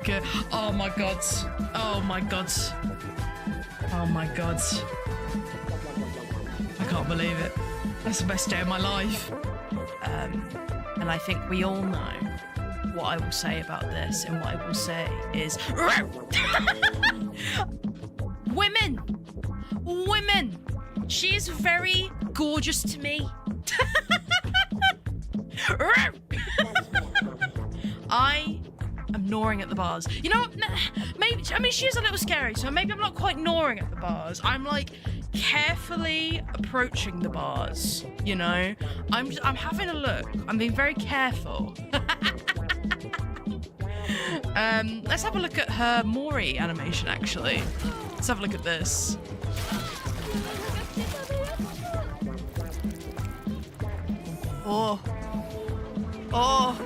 Okay. Oh my god. Oh my god. Oh my god. I can't believe it. That's the best day of my life. And I think we all know what I will say about this, and what I will say is women. She is very gorgeous to me. I am gnawing at the bars. You know what? Maybe, I mean, she is a little scary, so maybe I'm not quite gnawing at the bars. I'm like carefully approaching the bars, you know? I'm having a look. I'm being very careful. Let's have a look at her MOE animation, actually. Let's have a look at this. Oh. Oh.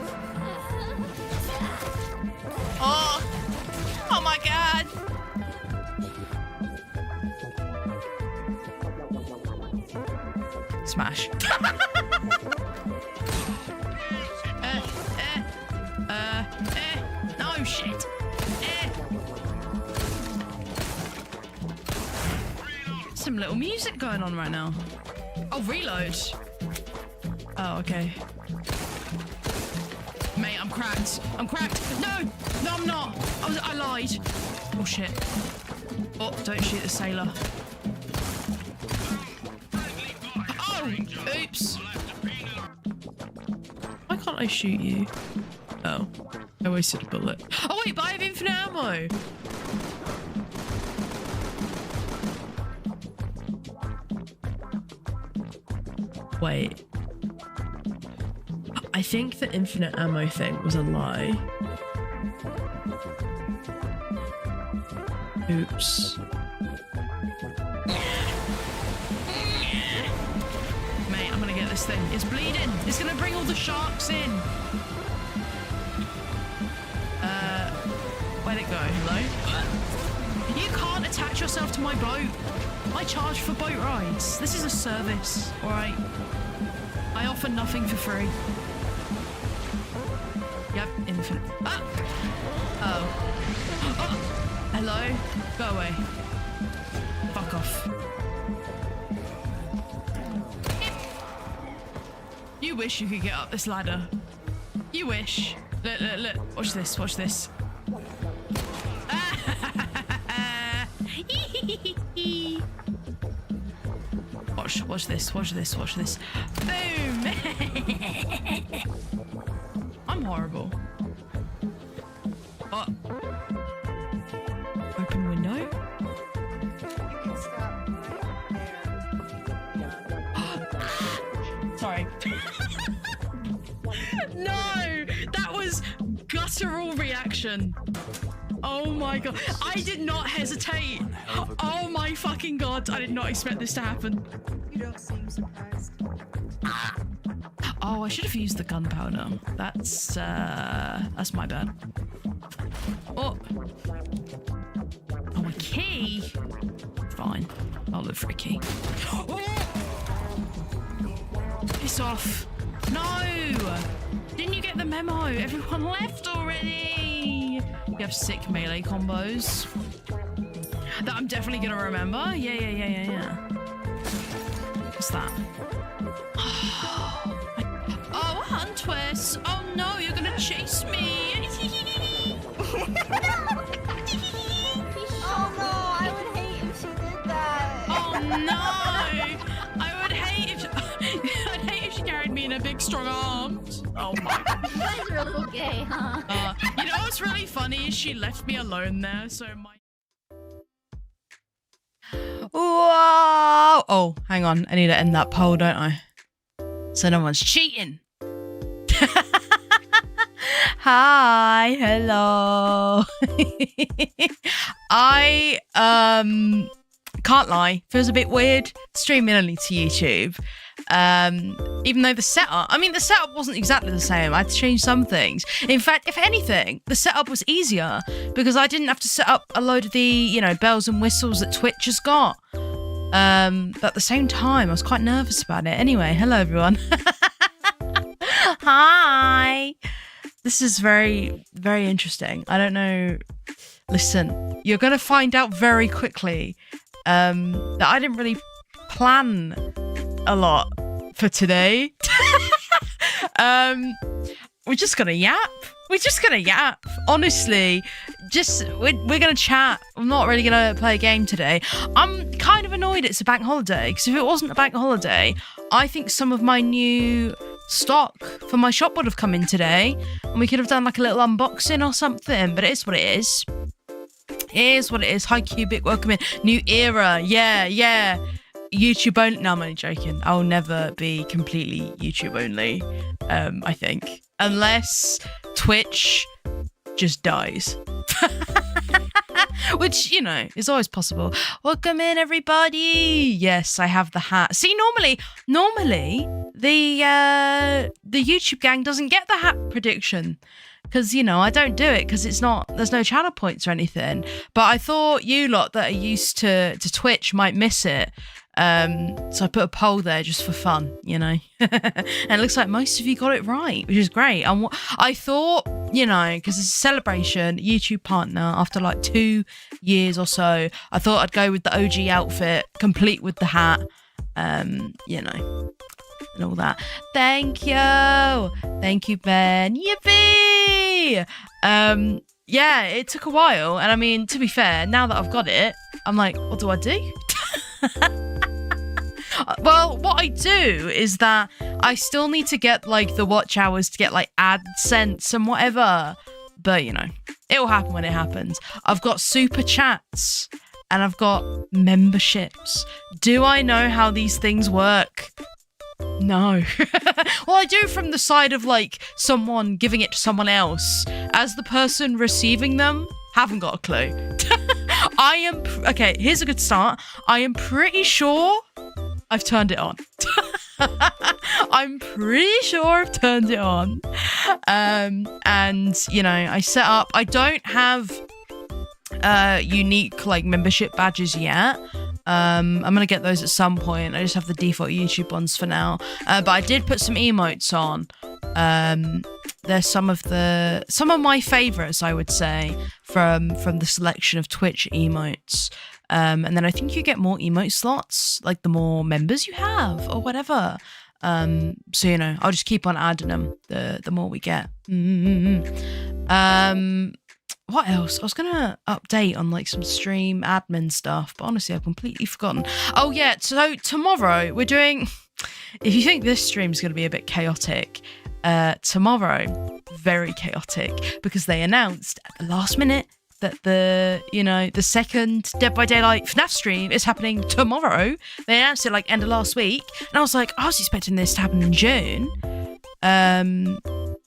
Oh. Oh my god. Smash. No shit. Some little music going on right now. Oh, reload. Oh, okay. Mate, I'm cracked. I'm cracked. No, I'm not. I lied. Oh shit. Oh, don't shoot the sailor. Oh, oops. Why can't I shoot you? Oh, I wasted a bullet. Oh wait, but I have infinite ammo. Wait. I think the infinite ammo thing was a lie. Oops. Mate, I'm gonna get this thing. It's bleeding. It's gonna bring all the sharks in. Where'd it go? Hello? You can't attach yourself to my boat. I charge for boat rides. This is a service, alright? I offer nothing for free. Yep, infinite. Ah! Oh. Oh! Hello? Go away. Fuck off. You wish you could get up this ladder. You wish. Look, look, look. Watch this, watch this. Watch this, watch this, watch this. Boom! I'm horrible. Oh. Open window. Sorry. No! That was guttural reaction. Oh my god. I did not hesitate. Oh my fucking god. I did not expect this to happen. You don't seem surprised. Oh, I should have used the gunpowder. That's my bad. Oh. Oh, a key. Fine. I'll look for a key. Oh! Piss off. No! Didn't you get the memo? Everyone left already. You have sick melee combos that I'm definitely gonna remember. Yeah. What's that? Oh, a hunt twist. Oh no, you're gonna chase me. Oh no, I would hate if she did that. Oh no, I would hate if she carried me in her big strong arms. Oh my. You guys are a little gay, huh? You know what's really funny is she left me alone there, so my. Whoa! Oh, hang on. I need to end that poll, don't I? So no one's cheating. Hi, hello. I can't lie, feels a bit weird streaming only to YouTube. Even though the setup wasn't exactly the same. I had to change some things. In fact, if anything, the setup was easier because I didn't have to set up a load of the, you know, bells and whistles that Twitch has got. But at the same time, I was quite nervous about it. Anyway, hello everyone. Hi. This is very, very interesting. I don't know. Listen, you're going to find out very quickly that I didn't really plan a lot for today. We're just going to yap. We're just going to yap. Honestly, we're going to chat. I'm not really going to play a game today. I'm kind of annoyed it's a bank holiday, because if it wasn't a bank holiday, I think some of my new stock for my shop would have come in today, and we could have done like a little unboxing or something, but it is what it is. It is what it is. Hi Cubic, welcome in. New era. Yeah. YouTube only. No, I'm only joking. I'll never be completely YouTube only, I think. Unless Twitch just dies. Which, you know, is always possible. Welcome in, everybody. Yes, I have the hat. See, normally, the YouTube gang doesn't get the hat prediction. Because, you know, I don't do it because there's no channel points or anything. But I thought you lot that are used to Twitch might miss it. So I put a poll there just for fun, you know. And it looks like most of you got it right, which is great. And I thought, you know, because it's a celebration, YouTube partner, after like 2 years or so, I thought I'd go with the OG outfit, complete with the hat, you know, and all that. Thank you, Ben. Yippee! Yeah, it took a while, and I mean, to be fair, now that I've got it, I'm like, what do I do? Well, what I do is that I still need to get like the watch hours to get like AdSense and whatever, but you know, it'll happen when it happens. I've got super chats and I've got memberships. Do I know how these things work? No. Well, I do from the side of like someone giving it to someone else. As the person receiving them, haven't got a clue. Okay, here's a good start. I am pretty sure I've turned it on. I'm pretty sure I've turned it on. And, you know, I set up, I don't have unique like membership badges yet. I'm gonna get those at some point. I just have the default YouTube ones for now. But I did put some emotes on. There's some of my favorites, I would say, from the selection of Twitch emotes. And then I think you get more emote slots, like the more members you have or whatever. So, you know, I'll just keep on adding them the more we get. What else? I was going to update on like some stream admin stuff, but honestly, I've completely forgotten. Oh yeah, so tomorrow we're doing, if you think this stream's going to be a bit chaotic, tomorrow, very chaotic, because they announced at the last minute that the second Dead by Daylight FNAF stream is happening tomorrow. They announced it like end of last week, and I was like, I was expecting this to happen in June.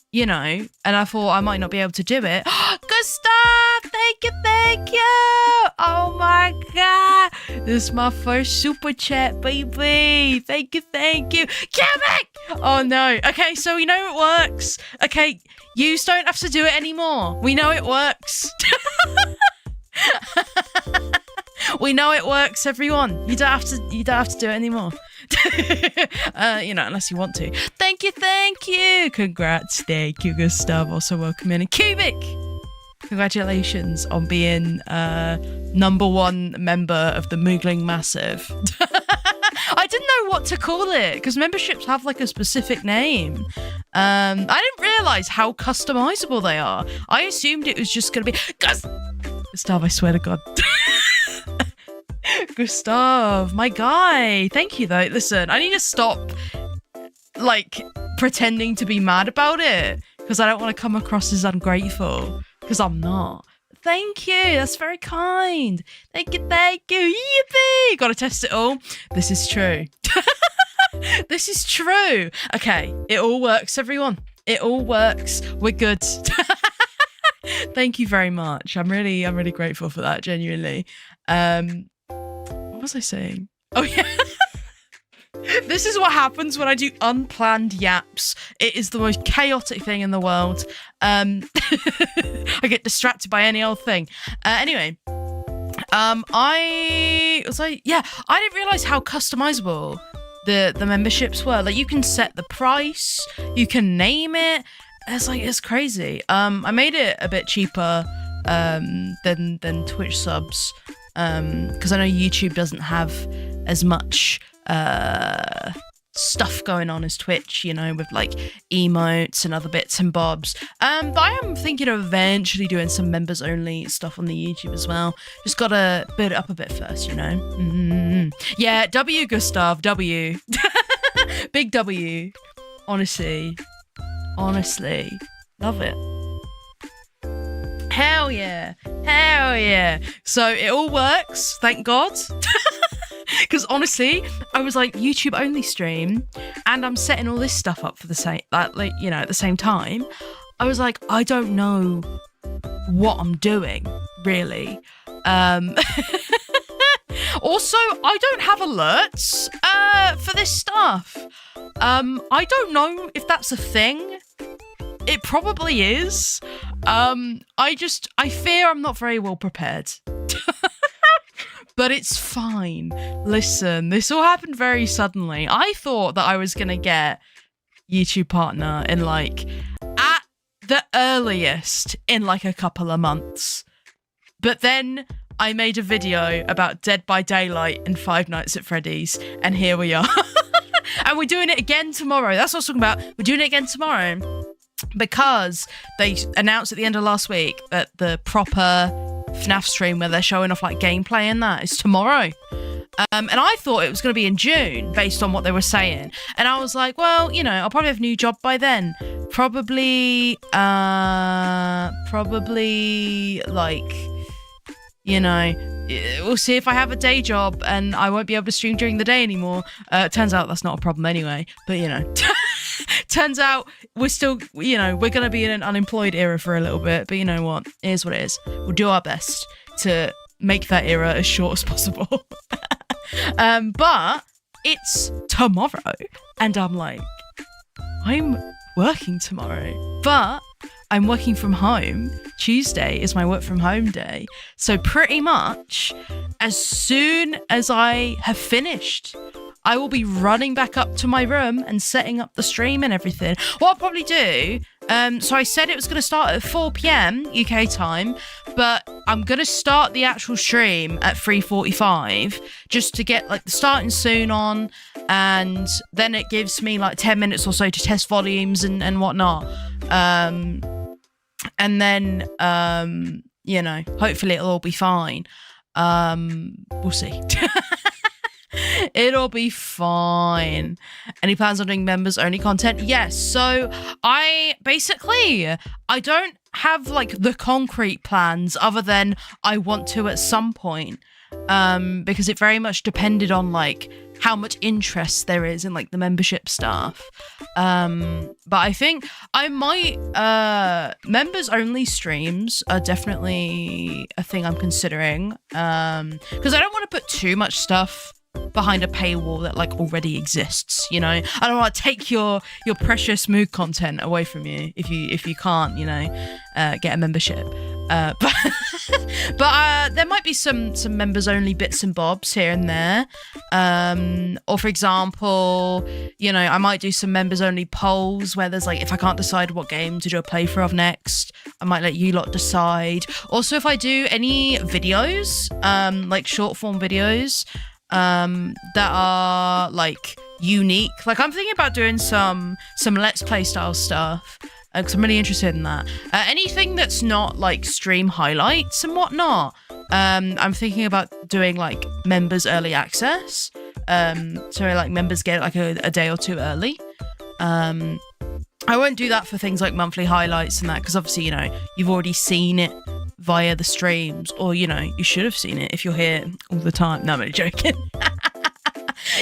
You know, and I thought I might not be able to do it. Gustav, thank you. Oh my god, this is my first super chat, baby. Thank you. Cubic! Oh no. Okay, so we know it works. Okay, you don't have to do it anymore. We know it works. We know it works, everyone. You don't have to do it anymore. You know, unless you want to. Thank you. Congrats. Thank you, Gustav. Also welcome in. And Cubic, congratulations on being #1 member of the Moogling Massive. I didn't know what to call it because memberships have like a specific name. I didn't realize how customizable they are. I assumed it was just gonna be Gustav, I swear to God. Gustav, my guy. Thank you though. Listen, I need to stop like pretending to be mad about it because I don't want to come across as ungrateful because I'm not. Thank you. That's very kind. Thank you. Yippee! Gotta test it all. This is true. This is true. Okay, it all works, everyone. It all works. We're good. Thank you very much. I'm really grateful for that, genuinely. What was I saying? Oh yeah. This is what happens when I do unplanned yaps. It is the most chaotic thing in the world. I get distracted by any old thing. Anyway, I didn't realize how customizable the memberships were. Like, you can set the price, you can name it. it's crazy. I made it a bit cheaper than Twitch subs, because I know YouTube doesn't have as much stuff going on as Twitch, you know, with like emotes and other bits and bobs. But I am thinking of eventually doing some members only stuff on the YouTube as well. Just gotta build it up a bit first, you know. Yeah, W Gustav, W. Big W. Honestly, love it. Hell yeah. So it all works, thank God. Because honestly, I was like, YouTube only stream, and I'm setting all this stuff up for the same, like, you know, at the same time. I was like, I don't know what I'm doing, really. Also, I don't have alerts for this stuff. I don't know if that's a thing. It probably is. I fear I'm not very well prepared. But it's fine. Listen, this all happened very suddenly. I thought that I was going to get YouTube partner in like, at the earliest, in like a couple of months. But then I made a video about Dead by Daylight and Five Nights at Freddy's, and here we are. And we're doing it again tomorrow. That's what I was talking about. We're doing it again tomorrow because they announced at the end of last week that the proper FNAF stream where they're showing off like gameplay and that is tomorrow. And I thought it was going to be in June based on what they were saying. And I was like, well, you know, I'll probably have a new job by then. Probably like, you know, we'll see if I have a day job and I won't be able to stream during the day anymore. Turns out that's not a problem anyway, but you know, turns out we're still, you know, we're going to be in an unemployed era for a little bit, but you know what? It is what it is. We'll do our best to make that era as short as possible. But it's tomorrow and I'm like, I'm working tomorrow, but I'm working from home. Tuesday is my work from home day. So pretty much as soon as I have finished, I will be running back up to my room and setting up the stream and everything. What I'll probably do, so I said it was going to start at 4 p.m. UK time, but I'm going to start the actual stream at 3:45 just to get like the starting soon on, and then it gives me like 10 minutes or so to test volumes and whatnot. And then, you know, hopefully it'll all be fine. We'll see. It'll be fine. Any plans on doing members only content? Yes. So I don't have like the concrete plans other than I want to at some point. Because it very much depended on like how much interest there is in like the membership stuff. But I think I might, members only streams are definitely a thing I'm considering. Because I don't want to put too much stuff behind a paywall that like already exists, you know. I don't want to take your precious moog content away from you if you can't, you know, get a membership. But there might be some members only bits and bobs here and there. Or for example, you know, I might do some members only polls where there's like, if I can't decide what game to do a playthrough of next, I might let you lot decide. Also, if I do any videos, like short form videos, that are like unique, like I'm thinking about doing some let's play style stuff, because I'm really interested in that. Anything that's not like stream highlights and whatnot, I'm thinking about doing like members early access, so like members get like a day or two early. I won't do that for things like monthly highlights and that, because obviously, you know, you've already seen it via the streams, or, you know, you should have seen it if you're here all the time. No, I'm only joking.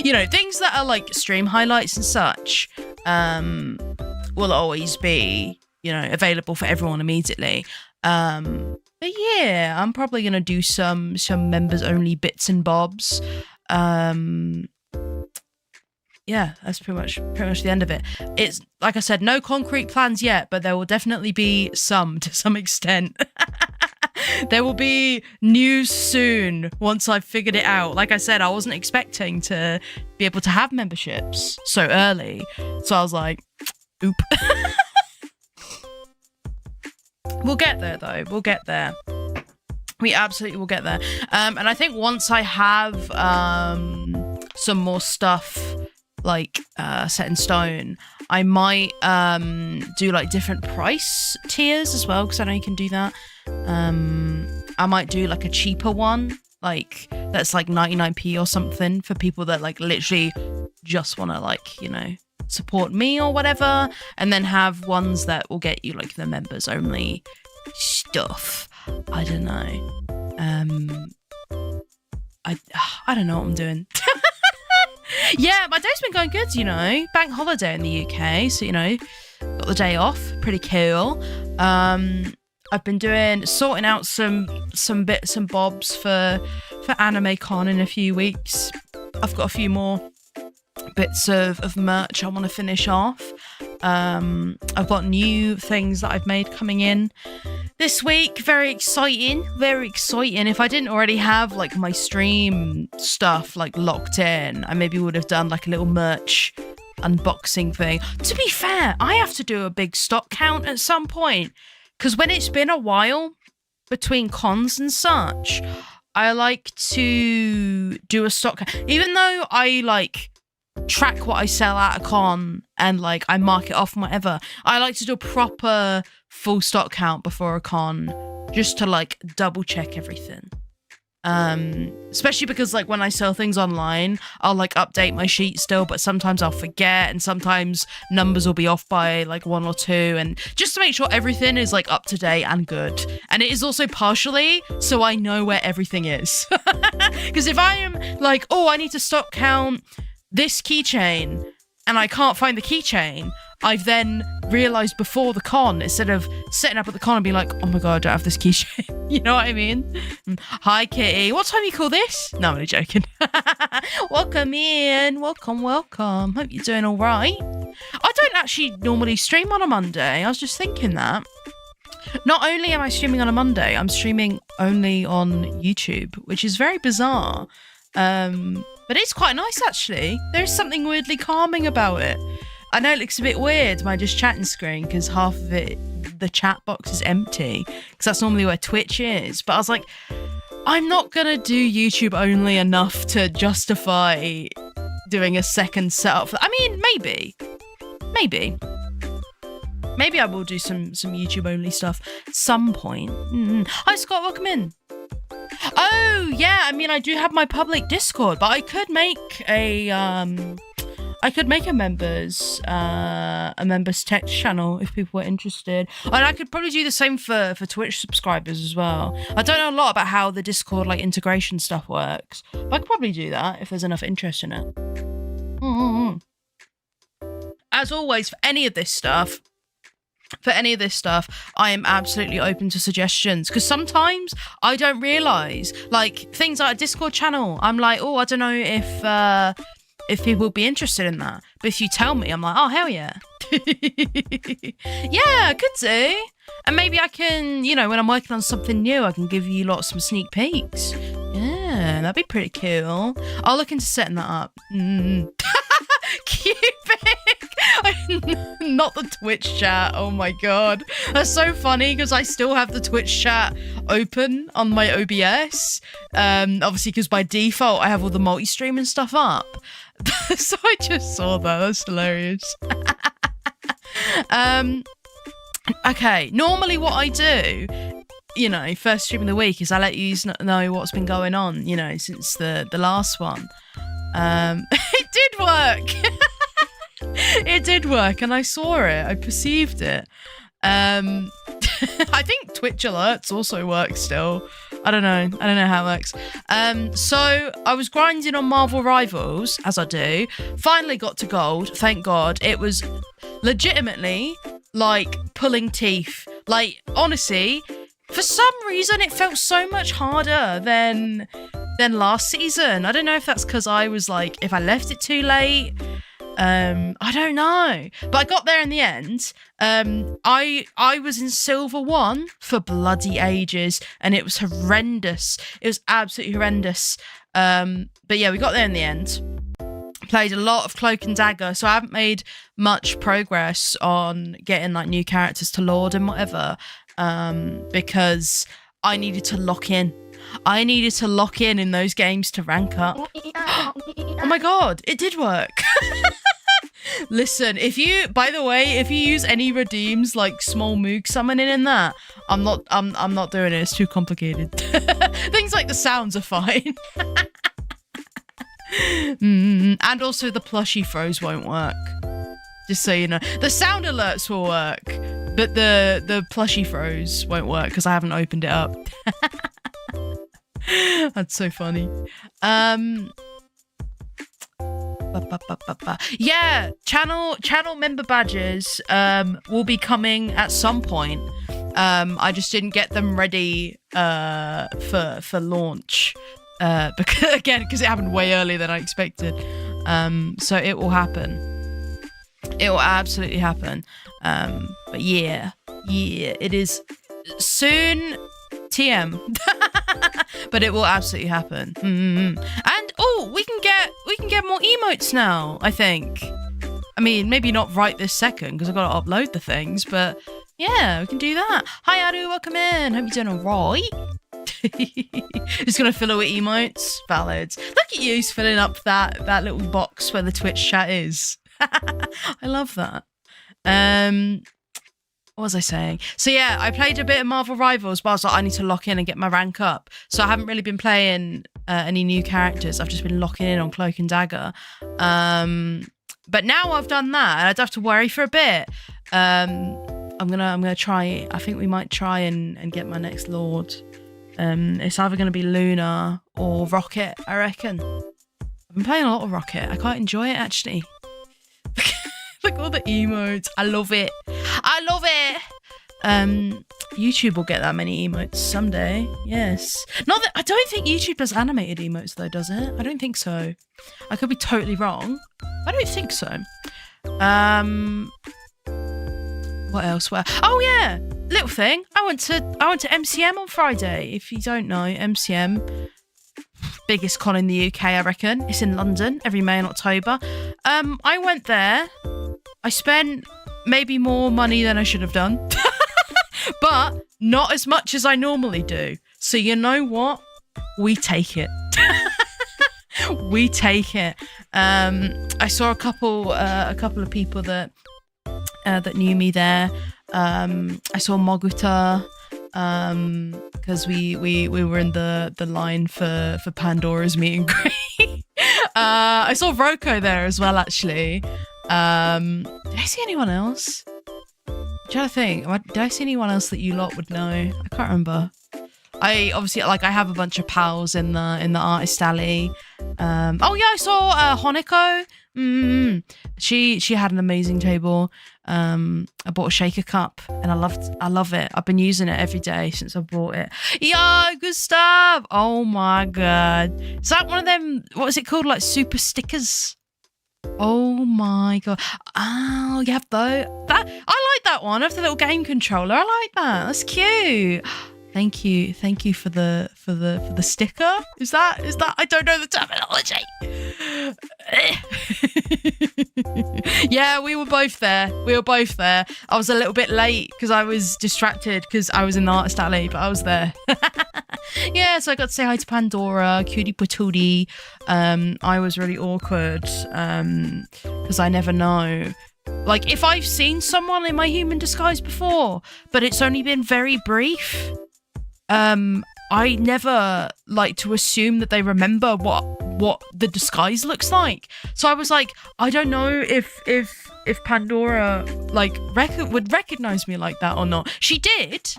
You know, things that are like stream highlights and such will always be, you know, available for everyone immediately. But yeah, I'm probably going to do some members only bits and bobs. Yeah, that's pretty much the end of it. It's like I said, no concrete plans yet, but there will definitely be some to some extent. There will be news soon once I've figured it out. Like I said, I wasn't expecting to be able to have memberships so early. So I was like, oop. We'll get there though. We'll get there. We absolutely will get there. And I think once I have some more stuff like set in stone, I might do like different price tiers as well, because I know you can do that. I might do like a cheaper one, like that's like 99p or something for people that like literally just want to like, you know, support me or whatever, and then have ones that will get you like the members only stuff. I don't know. I don't know what I'm doing. Yeah, my day's been going good, you know. Bank holiday in the UK, so you know, got the day off. Pretty cool. I've been sorting out some bits and bobs for Anime Con in a few weeks. I've got a few more bits of merch I want to finish off. I've got new things that I've made coming in this week. Very exciting. If I didn't already have like my stream stuff like locked in, I maybe would have done like a little merch unboxing thing. To be fair, I have to do a big stock count at some point, because when it's been a while between cons and such, I like to do a stock count. Even though I like track what I sell at a con and like I mark it off and whatever, I like to do a proper full stock count before a con, just to like double check everything. Especially because like when I sell things online, I'll like update my sheet still, but sometimes I'll forget, and sometimes numbers will be off by like 1 or 2, and just to make sure everything is like up to date and good. And it is also partially so I know where everything is. Because if I am like, oh, I need to stock count this keychain and I can't find the keychain, I've then realised before the con, instead of setting up at the con and being like, oh my god, I don't have this keychain. You know what I mean? Hi Kitty, what time you call this? No, I'm only joking. Welcome in, welcome. Hope you're doing all right. I don't actually normally stream on a Monday. I was just thinking that. Not only am I streaming on a Monday, I'm streaming only on YouTube, which is very bizarre. But it's quite nice actually. There's something weirdly calming about it. I know it looks a bit weird, my just chatting screen, because half of it, the chat box is empty, because that's normally where Twitch is. But I was like, I'm not going to do YouTube only enough to justify doing a second setup. I mean, maybe. Maybe I will do some YouTube only stuff at some point. Hi Scott, welcome in. Oh yeah, I mean I do have my public Discord, but I could make a members text channel if people were interested. And I could probably do the same for Twitch subscribers as well. I don't know a lot about how the Discord like integration stuff works, but I could probably do that if there's enough interest in it. As always, for any of this stuff, I am absolutely open to suggestions, because sometimes I don't realise, like things like a Discord channel, I'm like, oh, I don't know if people will be interested in that. But if you tell me, I'm like, oh, hell yeah. Yeah, I could do. And maybe I can, you know, when I'm working on something new, I can give you lots some sneak peeks. Yeah, that'd be pretty cool. I'll look into setting that up. Cupid! Not the Twitch chat. Oh my god. That's so funny, because I still have the Twitch chat open on my OBS. Obviously, because by default, I have all the multi-stream and stuff up. So I just saw that. That's hilarious. Okay, normally what I do, you know, first stream of the week, is I let you know what's been going on, you know, since the last one. It did work. It did work, and I saw it. I perceived it. I think Twitch alerts also work still. I don't know how it works. So I was grinding on Marvel Rivals, as I do. Finally got to gold, thank God. It was legitimately like pulling teeth. Like, honestly, for some reason it felt so much harder than last season. I don't know if that's because I was like, if I left it too late. I don't know, but I got there in the end. I was in Silver 1 for bloody ages, and it was horrendous. It was absolutely horrendous. But yeah, we got there in the end. Played a lot of Cloak and Dagger, so I haven't made much progress on getting like new characters to Lord and whatever. because I needed to lock in. I needed to lock in those games to rank up. Oh my god, it did work. Listen, by the way, if you use any redeems like small moog summoning in that, I'm not doing it. It's too complicated. Things like the sounds are fine. And also the plushie throws won't work. Just so you know. The sound alerts will work, but the plushie throws won't work because I haven't opened it up. That's so funny. Yeah, channel member badges will be coming at some point. I just didn't get them ready for launch. Because it happened way earlier than I expected. So it will happen. It will absolutely happen. But yeah, it is soon TM. But it will absolutely happen. And we can get more emotes now, I think. I mean, maybe not right this second because I've got to upload the things, but yeah, we can do that. Hi Adu, welcome in. Hope you're doing alright. Just gonna fill it with emotes. Valid. Look at you filling up that little box where the Twitch chat is. I love that. What was I saying? So yeah, I played a bit of Marvel Rivals, but I was like, I need to lock in and get my rank up. So I haven't really been playing any new characters. I've just been locking in on Cloak and Dagger. But now I've done that, and I don't have to worry for a bit. I'm gonna try. I think we might try and get my next Lord. It's either gonna be Luna or Rocket, I reckon. I've been playing a lot of Rocket. I quite enjoy it actually. Look at all the emotes. I love it. I love it. YouTube will get that many emotes someday. Yes. Not that I don't think YouTube does animated emotes though, does it? I don't think so. I could be totally wrong. I don't think so. What else? Oh yeah, little thing. I went to MCM on Friday. If you don't know, MCM, biggest con in the UK, I reckon. It's in London every May and October. I went there. I spent maybe more money than I should have done, but not as much as I normally do. So you know what? We take it. We take it. I saw a couple of people that knew me there. I saw Moguta because we were in the line for Pandora's meet and greet. I saw Roko there as well, actually. Did I see anyone else? I'm trying to think. Did I see anyone else that you lot would know? I can't remember. I obviously I have a bunch of pals in the artist alley. Oh yeah, I saw Honeko. She had an amazing table. I bought a shaker cup and I love it. I've been using it every day since I bought it. Yeah, Gustav. Oh my god. Is that one of them, what is it called? Like super stickers? Oh my god. Oh, you have though. I like that one. I have the little game controller. I like that. That's cute. Thank you for the sticker. Is that I don't know the terminology. Yeah, we were both there. I was a little bit late because I was distracted because I was in the artist alley, but I was there. Yeah, so I got to say hi to Pandora, cutie patootie. I was really awkward because I never know. Like, if I've seen someone in my human disguise before, but it's only been very brief, I never like to assume that they remember what the disguise looks like. So I was like, I don't know if Pandora like would recognize me like that or not. She did,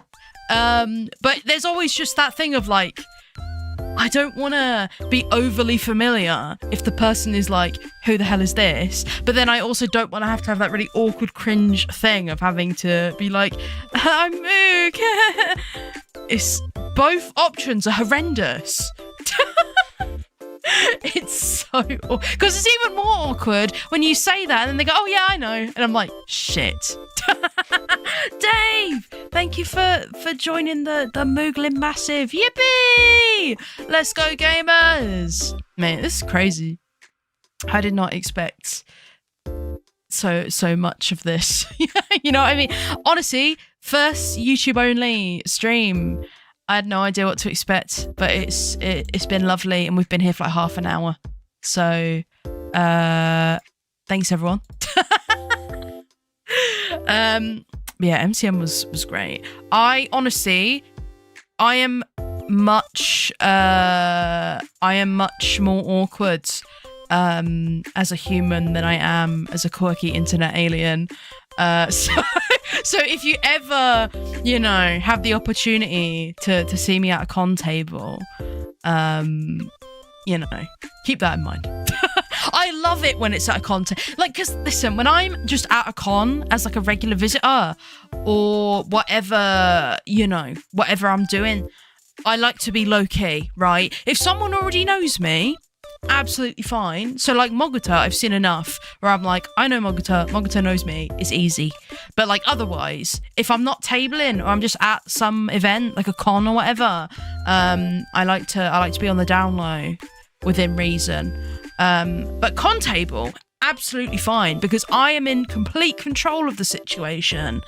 but there's always just that thing of like, I don't want to be overly familiar if the person is like, who the hell is this? But then I also don't want to have that really awkward cringe thing of having to be like, I'm Moog. It's both options are horrendous. It's so because it's even more awkward when you say that and then they go, oh yeah, I know, and I'm like, shit. Dave, thank you for joining the Mooglin Massive. Yippee! Let's go, gamers. Man, this is crazy. I did not expect so much of this. You know what I mean? Honestly, first YouTube only stream. I had no idea what to expect, but it's been lovely, and we've been here for like half an hour. So, thanks everyone. Yeah, MCM was great. I am much more awkward as a human than I am as a quirky internet alien. So if you ever, have the opportunity to see me at a con table, keep that in mind. I love it when it's at a con. Because listen, when I'm just at a con as like a regular visitor or whatever, whatever I'm doing, I like to be low key, right? If someone already knows me, absolutely fine. So like Moguta, I've seen enough where I'm like, I know Moguta knows me, it's easy. But like otherwise, if I'm not tabling or I'm just at some event like a con or whatever, I like to be on the down low within reason. But con table, absolutely fine, because I am in complete control of the situation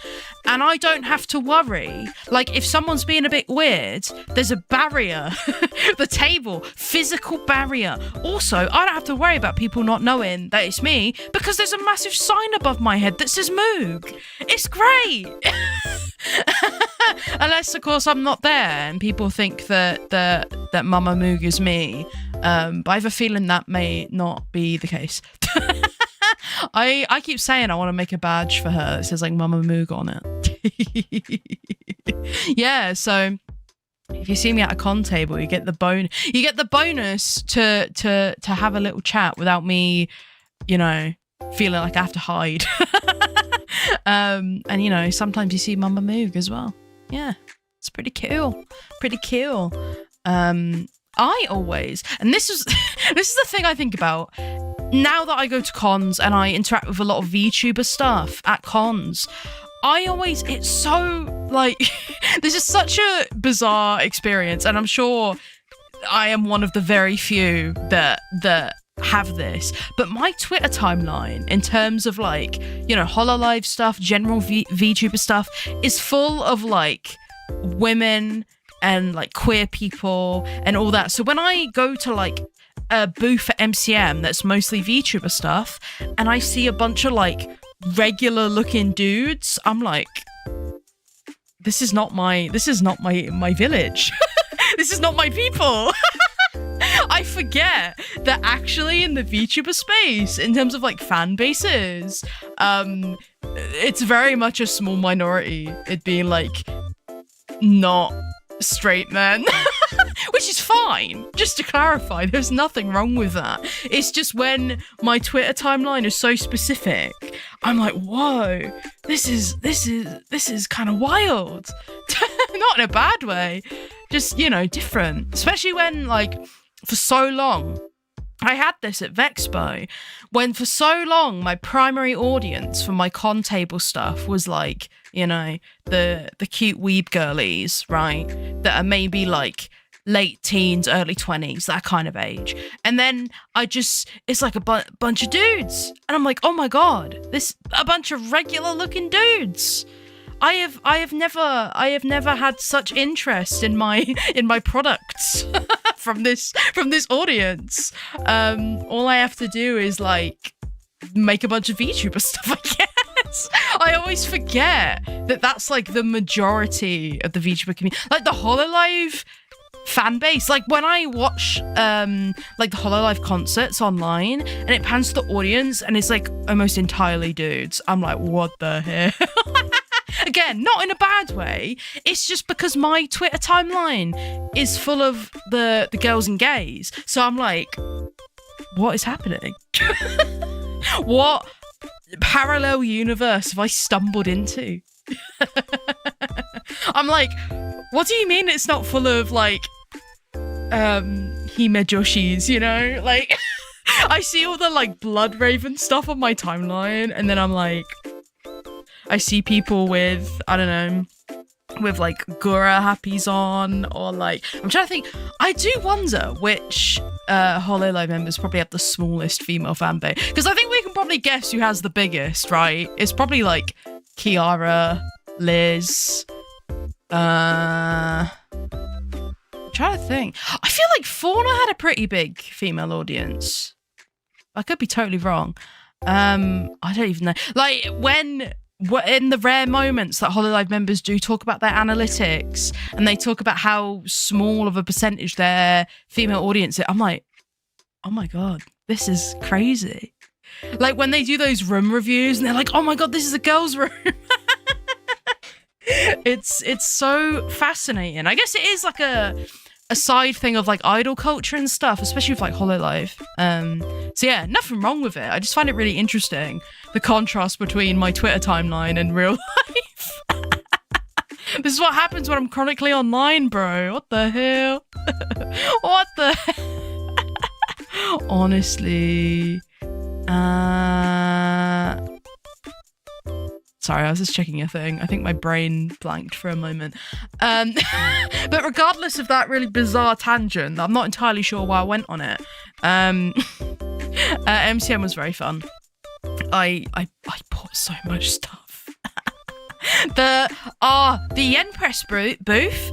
and I don't have to worry. Like if someone's being a bit weird, there's a barrier, the table, physical barrier. Also, I don't have to worry about people not knowing that it's me because there's a massive sign above my head that says moog. It's great. Unless of course I'm not there and people think that Mama Moog is me. But I have a feeling that may not be the case. I keep saying I want to make a badge for her that says like Mama Moog on it. Yeah, so if you see me at a con table, you get the bonus to have a little chat without me, feeling like I have to hide. And sometimes you see Mama Moog as well. Yeah, it's pretty cool. I always, and this is the thing I think about now that I go to cons and I interact with a lot of VTuber stuff at cons. It's so like, this is such a bizarre experience, and I'm sure I am one of the very few that have this, but my Twitter timeline in terms of like, HoloLive stuff, general VTuber stuff is full of like women and like queer people and all that. So when I go to like a booth at MCM that's mostly VTuber stuff and I see a bunch of like regular looking dudes, I'm like, this is not my village. This is not my people. I forget that actually in the VTuber space, in terms of like fan bases, it's very much a small minority. It being like not straight men, which is fine. Just to clarify, there's nothing wrong with that. It's just when my Twitter timeline is so specific, I'm like, whoa, this is kind of wild. Not in a bad way, just different. Especially when like for so long, I had this at Vexpo, when for so long my primary audience for my con table stuff was like, the cute weeb girlies, right? That are maybe like late teens, early 20s, that kind of age. And then it's like a bunch of dudes. And I'm like, oh my God, a bunch of regular looking dudes. I have never had such interest in my products from this audience. All I have to do is like make a bunch of VTuber stuff, I guess. I always forget that that's like the majority of the VTuber community. Like the HoloLive fan base, like when I watch like the HoloLive concerts online and it pans to the audience and it's like almost entirely dudes, I'm like, what the hell? Again, not in a bad way. It's just because my Twitter timeline is full of the girls and gays. So I'm like, what is happening? What parallel universe have I stumbled into? I'm like, what do you mean it's not full of like Hime Joshis, Like I see all the like Blood Raven stuff on my timeline and then I'm like, I see people with, I don't know, with like Gura happies on, or like, I'm trying to think, I do wonder which HoloLive members probably have the smallest female fan base, because I think we can probably guess who has the biggest, right? It's probably like Kiara Liz. I'm trying to think. I feel like Fauna had a pretty big female audience. I could be totally wrong. I don't even know. Like when in the rare moments that Hololive members do talk about their analytics and they talk about how small of a percentage their female audience is, I'm like, oh my God, this is crazy. Like when they do those room reviews and they're like, oh my God, this is a girl's room. It's so fascinating. I guess it is like a side thing of like idol culture and stuff, especially with like Hololive. So yeah, nothing wrong with it. I just find it really interesting, the contrast between my Twitter timeline and real life. This is what happens when I'm chronically online, bro. What the hell? What the hell? Honestly. Sorry, I was just checking a thing. I think my brain blanked for a moment. But regardless of that really bizarre tangent, I'm not entirely sure why I went on it. MCM was very fun. I bought so much stuff. The Yen Press booth.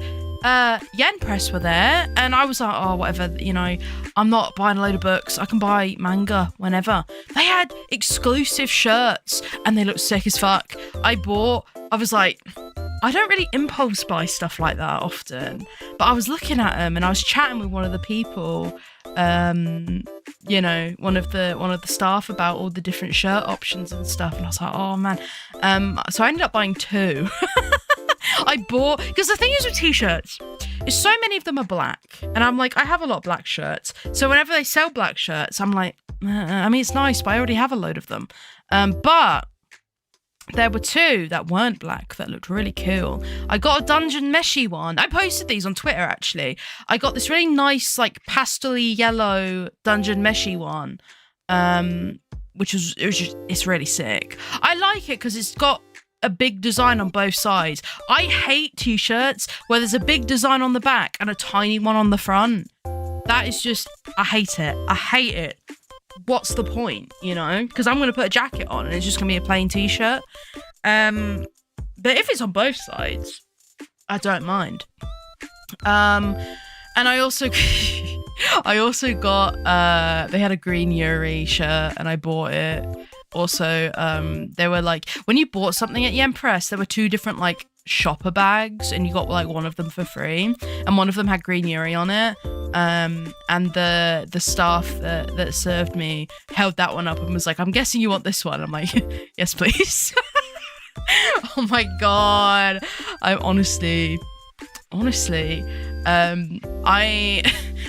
Yen Press were there, and I was like, oh, whatever, you know, I'm not buying a load of books. I can buy manga whenever. They had exclusive shirts, and they looked sick as fuck. I was like, I don't really impulse buy stuff like that often, but I was looking at them, and I was chatting with one of the people, you know, one of the staff about all the different shirt options and stuff, and I was like, oh man. So I ended up buying 2. I bought, because the thing is with t-shirts is so many of them are black, and I'm like, I have a lot of black shirts, so whenever they sell black shirts, I'm like, I mean, it's nice, but I already have a load of them. But there were 2 that weren't black that looked really cool. I got a Dungeon Meshy one. I posted these on Twitter, actually. I got this really nice, like, pastel-y yellow Dungeon Meshy one, it's really sick. I like it because it's got a big design on both sides. I hate t-shirts where there's a big design on the back and a tiny one on the front. That is just, I hate it. What's the point, you know? Because I'm going to put a jacket on and it's just going to be a plain t-shirt. But if it's on both sides, I don't mind. And I also got, they had a green Yuri shirt and I bought it. Also, they were like, when you bought something at Yen Press, there were 2 different like shopper bags, and you got like one of them for free, and one of them had green Yuri on it. And the staff that served me held that one up and was like, I'm guessing you want this one. I'm like, yes, please. Oh my God. I'm honestly,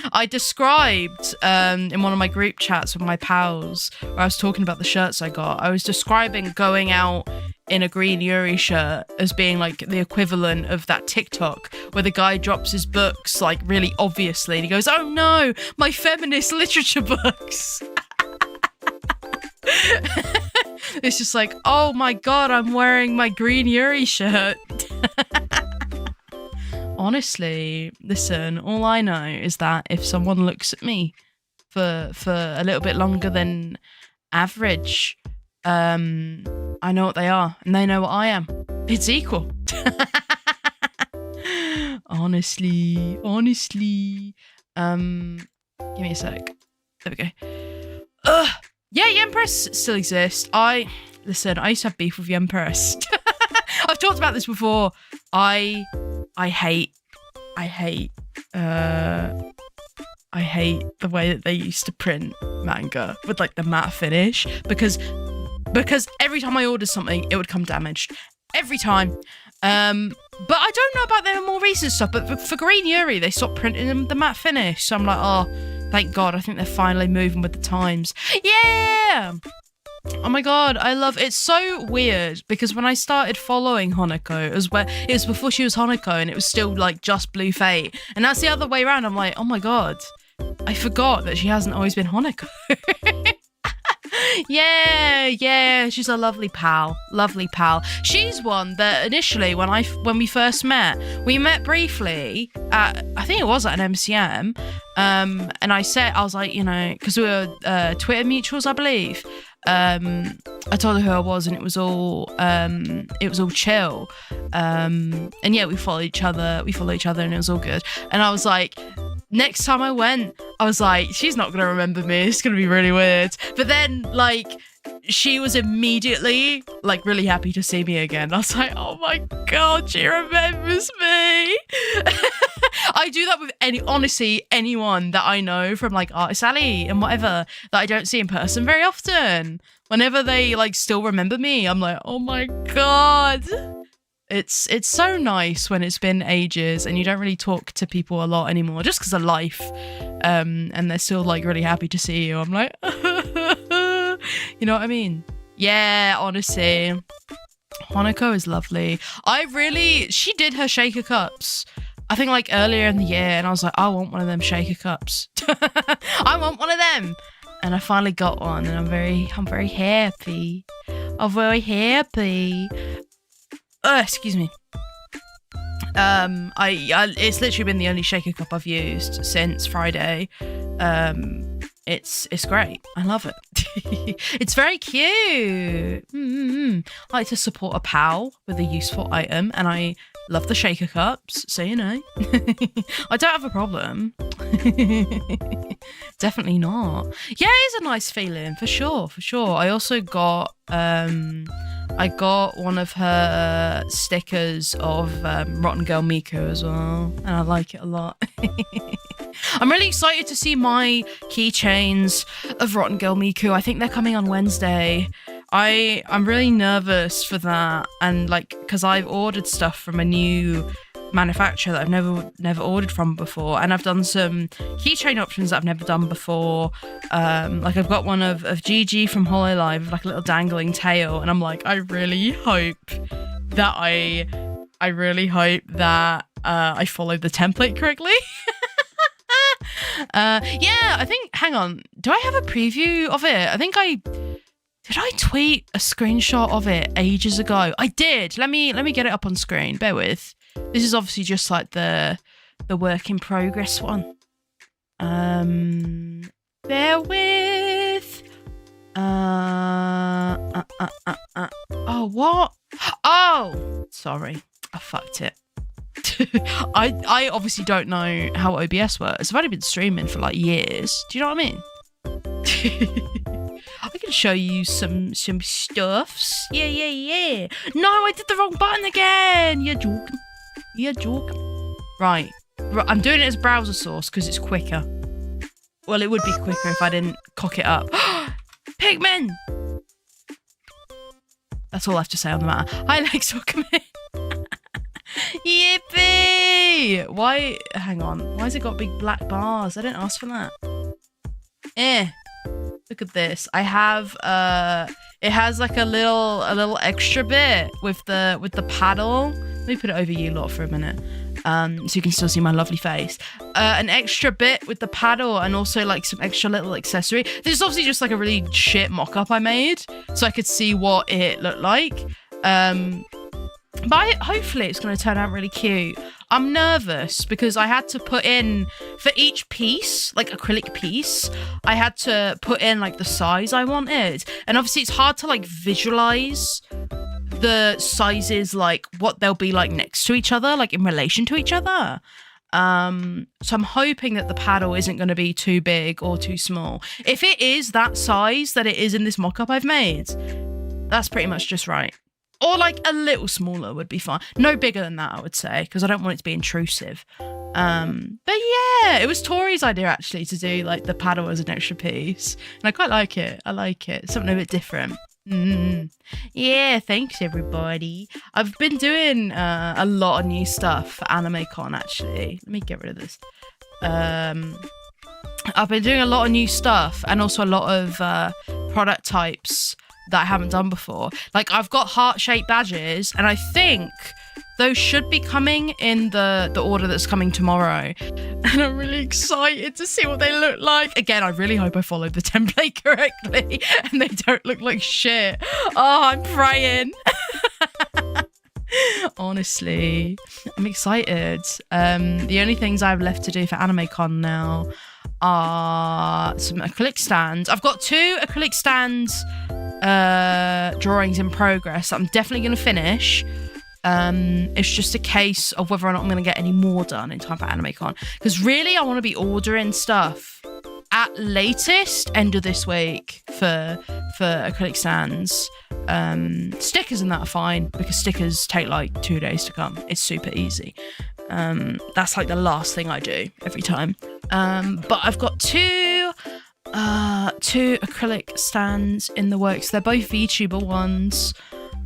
I described in one of my group chats with my pals where I was talking about the shirts I got. I was describing going out in a green Yuri shirt as being like the equivalent of that TikTok where the guy drops his books like really obviously and he goes, oh no, my feminist literature books. It's just like, oh my God, I'm wearing my green Yuri shirt. Honestly, listen, all I know is that if someone looks at me for a little bit longer than average, I know what they are and they know what I am. It's equal. Honestly. Give me a sec. There we go. Yeah, Yen Press still exists. Listen, I used to have beef with Yen Press. I've talked about this before. I hate the way that they used to print manga with like the matte finish because every time I ordered something it would come damaged every time. But I don't know about their more recent stuff, but for Green Yuri they stopped printing the matte finish, so I'm like, oh thank God, I think they're finally moving with the times. Yeah. Oh my God, I love it's so weird because when I started following Honoko, it was before she was Honoko and it was still like just Blue Fate, and that's the other way around. I'm like, oh my God, I forgot that she hasn't always been Honoko. Yeah, she's a lovely pal. She's one that initially when we first met, we met briefly at, I think it was at an MCM, and I was like, you know, because we were Twitter mutuals, I believe, I told her who I was, and it was all chill. And yeah, we follow each other, and it was all good. And I was like, next time I went, I was like, she's not gonna remember me. It's gonna be really weird. But then, like, she was immediately like really happy to see me again. I was like, oh my god, she remembers me. I do that with anyone that I know from like Artist Alley and whatever that I don't see in person very often. Whenever they like still remember me, I'm like, oh my god. It's so nice when it's been ages and you don't really talk to people a lot anymore just because of life. And they're still like really happy to see you. I'm like, you know what I mean? Yeah, honestly. Hanako is lovely. She did her shaker cups, I think like earlier in the year, and I was like, I want one of them shaker cups. I want one of them. And I finally got one, and I'm very happy. I'm very happy. Excuse me. It's literally been the only shaker cup I've used since Friday. It's great. I love it. It's very cute. I like to support a pal with a useful item, and I love the shaker cups, so you know. I don't have a problem. Definitely not. Yeah, it is a nice feeling, for sure. I also got I got one of her stickers of Rotten Girl Miku as well, and I like it a lot. I'm really excited to see my keychains of Rotten Girl Miku. I think they're coming on Wednesday. I'm really nervous for that, and like because I've ordered stuff from a new manufacturer that I've never ordered from before, and I've done some keychain options that I've never done before. Like I've got one of Gigi from Hololive with like a little dangling tail, and I'm like, I really hope that I followed the template correctly. Yeah, I think, hang on, do I have a preview of it? Did I tweet a screenshot of it ages ago? I did. Let me get it up on screen. Bear with. This is obviously just like the work in progress one. Bear with. Oh, what? Oh, sorry. I fucked it. I obviously don't know how OBS works. I've only been streaming for like years. Do you know what I mean? I can show you some stuffs. Yeah. No, I did the wrong button again. You're joking. Right. I'm doing it as browser source because it's quicker. Well, it would be quicker if I didn't cock it up. Pigmen! That's all I have to say on the matter. Hi, Lex, welcome in. Yippee! Why? Hang on. Why has it got big black bars? I didn't ask for that. Look at this. I have it has like a little extra bit with the paddle. Let me put it over you lot for a minute. So you can still see my lovely face. An extra bit with the paddle, and also like some extra little accessory. This is obviously just like a really shit mock-up I made, so I could see what it looked like. But hopefully it's going to turn out really cute. I'm nervous because I had to put in, for each piece, like acrylic piece, I had to put in like the size I wanted. And obviously it's hard to like visualize the sizes, like what they'll be like next to each other, like in relation to each other. So I'm hoping that the paddle isn't going to be too big or too small. If it is that size that it is in this mock-up I've made, that's pretty much just right. Or like a little smaller would be fine. No bigger than that, I would say, because I don't want it to be intrusive. But yeah, it was Tori's idea actually to do like the paddle as an extra piece. And I quite like it. I like it. Something a bit different. Yeah, thanks everybody. I've been doing a lot of new stuff for AnimeCon actually. Let me get rid of this. I've been doing a lot of new stuff and also a lot of product types that I haven't done before. Like I've got heart-shaped badges, and I think those should be coming in the order that's coming tomorrow. And I'm really excited to see what they look like. Again, I really hope I followed the template correctly and they don't look like shit. Oh, I'm praying. Honestly, I'm excited. The only things I have left to do for AnimeCon now are some acrylic stands. I've got 2 acrylic stands drawings in progress that I'm definitely going to finish. It's just a case of whether or not I'm going to get any more done in time for AnimeCon. Because really, I want to be ordering stuff at latest end of this week for acrylic stands. Stickers and that are fine because stickers take like 2 days to come. It's super easy. That's like the last thing I do every time. But I've got 2 acrylic stands in the works. They're both VTuber ones.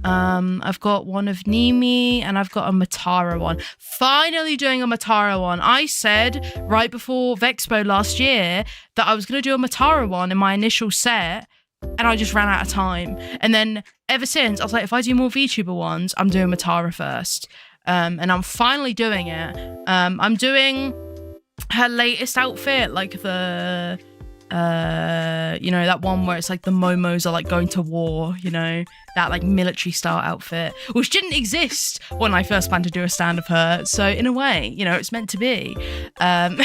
I've got one of Nimi and I've got a Matara one. Finally doing a Matara one. I said right before Vexpo last year that I was going to do a Matara one in my initial set, and I just ran out of time. And then ever since, I was like, if I do more VTuber ones, I'm doing Matara first. And I'm finally doing it. I'm doing her latest outfit, like the that one where it's like the momos are like going to war, that like military style outfit, which didn't exist when I first planned to do a stand of her. So in a way, it's meant to be. I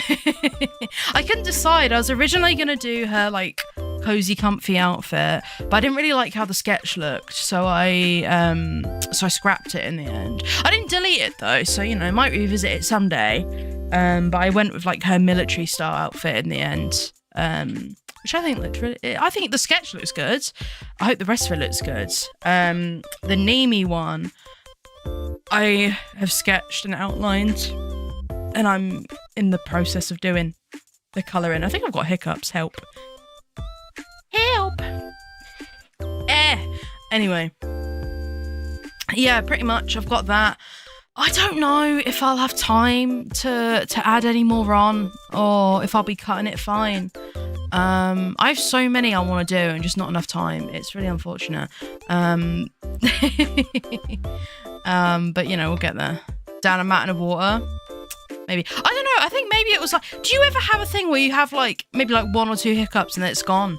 couldn't decide. I was originally going to do her like cozy comfy outfit, but I didn't really like how the sketch looked, so I scrapped it in the end. I didn't delete it though, so I might revisit it someday. But I went with like her military style outfit in the end. Which I think looked really... I think the sketch looks good. I hope the rest of it looks good. The Nemi one, I have sketched and outlined, and I'm in the process of doing the colouring. I think I've got hiccups. Help. Anyway. Yeah, pretty much. I've got that. I don't know if I'll have time to add any more on, or if I'll be cutting it fine. I have so many I want to do and just not enough time. It's really unfortunate. But we'll get there. Down a mountain of water. Maybe. I don't know. I think maybe it was like, do you ever have a thing where you have like maybe like 1 or 2 hiccups and then it's gone?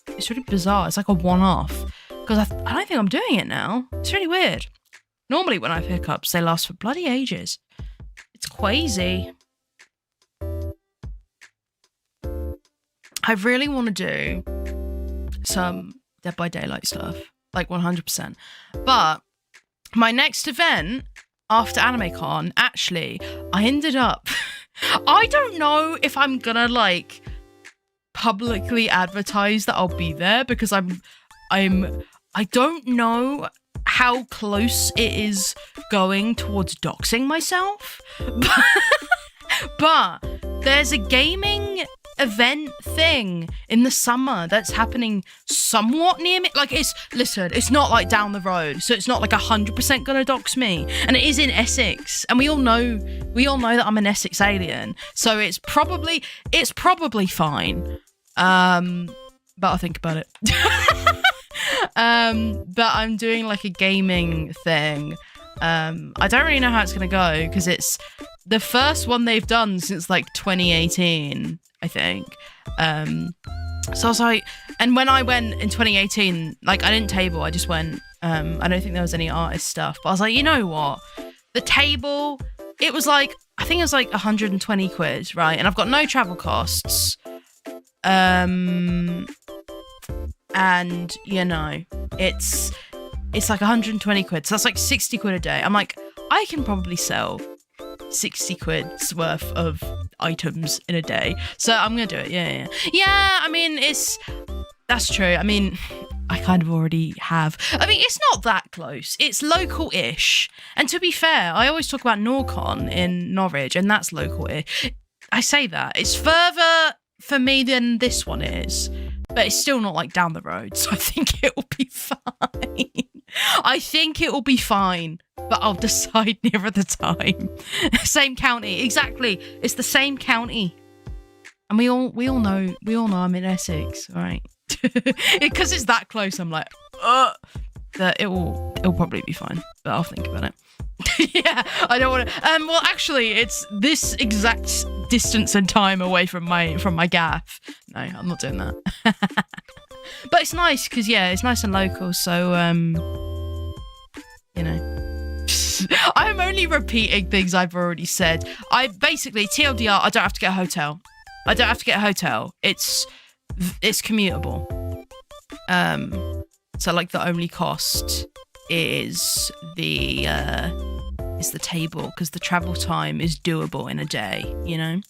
It's really bizarre. It's like a one-off. Because I don't think I'm doing it now. It's really weird. Normally when I have hiccups, they last for bloody ages. It's crazy. I really want to do some Dead by Daylight stuff. Like 100%. But my next event after AnimeCon, actually, I ended up... I don't know if I'm gonna like publicly advertise that I'll be there, because I don't know how close it is going towards doxing myself. But there's a gaming event thing in the summer that's happening somewhat near me. Like, it's not like down the road, so it's not like 100% gonna dox me. And it is in Essex, and we all know that I'm an Essex alien, so it's probably fine. But I'll think about it. But I'm doing like a gaming thing. I don't really know how it's gonna go, because it's the first one they've done since like 2018, I think. So I was like, and when I went in 2018, like I didn't table, I just went. I don't think there was any artist stuff, but I was like, you know what? The table, it was like, I think it was like 120 quid, right? And I've got no travel costs. And it's like 120 quid, so that's like 60 quid a day. I'm like, I can probably sell 60 quid's worth of items in a day, so I'm gonna do it. Yeah, I mean, that's true. I mean, I kind of already have. I mean, it's not that close, it's local-ish, and to be fair, I always talk about Norcon in Norwich, and that's local-ish. I say that it's further for me than this one is, but it's still not like down the road, so I think it will be fine. I think it will be fine, but I'll decide nearer the time. Same county, exactly. It's the same county, and we all know I'm in Essex, all right? Because it's that close. I'm like, that it'll probably be fine, but I'll think about it. Yeah, I don't want to. Well, actually, it's this exact distance and time away from my gaff. No, I'm not doing that. But it's nice because it's nice and local. So I'm only repeating things I've already said. I basically TLDR. I don't have to get a hotel. I don't have to get a hotel. It's commutable. So like the only cost is the table, because the travel time is doable in a day, you know?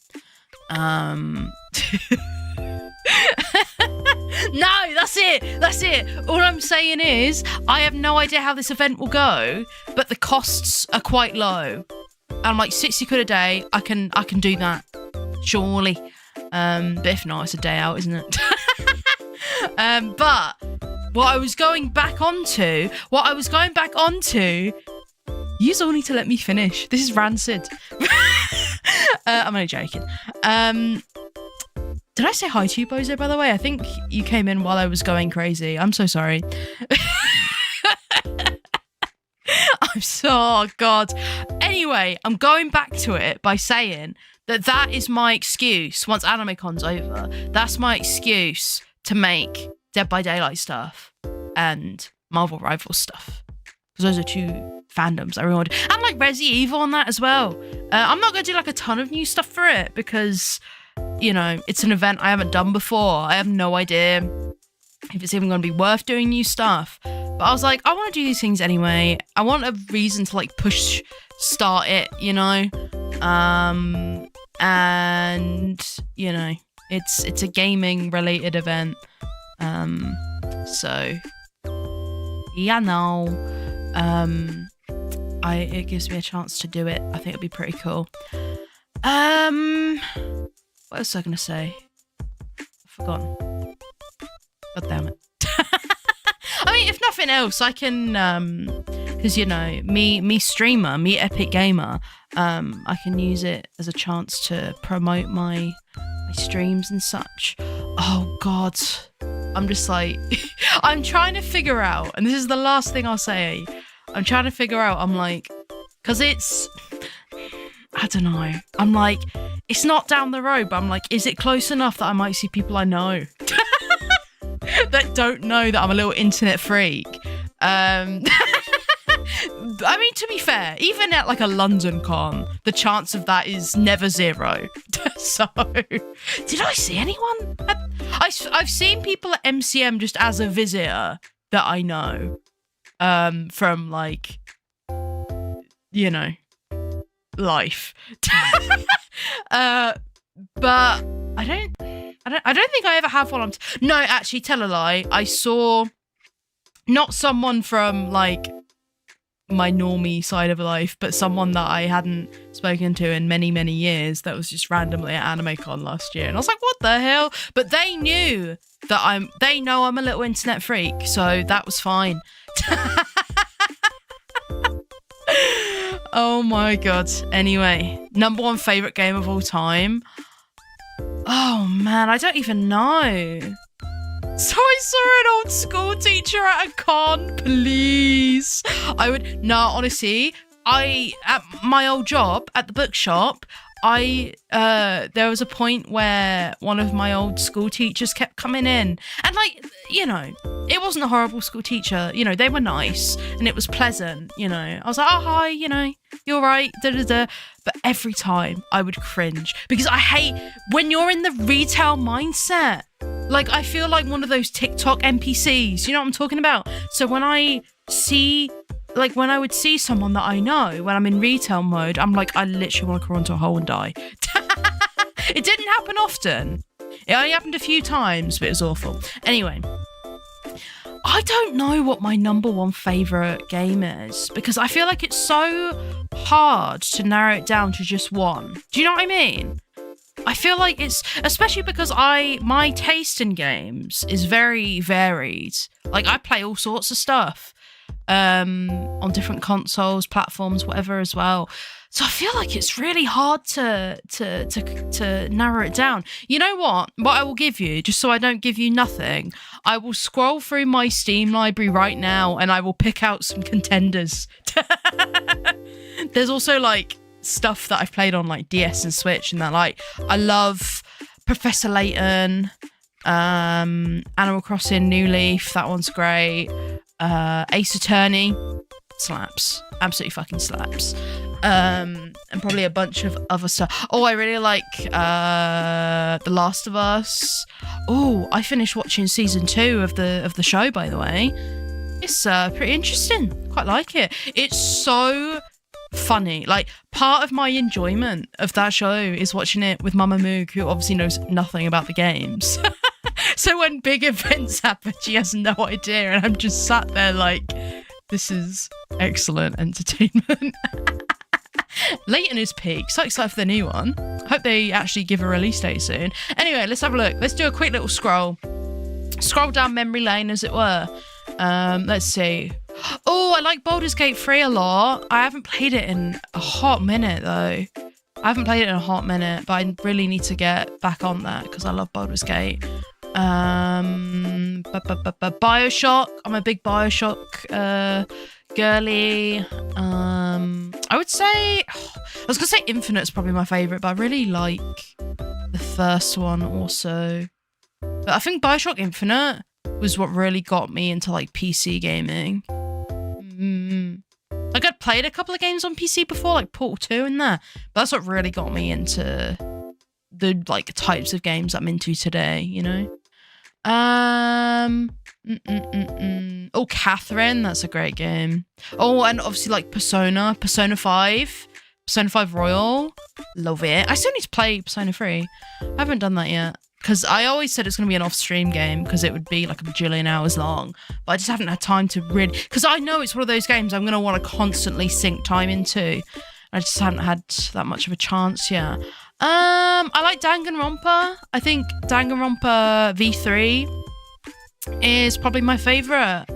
No, that's it. All I'm saying is I have no idea how this event will go, but the costs are quite low. And I'm like, 60 quid a day, I can do that, surely. But if not, it's a day out, isn't it? But what I was going back onto, you all need to let me finish. This is rancid. I'm only joking. Did I say hi to you, Bozo, by the way? I think you came in while I was going crazy. I'm so sorry. Oh, God. Anyway, I'm going back to it by saying that is my excuse once AnimeCon's over. That's my excuse to make Dead by Daylight stuff and Marvel Rivals stuff. Because those are two fandoms I really want. And like Resi Evil on that as well. I'm not going to do like a ton of new stuff for it because, you know, it's an event I haven't done before. I have no idea if it's even going to be worth doing new stuff. But I was like, I want to do these things anyway. I want a reason to like start it, you know? And, you know, it's a gaming related event. So, yeah, no. It gives me a chance to do it. I think it'd be pretty cool. What else was I going to say? I've forgotten. God damn it. I mean, if nothing else, I can, because, you know, me streamer, me epic gamer, I can use it as a chance to promote my streams and such. Oh, God. I'm just like, I'm trying to figure out, and this is the last thing I'll say, I'm trying to figure out, I'm like, because it's, I don't know, I'm like, it's not down the road, but I'm like, is it close enough that I might see people I know that don't know that I'm a little internet freak? I mean, to be fair, even at like a London con, the chance of that is never zero. So, did I see anyone? I've seen people at MCM just as a visitor that I know, from like, you know, life. But I don't think I ever have one. No, actually, tell a lie. I saw not someone from like my normie side of life, but someone that I hadn't spoken to in many, many years that was just randomly at AnimeCon last year. And I was like, what the hell? But they knew that they know I'm a little internet freak, so that was fine. Oh my God. Anyway, number one favorite game of all time. Oh man, I don't even know. So I saw an old school teacher at a con, please. Honestly, at my old job at the bookshop, there was a point where one of my old school teachers kept coming in, and like, you know, it wasn't a horrible school teacher, you know, they were nice and it was pleasant, you know. I was like, oh, hi, you know, you're right, da-da-da. But every time I would cringe because I hate when you're in the retail mindset. Like, I feel like one of those TikTok NPCs, you know what I'm talking about? So when I would see someone that I know when I'm in retail mode, I'm like, I literally want to crawl into a hole and die. It didn't happen often. It only happened a few times, but it was awful. Anyway, I don't know what my number one favourite game is because I feel like it's so hard to narrow it down to just one. Do you know what I mean? I feel like it's, especially because my taste in games is very varied. Like, I play all sorts of stuff on different consoles, platforms, whatever as well. So I feel like it's really hard to narrow it down. You know what? What I will give you, just so I don't give you nothing, I will scroll through my Steam library right now and I will pick out some contenders. There's also like stuff that I've played on like DS and Switch and that, like, I love Professor Layton, Animal Crossing New Leaf, that one's great. Ace Attorney slaps, absolutely fucking slaps. And probably a bunch of other stuff. Oh, I really like The Last of Us. Oh, I finished watching season 2 of the show, by the way. It's pretty interesting. Quite like it. It's so funny. Like, part of my enjoyment of that show is watching it with Mama Moog, who obviously knows nothing about the games. So when big events happen, she has no idea, and I'm just sat there like, this is excellent entertainment. Leighton is peak. So excited for the new one. Hope they actually give a release date soon. Anyway, let's have a look. Let's do a quick little scroll. Scroll down memory lane, as it were. Let's see. Oh, I like Baldur's Gate 3 a lot. I haven't played it in a hot minute, though. I haven't played it in a hot minute, but I really need to get back on that because I love Baldur's Gate. Bioshock. I'm a big Bioshock girly. I would say, I was gonna say Infinite's probably my favourite, but I really like the first one also. But I think Bioshock Infinite was what really got me into like PC gaming. Like, I'd played a couple of games on PC before, like Portal 2 and that, but that's what really got me into the like types of games I'm into today, you know? Oh, Catherine, that's a great game. Oh, and obviously like Persona 5 Royal, love it. I still need to play Persona 3. I haven't done that yet because I always said it's going to be an off-stream game because it would be like a bajillion hours long, but I just haven't had time to really, because I know it's one of those games I'm going to want to constantly sink time into. I just haven't had that much of a chance yet. I like Danganronpa. I think Danganronpa V3 is probably my favourite.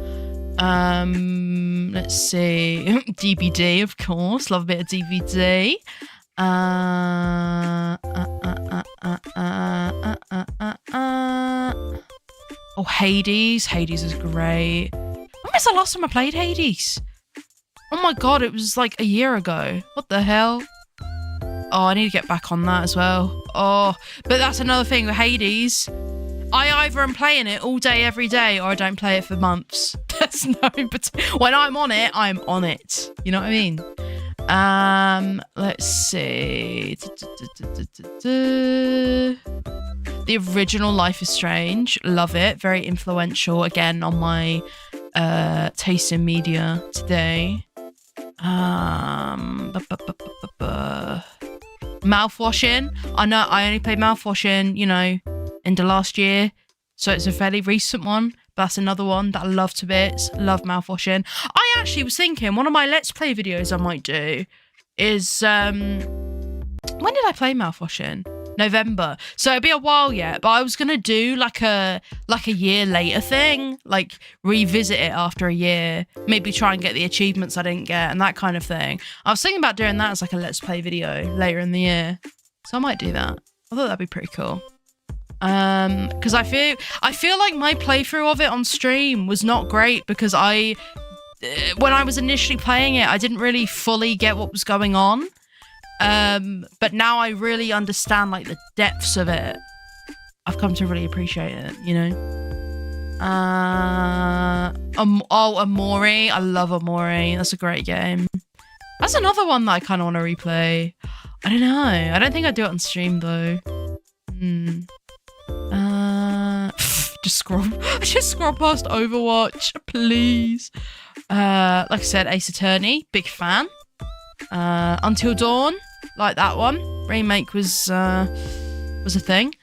Let's see. DBD, of course. Love a bit of DBD. Oh, Hades. Hades is great. When was the last time I played Hades? Oh my god, it was like a year ago. What the hell? Oh, I need to get back on that as well. Oh, but that's another thing with Hades. I either am playing it all day, every day, or I don't play it for months. There's no, but when I'm on it, I'm on it. You know what I mean? Let's see. The original Life is Strange. Love it. Very influential, again, on my taste in media today. Mouthwashing. I know I only played Mouthwashing, you know, in the last year, so it's a fairly recent one, but that's another one that I love to bits. Love Mouthwashing. I actually was thinking one of my Let's Play videos I might do is when did I play Mouthwashing? November, so it'll be a while yet, but I was gonna do like a year later thing, like revisit it after a year, maybe try and get the achievements I didn't get and that kind of thing. I was thinking about doing that as like a Let's Play video later in the year, so I might do that. I thought that'd be pretty cool. Because I feel like my playthrough of it on stream was not great because when I was initially playing it, I didn't really fully get what was going on. But now I really understand like the depths of it. I've come to really appreciate it, you know. Amori. I love Amori. That's a great game. That's another one that I kind of want to replay. I don't know. I don't think I'd do it on stream though. Just scroll past Overwatch, please. Like I said, Ace Attorney, big fan. Until Dawn, like that one. Remake was a thing.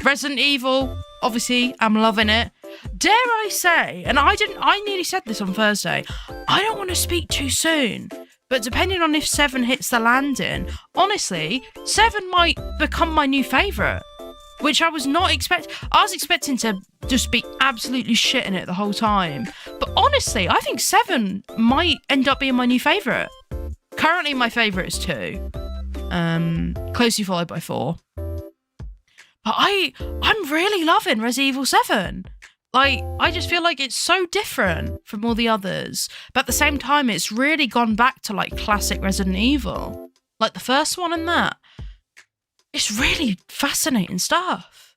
Resident Evil, obviously, I'm loving it. Dare I say, and I nearly said this on Thursday, I don't want to speak too soon, but depending on if 7 hits the landing, honestly, 7 might become my new favourite, which I was not expecting. I was expecting to just be absolutely shitting it the whole time, but honestly, I think 7 might end up being my new favourite. Currently, my favourite is 2, closely followed by 4. But I'm really loving Resident Evil 7. Like, I just feel like it's so different from all the others, but at the same time, it's really gone back to like classic Resident Evil, like the first one and that. It's really fascinating stuff.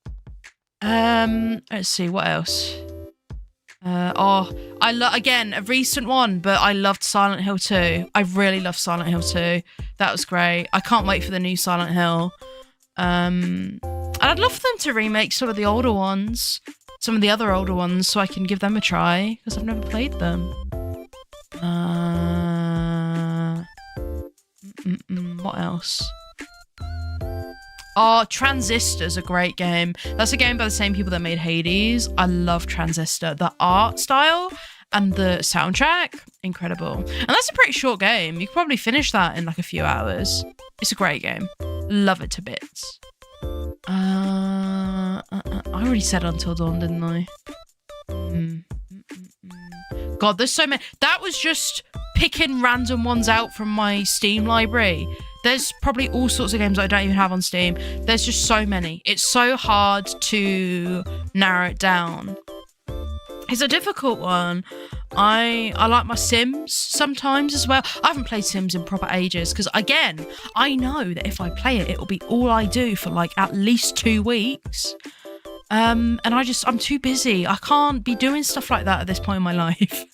Let's see what else. Again, a recent one, but I loved Silent Hill 2. I really loved Silent Hill 2. That was great. I can't wait for the new Silent Hill. And I'd love for them to remake some of the other ones, so I can give them a try, because I've never played them. What else? Oh, Transistor's a great game. That's a game by the same people that made Hades. I love Transistor. The art style and the soundtrack, incredible. And that's a pretty short game. You could probably finish that in like a few hours. It's a great game. Love it to bits. I already said Until Dawn, didn't I? God, there's so many. That was just picking random ones out from my Steam library. There's probably all sorts of games I don't even have on Steam. There's just so many. It's so hard to narrow it down. It's a difficult one. I like my Sims sometimes as well. I haven't played Sims in proper ages because, again, I know that if I play it, it'll be all I do for like at least 2 weeks. And I'm too busy. I can't be doing stuff like that at this point in my life.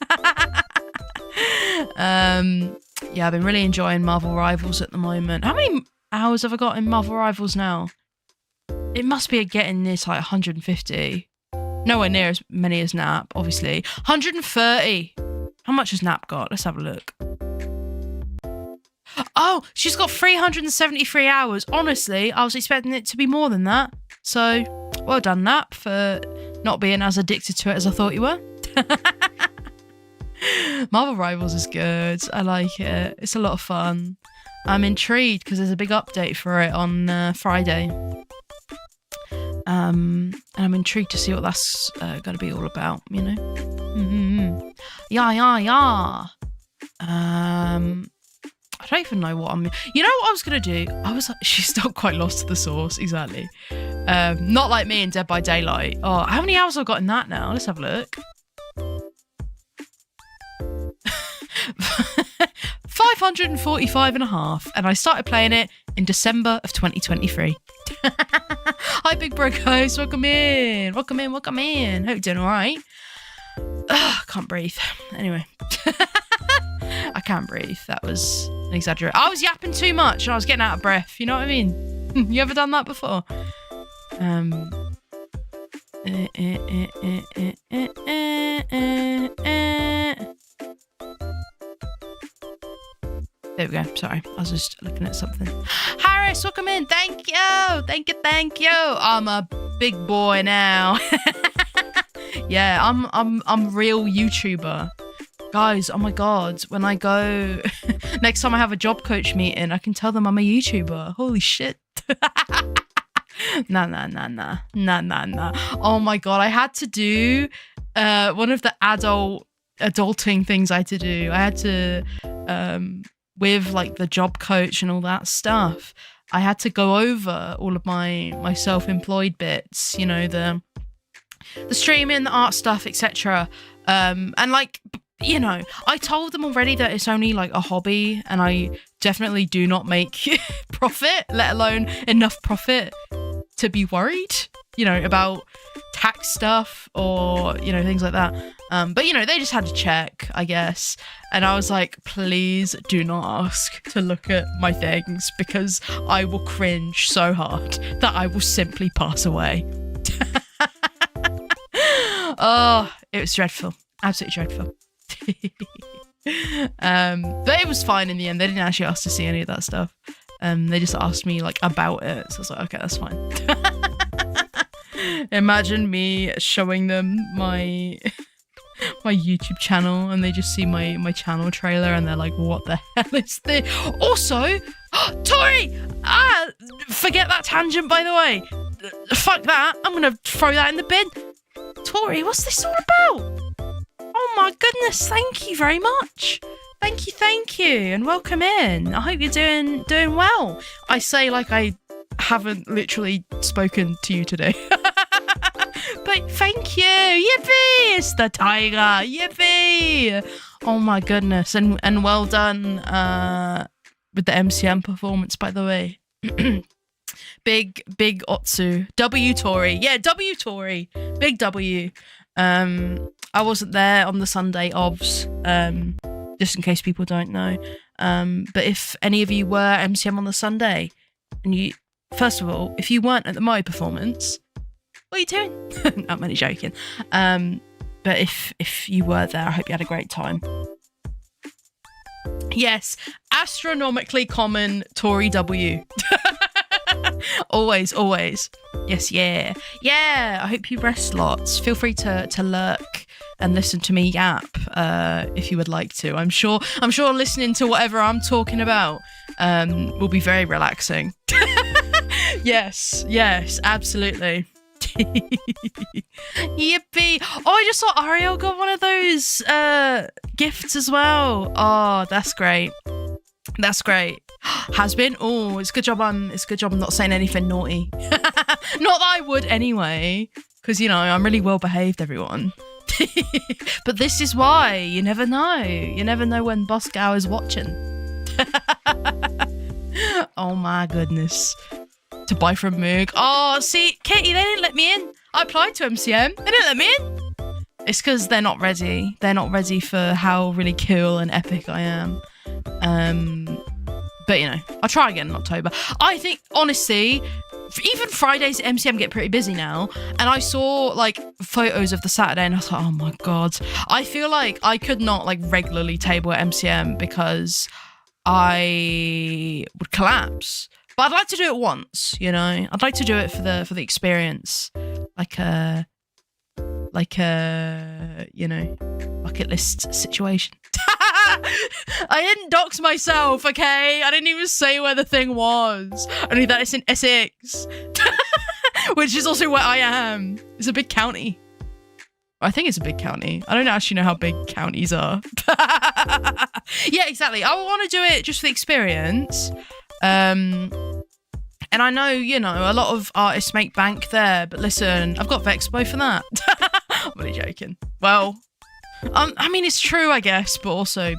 Yeah, I've been really enjoying Marvel Rivals at the moment. How many hours have I got in Marvel Rivals now? It must be getting near to like 150. Nowhere near as many as Nap, obviously. 130. How much has Nap got? Let's have a look. Oh, she's got 373 hours. Honestly, I was expecting it to be more than that. So, well done, Nap, for not being as addicted to it as I thought you were. Marvel Rivals is good. I like it. It's a lot of fun. I'm intrigued because there's a big update for it on Friday. And I'm intrigued to see what that's going to be all about, you know? Yeah. I don't even know what I'm... You know what I was going to do? I was like... She's still quite lost to the source, exactly. Not like me in Dead by Daylight. Oh, how many hours have I got in that now? Let's have a look. 545 and a half, and I started playing it in December of 2023. Hi, big bro guys, welcome in. Hope you're doing all right. I can't breathe. Anyway, I can't breathe. That was an exaggeration. I was yapping too much and I was getting out of breath. You know what I mean? You ever done that before? There we go. Sorry, I was just looking at something. Harris, welcome in. Thank you. I'm a big boy now. Yeah, I'm real YouTuber, guys. Oh my god, when I go next time I have a job coach meeting, I can tell them I'm a YouTuber. Holy shit. Nah. Oh my god, I had to do one of the adulting things I had to do. I had to with like the job coach and all that stuff, I had to go over all of my self-employed bits, you know, the streaming, the art stuff, etc. And like, you know, I told them already that it's only like a hobby and I definitely do not make profit, let alone enough profit to be worried, you know, about tax stuff or, you know, things like that. But, you know, they just had to check, I guess. And I was like, please do not ask to look at my things because I will cringe so hard that I will simply pass away. Oh, it was dreadful. Absolutely dreadful. But it was fine in the end. They didn't actually ask to see any of that stuff. They just asked me like about it. So I was like, okay, that's fine. Imagine me showing them my YouTube channel and they just see my channel trailer and they're like, what the hell is this? Also, Tori! Forget that tangent, by the way. Fuck that. I'm gonna throw that in the bin. Tori, what's this all about? Oh my goodness, thank you very much. Thank you, and welcome in. I hope you're doing well. I say like I haven't literally spoken to you today. But thank you. Yippee! It's the tiger. Yippee! Oh my goodness, and well done with the MCM performance, by the way. Big Otsu. W Tori. Yeah, W Tori. Big W. I wasn't there on the Sunday OBS, just in case people don't know. But if any of you were MCM on the Sunday and first of all, if you weren't at the MOE performance, what are you doing? I'm only joking. But if you were there, I hope you had a great time. Yes, astronomically common Tory W. Always. Yes, yeah. I hope you rest lots. Feel free to lurk and listen to me yap if you would like to. I'm sure listening to whatever I'm talking about will be very relaxing. Yes, absolutely. Yippee. Oh, I just saw Ariel got one of those gifts as well. Oh, that's great. Has been. Oh, it's a good job I'm not saying anything naughty. Not that I would anyway, because I'm really well behaved, everyone. But this is why you never know when Boss Gow is watching. Oh my goodness. To buy from Moog. Oh, see, Katie, they didn't let me in. I applied to MCM. They didn't let me in. It's because they're not ready. They're not ready for how really cool and epic I am. But I'll try again in October. I think, honestly, even Fridays at MCM get pretty busy now. And I saw photos of the Saturday and I was like, oh my God. I feel like I could not regularly table at MCM because I would collapse. But I'd like to do it once, I'd like to do it for the experience, like a bucket list situation. I didn't dox myself, okay? I didn't even say where the thing was. Only that it's in Essex, which is also where I am. It's a big county. I think it's a big county. I don't actually know how big counties are. Yeah, exactly. I want to do it just for the experience. And I know, a lot of artists make bank there, but listen, I've got Vexpo for that. I'm really joking. Well, I mean, it's true, I guess, but also,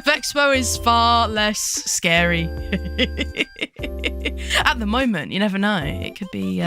Vexpo is far less scary. At the moment, you never know. It could be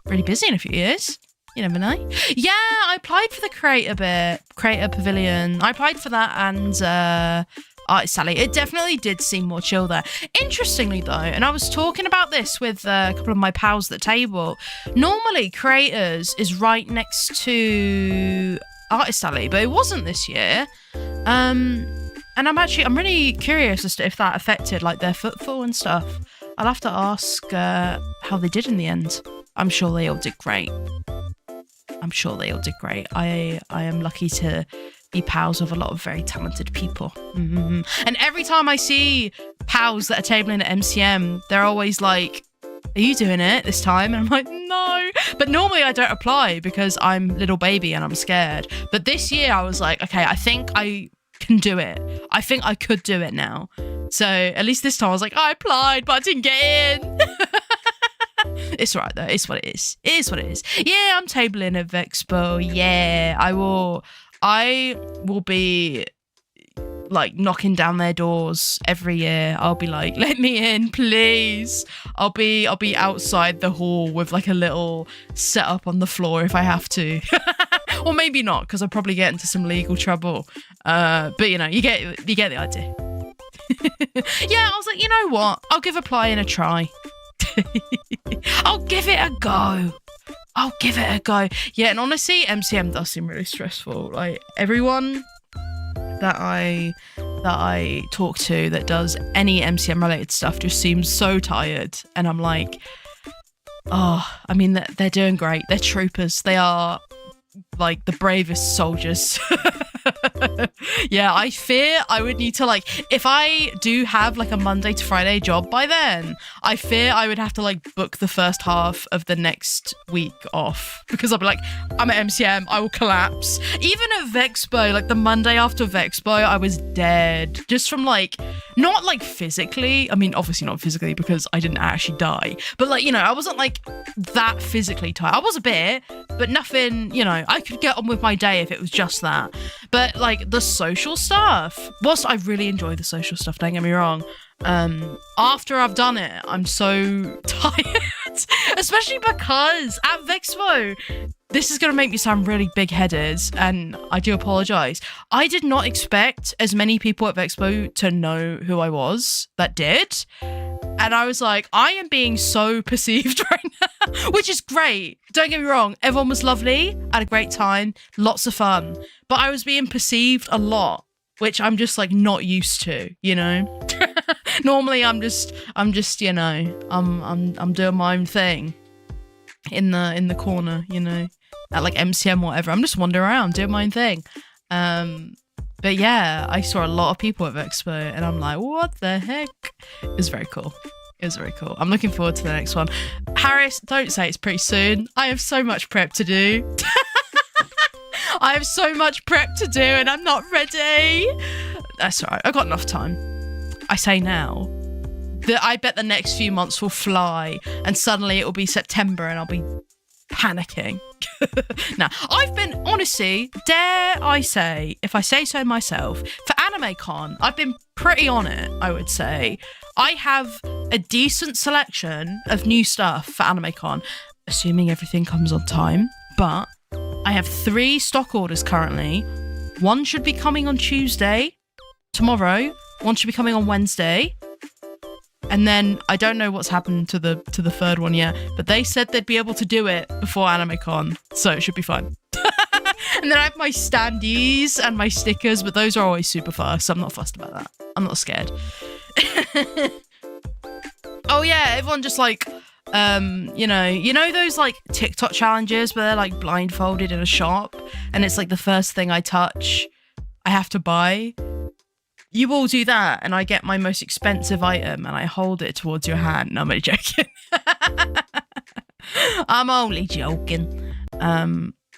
really busy in a few years. You never know. Yeah, I applied for the Creator Pavilion. I applied for that and Artist Sally. It definitely did seem more chill there. Interestingly though, and I was talking about this with a couple of my pals at the table, normally Creators is right next to Artist Alley, but it wasn't this year. And I'm really curious as to if that affected their footfall and stuff. I'll have to ask how they did in the end. I'm sure they all did great. I am lucky to be pals with a lot of very talented people. Mm-hmm. And every time I see pals that are tabling at MCM, they're always like, are you doing it this time? And I'm like, no. But normally I don't apply because I'm little baby and I'm scared. But this year I was like, okay, I think I can do it. I think I could do it now. So at least this time I was like, I applied, but I didn't get in. It's right though. It's what it is. It is what it is. Yeah, I'm tabling at Vexpo. Yeah, I will be knocking down their doors every year. I'll be like, let me in, please. I'll be outside the hall with a little setup on the floor if I have to. Or maybe not, because I'll probably get into some legal trouble. But you get the idea. Yeah, I was like, you know what? I'll give applying a try. I'll give it a go. Yeah, and honestly, MCM does seem really stressful. Everyone that I talk to that does any MCM related stuff just seems so tired, and I'm like, oh, I mean, they're doing great. They're troopers. They are the bravest soldiers. Yeah, I fear I would need to if I do have a Monday to Friday job by then, I fear I would have to book the first half of the next week off, because I'll be like, I'm at MCM, I will collapse. Even at Vexpo, the Monday after Vexpo, I was dead. Just from not physically, I mean obviously not physically because I didn't actually die, but I wasn't that physically tired. I was a bit, but nothing, I could get on with my day if it was just that. But the social stuff, whilst I really enjoy the social stuff, don't get me wrong, after I've done it, I'm so tired. Especially because at Vexpo, this is going to make me sound really big-headed, and I do apologise. I did not expect as many people at Vexpo to know who I was that did. And I was like, I am being so perceived right now, which is great. Don't get me wrong. Everyone was lovely. I had a great time. Lots of fun. But I was being perceived a lot, which I'm just like not used to, you know? Normally I'm just, you know, I'm doing my own thing in the corner, you know, at like MCM or whatever. I'm just wandering around doing my own thing. But yeah, I saw a lot of people at Expo and I'm like, what the heck? It was very cool. It was very cool. I'm looking forward to the next one. Harris, don't say it's pretty soon. I have so much prep to do. I have so much prep to do and I'm not ready. That's all right. I've got enough time. I say now that I bet the next few months will fly and suddenly it will be September and I'll be panicking. Now, I've been, honestly, dare I say, if I say so myself, for AnimeCon, I've been pretty on it, I would say. I have a decent selection of new stuff for AnimeCon, assuming everything comes on time, but I have 3 stock orders currently. One should be coming on Tuesday, tomorrow. One should be coming on Wednesday. And then I don't know what's happened to the third one yet, but they said they'd be able to do it before AnimeCon, so it should be fine. And then I have my standees and my stickers, but those are always super fast, so I'm not fussed about that. I'm not scared. Oh yeah, everyone just like, you know those like TikTok challenges where they're like blindfolded in a shop, and it's like the first thing I touch, I have to buy. You all do that, and I get my most expensive item, and I hold it towards your hand. No, I'm only joking. I'm only joking.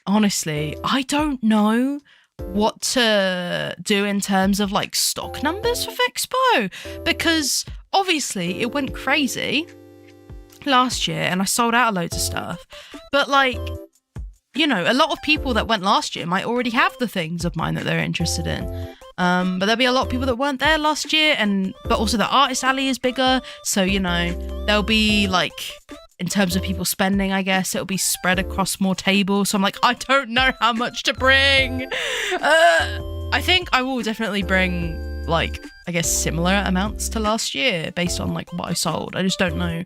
Honestly, I don't know what to do in terms of like stock numbers for Expo, because obviously it went crazy last year, and I sold out loads of stuff. But like, you know, a lot of people that went last year might already have the things of mine that they're interested in. But there'll be a lot of people that weren't there last year, but also the artist alley is bigger. So, you know, there'll be like, in terms of people spending, I guess, it'll be spread across more tables. So I'm like, I don't know how much to bring. I think I will definitely bring like, I guess, similar amounts to last year based on like what I sold. I just don't know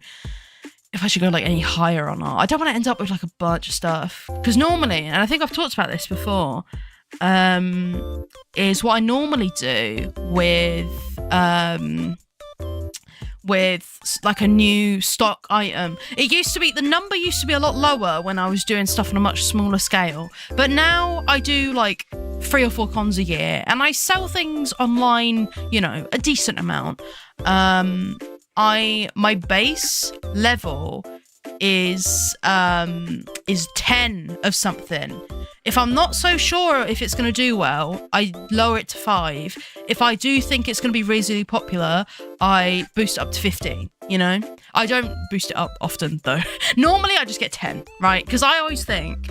if I should go like any higher or not. I don't want to end up with like a bunch of stuff. Because normally, and I think I've talked about this before, is what I normally do with like a new stock item. The number used to be a lot lower when I was doing stuff on a much smaller scale, but now I do like 3 or 4 cons a year, and I sell things online, you know, a decent amount. My base level is 10 of something. If I'm not so sure if it's going to do well, I lower it to 5. If I do think it's going to be reasonably popular, I boost it up to 15, you know? I don't boost it up often, though. Normally, I just get 10, right? Because I always think,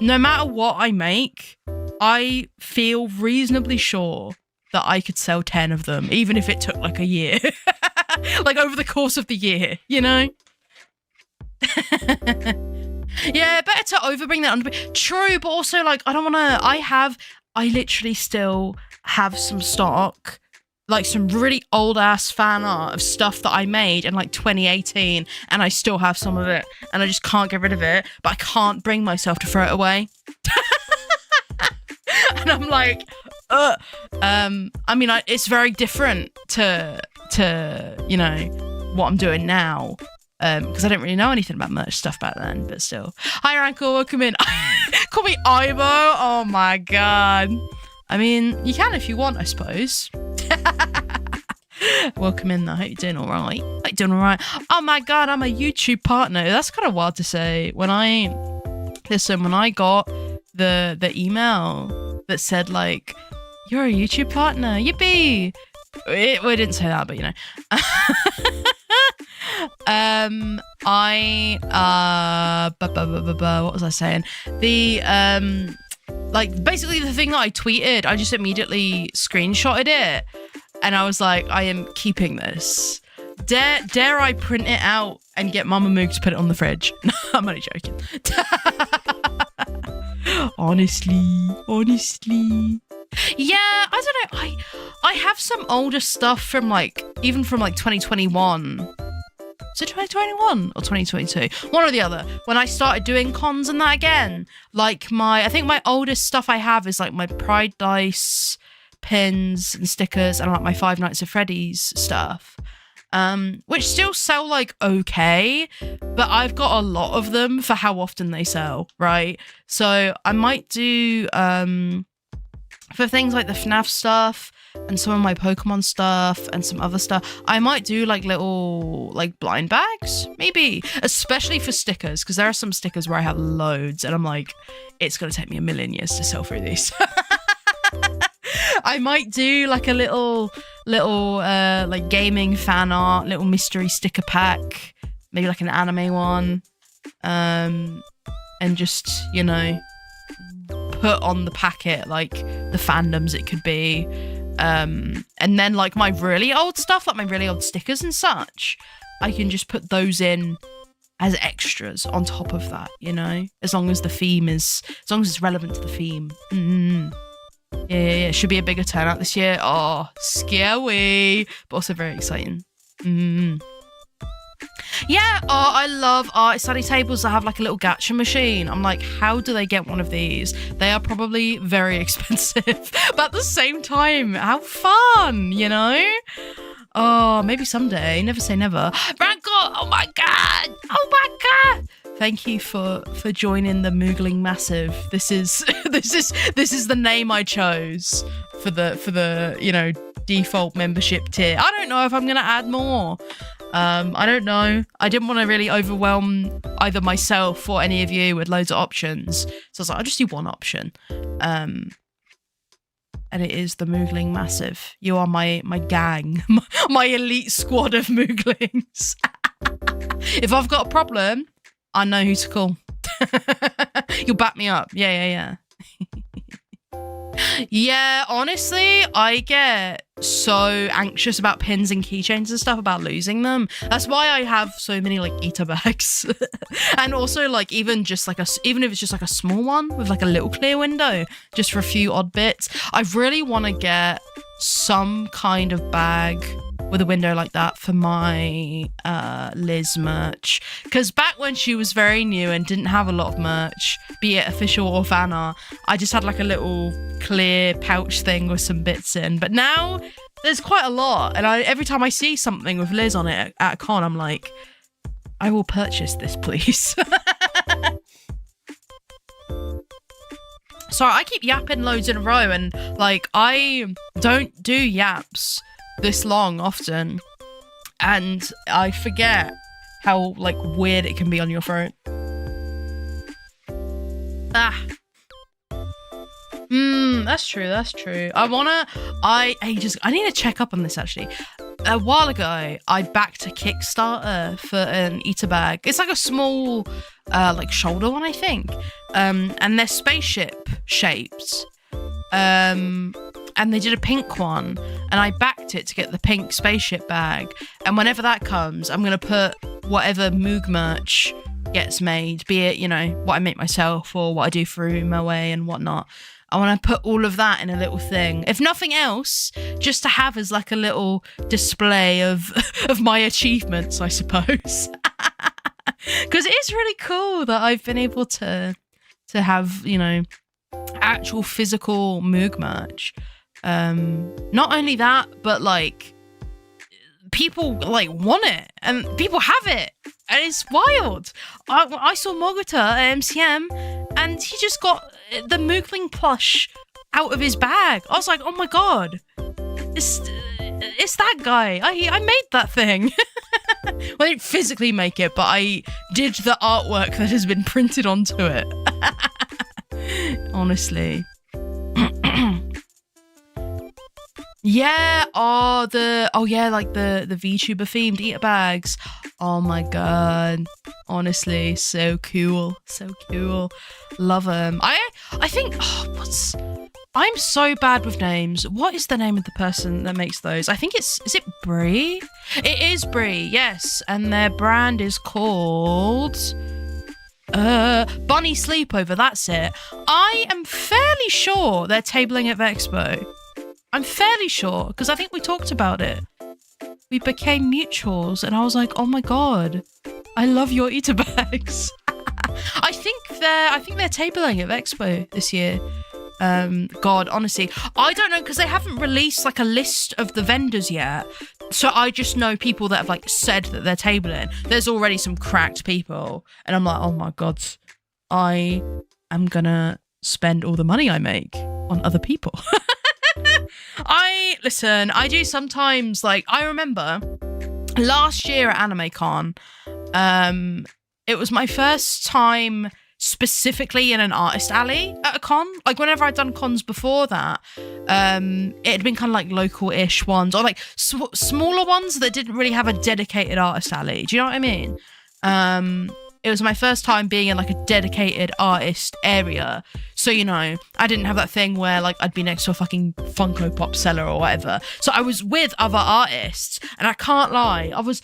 no matter what I make, I feel reasonably sure that I could sell 10 of them, even if it took like a year. Like over the course of the year, you know? Yeah, better to overbring that under. True, but also like I don't want to. I literally still have some stock, like some really old ass fan art of stuff that I made in like 2018, and I still have some of it, and I just can't get rid of it. But I can't bring myself to throw it away. And I'm like, I mean, it's very different to you know what I'm doing now. Because I didn't really know anything about merch stuff back then, but still. Hi, Rankle, welcome in. Call me Ivo. Oh my god. I mean, you can if you want, I suppose. Welcome in, though. I hope you're doing all right. Oh my god, I'm a YouTube partner. That's kind of wild to say. When I got the email that said like, you're a YouTube partner, yippee. We didn't say that, but you know. What was I saying? Like basically the thing that I tweeted, I just immediately screenshotted it, and I was like, I am keeping this. Dare I print it out and get Mama Moog to put it on the fridge? I'm only joking. Honestly. Yeah, I don't know. I have some older stuff from like, even from like 2021 Was it 2021 or 2022? One or the other. When I started doing cons and that again. Like I think my oldest stuff I have is like my Pride dice, pins and stickers, and like my Five Nights at Freddy's stuff. Which still sell like okay, but I've got a lot of them for how often they sell, right? So I might do for things like the FNAF stuff and some of my Pokemon stuff and some other stuff, I might do like little like blind bags, maybe, especially for stickers, because there are some stickers where I have loads and I'm like, it's gonna take me a million years to sell through these. I might do like a little like gaming fan art, little mystery sticker pack, maybe like an anime one, and just, you know, put on the packet like the fandoms it could be, and then like my really old stuff, like my really old stickers and such, I can just put those in as extras on top of that, you know, as long as it's relevant to the theme. Yeah, it should be a bigger turnout this year. Oh, scary, but also very exciting. Yeah, I love art study tables that have like a little gacha machine. I'm like, how do they get one of these? They are probably very expensive, but at the same time, how fun, you know? Oh, maybe someday. Never say never. Branko, oh my god! Oh my god! Thank you for joining the Moogling Massive. This is the name I chose for the you know, default membership tier. I don't know if I'm gonna add more. I don't know. I didn't want to really overwhelm either myself or any of you with loads of options. So I was like, I'll just do one option. And it is the Moogling Massive. You are my gang, my elite squad of Mooglings. If I've got a problem, I know who to call. You'll back me up. Yeah. Yeah, honestly, I get so anxious about pins and keychains and stuff, about losing them. That's why I have so many like eater bags. And also like even if it's just like a small one with like a little clear window, just for a few odd bits. I really want to get some kind of bag with a window like that for my Liz merch, because back when she was very new and didn't have a lot of merch, be it official or fan art, I just had like a little clear pouch thing with some bits in. But now there's quite a lot, and every time I see something with Liz on it at a con, I'm like, I will purchase this, please. Sorry, I keep yapping loads in a row, and like I don't do yaps this long often, and I forget how like weird it can be on your throat. That's true. I need to check up on this actually. A while ago, I backed a Kickstarter for an eater bag. It's like a small like shoulder one, I think. And they're spaceship shaped. And they did a pink one, and I backed it to get the pink spaceship bag. And whenever that comes, I'm going to put whatever Moog merch gets made, be it, you know, what I make myself or what I do through MOE and whatnot. I want to put all of that in a little thing. If nothing else, just to have as like a little display of my achievements, I suppose. Because it is really cool that I've been able to have, you know, actual physical Moog merch. Not only that, but like people like want it and people have it, and it's wild. I saw Mogata at MCM and he just got the Moogling plush out of his bag. I was like, oh my god, it's that guy. I made that thing. Well, I didn't physically make it, but I did the artwork that has been printed onto it. Honestly. Yeah, like the VTuber themed eater bags. Oh my god, honestly, so cool, love them. I think I'm so bad with names. What is the name of the person that makes those? I think is it Brie? It is Brie, yes, and their brand is called Bunny Sleepover. That's it. I am fairly sure they're tabling at the expo. I'm fairly sure, because I think we talked about it. we became mutuals, and I was like, oh my god, I love your eater bags. I think they're tabling at Expo this year. God, honestly, I don't know, because they haven't released like a list of the vendors yet. So I just know people that have like said that they're tabling. There's already some cracked people, and I'm like, oh my god, I am gonna spend all the money I make on other people. I do sometimes, like, I remember last year at AnimeCon, it was my first time specifically in an artist alley at a con. Like, whenever I'd done cons before that, it had been kind of like local-ish ones, or like smaller ones that didn't really have a dedicated artist alley. Do you know what I mean? It was my first time being in like a dedicated artist area. So, you know, I didn't have that thing where like I'd be next to a fucking Funko Pop seller or whatever. So I was with other artists, and I can't lie, I was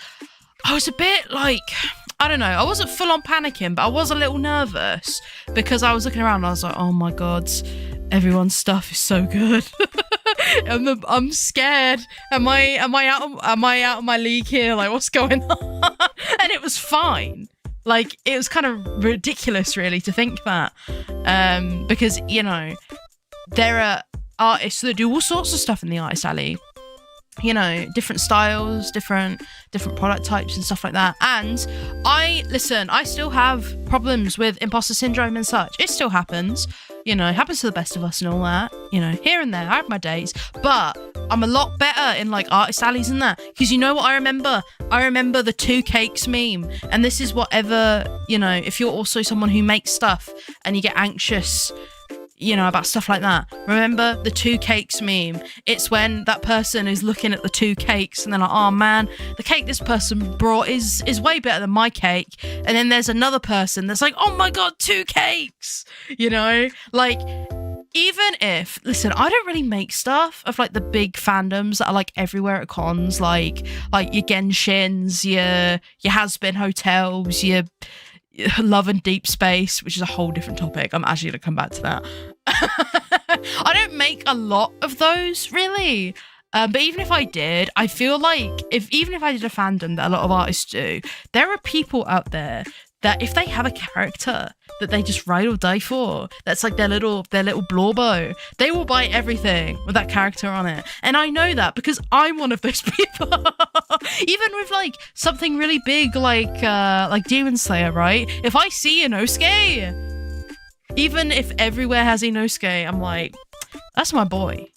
a bit like, I don't know, I wasn't full on panicking, but I was a little nervous because I was looking around and I was like, oh my god, everyone's stuff is so good. I'm scared. Am I out of my league here? Like, what's going on? And it was fine. Like, it was kind of ridiculous, really, to think that. Because, you know, there are artists that do all sorts of stuff in the artist alley. You know, different styles, different product types and stuff like that. And I still have problems with imposter syndrome and such. It still happens. You know, it happens to the best of us and all that. You know, here and there, I have my days. But I'm a lot better in, like, artist alleys and that. Because you know what I remember? I remember the 2 cakes meme. And this is whatever, you know, if you're also someone who makes stuff and you get anxious, you know, about stuff like that. Remember the 2 cakes meme? It's when that person is looking at the 2 cakes and they're like, oh man, the cake this person brought is way better than my cake. And then there's another person that's like, oh my god, 2 cakes. You know, like, even if, listen, I don't really make stuff of like the big fandoms that are like everywhere at cons, like your Genshins, your Has-Been Hotels, your Love and Deep Space, which is a whole different topic. I'm actually going to come back to that. I don't make a lot of those, really. But even if I did, I feel like even if I did a fandom that a lot of artists do, there are people out there that if they have a character that they just ride or die for, that's like their little blorbo, they will buy everything with that character on it. And I know that because I'm one of those people. Even with like something really big like Demon Slayer, right? If I see Inosuke, even if everywhere has Inosuke, I'm like, that's my boy.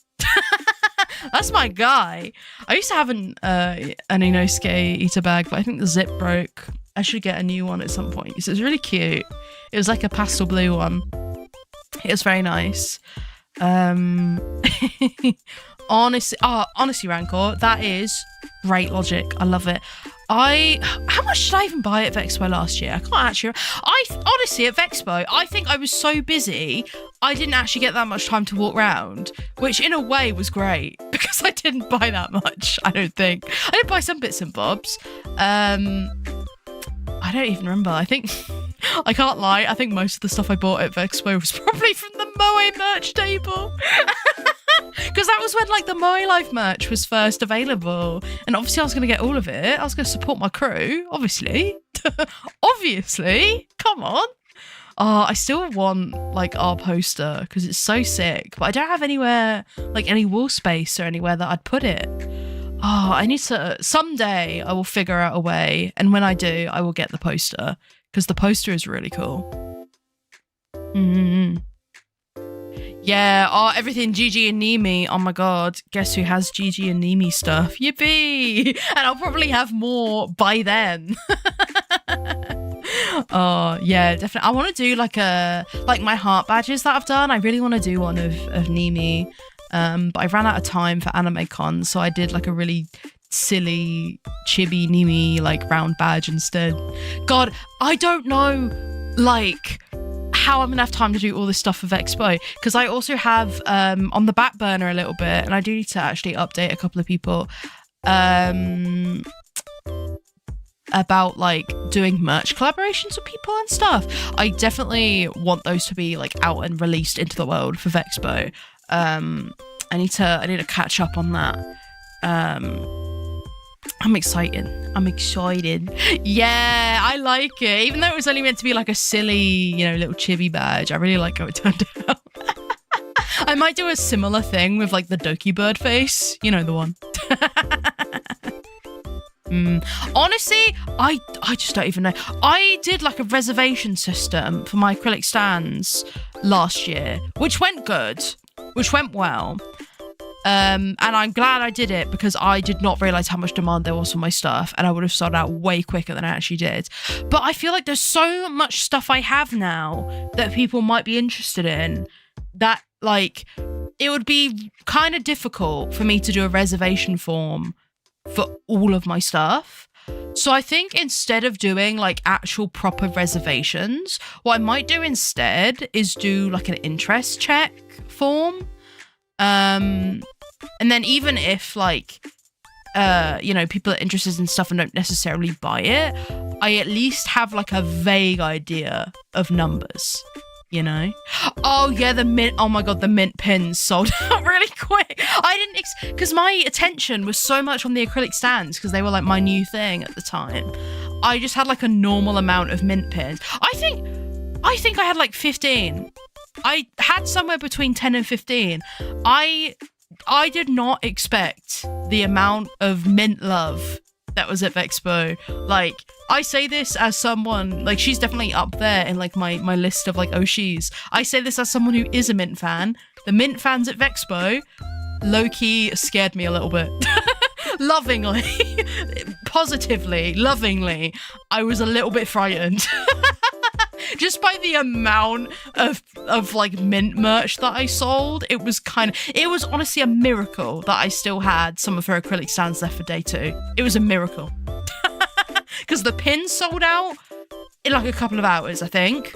That's my guy. I used to have an Inosuke eater bag, but I think the zip broke. I should get a new one at some point. So it's really cute. It was like a pastel blue one. It was very nice. Honestly, Rancor, that is great logic. I love it. How much did I even buy at Vexpo last year? I can't actually. Honestly, at Vexpo, I think I was so busy, I didn't actually get that much time to walk around, which in a way was great because I didn't buy that much. I don't think I did buy some bits and bobs. I don't even remember. I think, I can't lie, I think most of the stuff I bought at Vexpo was probably from the MOE merch table. Because that was when like the MOE Life merch was first available. And obviously I was going to get all of it. I was going to support my crew, obviously. Obviously. Come on. Oh, I still want like our poster because it's so sick. But I don't have anywhere, like any wall space or anywhere that I'd put it. Oh, I need to, someday I will figure out a way. And when I do, I will get the poster because the poster is really cool. Yeah, everything Gigi and Nimi. Oh my god, guess who has Gigi and Nimi stuff? Yippee! And I'll probably have more by then. Oh, yeah, definitely. I want to do like my heart badges that I've done. I really want to do one of Nimi. But I ran out of time for AnimeCon, so I did like a really silly chibi Nimi like round badge instead. God, I don't know like how I'm gonna have time to do all this stuff for Expo because I also have on the back burner a little bit, and I do need to actually update a couple of people about like doing merch collaborations with people and stuff. I definitely want those to be like out and released into the world for Vexpo. I need to catch up on that. I'm excited. I'm excited. Yeah, I like it. Even though it was only meant to be like a silly, you know, little chibi badge, I really like how it turned out. I might do a similar thing with like the Doki bird face. You know the one. Honestly, I just don't even know. I did like a reservation system for my acrylic stands last year, which went good, which went well. And I'm glad I did it because I did not realize how much demand there was for my stuff, and I would have sold out way quicker than I actually did. But I feel like there's so much stuff I have now that people might be interested in that, like, it would be kind of difficult for me to do a reservation form for all of my stuff. So I think instead of doing like actual proper reservations, what I might do instead is do like an interest check form. And then even if like, you know, people are interested in stuff and don't necessarily buy it, I at least have like a vague idea of numbers, you know? Oh yeah, the mint, oh my god, the mint pins sold out really quick. I didn't, because my attention was so much on the acrylic stands because they were like my new thing at the time. I just had like a normal amount of mint pins. I think I had like 15. I had somewhere between 10 and 15. I did not expect the amount of mint love that was at Vexpo. Like, I say this as someone, like, she's definitely up there in like my list of like Oshis. I say this as someone who is a mint fan. The mint fans at Vexpo low-key scared me a little bit. Lovingly, positively, lovingly, I was a little bit frightened. Just by the amount of like mint merch that I sold, it was honestly a miracle that I still had some of her acrylic stands left for day 2. It was a miracle. Because the pins sold out in like a couple of hours, I think.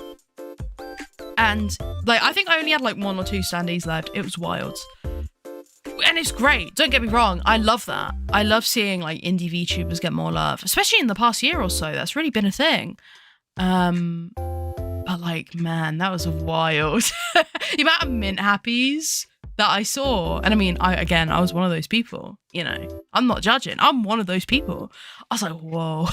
And like, I think I only had like 1 or 2 standees left. It was wild. And it's great. Don't get me wrong. I love that. I love seeing like indie VTubers get more love, especially in the past year or so. That's really been a thing. But like, man, that was wild. The amount of mint happies that I saw. And I mean, I was one of those people, you know, I'm not judging. I'm one of those people. I was like, whoa.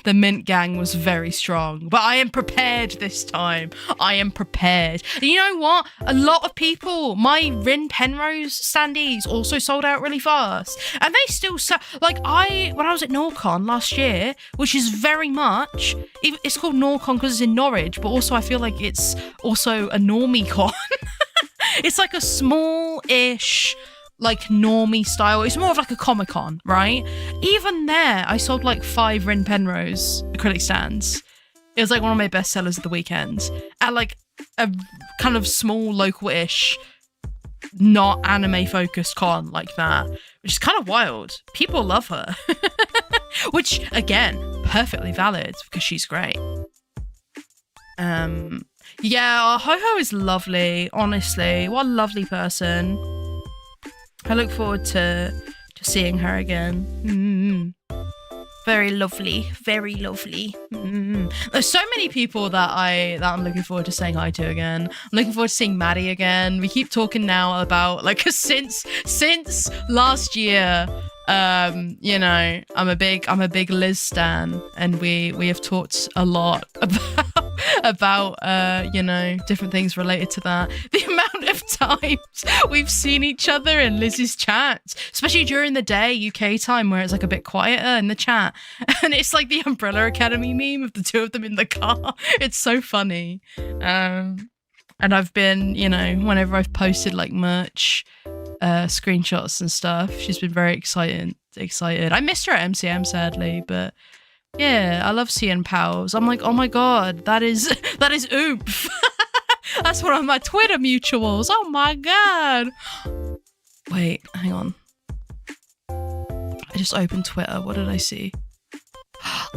The mint gang was very strong, but I am prepared this time. I am prepared. And you know what? A lot of people, my Rin Penrose standees also sold out really fast. And they still sell, like when I was at Norcon last year, which is very much, it's called Norcon because it's in Norwich, but also I feel like it's also a normie con. It's like a small-ish, like normie style. It's more of like a Comic-Con, right? Even there, I sold like 5 Rin Penrose acrylic stands. It was like one of my best sellers of the weekend. At like a kind of small, local-ish, not anime-focused con like that. Which is kind of wild. People love her. Which, again, perfectly valid because she's great. Yeah, Ho-Ho is lovely, honestly. What a lovely person. I look forward to seeing her again. Very lovely, very lovely. There's so many people that I'm looking forward to saying hi to again. I'm looking forward to seeing Maddie again. We keep talking now about like since last year. You know, I'm a big Liz stan, and we have talked a lot about you know, different things related to that. The amount of times we've seen each other in Liz's chat, especially during the day UK time where it's like a bit quieter in the chat, and it's like the Umbrella Academy meme of the two of them in the car. It's so funny. And I've been, you know, whenever I've posted like merch screenshots and stuff, she's been very excited. I missed her at MCM sadly, but yeah, I love seeing pals. I'm like, oh my god, that is oomph. That's one of my Twitter mutuals. Oh my god. Wait, hang on. I just opened Twitter. What did I see?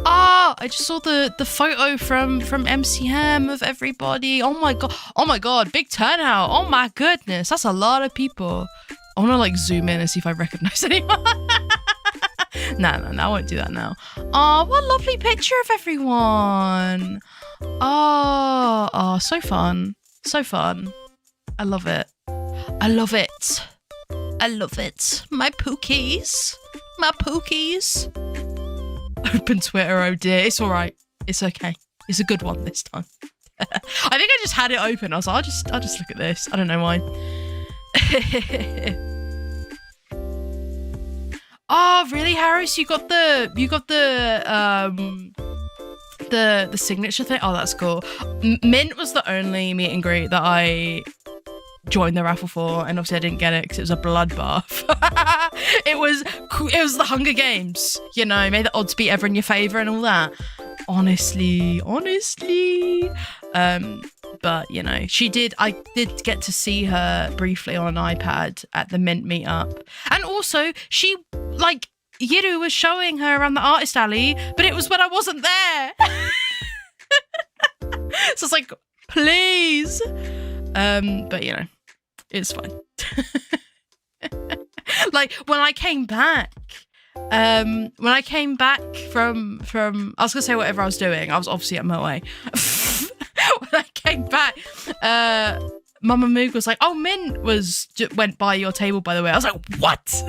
Ah, I just saw the photo from MCM of everybody. Oh my god, big turnout. Oh my goodness, that's a lot of people. I want to like zoom in and see if I recognize anyone. No, I won't do that now. Oh, what a lovely picture of everyone. Oh, so fun. So fun. I love it. I love it. I love it. My pookies. my pookies. Open Twitter, oh dear. It's all right. It's okay. It's a good one this time. I think I just had it open. I was like, I'll just look at this. I don't know why. Oh, really, Harris? You got the signature thing? Oh, that's cool. Mint was the only meet and greet that I joined the raffle for, and obviously I didn't get it because it was a bloodbath. It was the Hunger Games, you know, may the odds be ever in your favor and all that. Honestly. But you know, I did get to see her briefly on an iPad at the Mint meetup, and also she like Yiru was showing her around the artist alley, but it was when I wasn't there. So it's like, please. But you know, it's fine. Like when I came back from I was gonna say whatever I was doing. I was obviously at MOE. When I came back, Mama Moog was like, "Oh, Mint went by your table, by the way." I was like, "What?"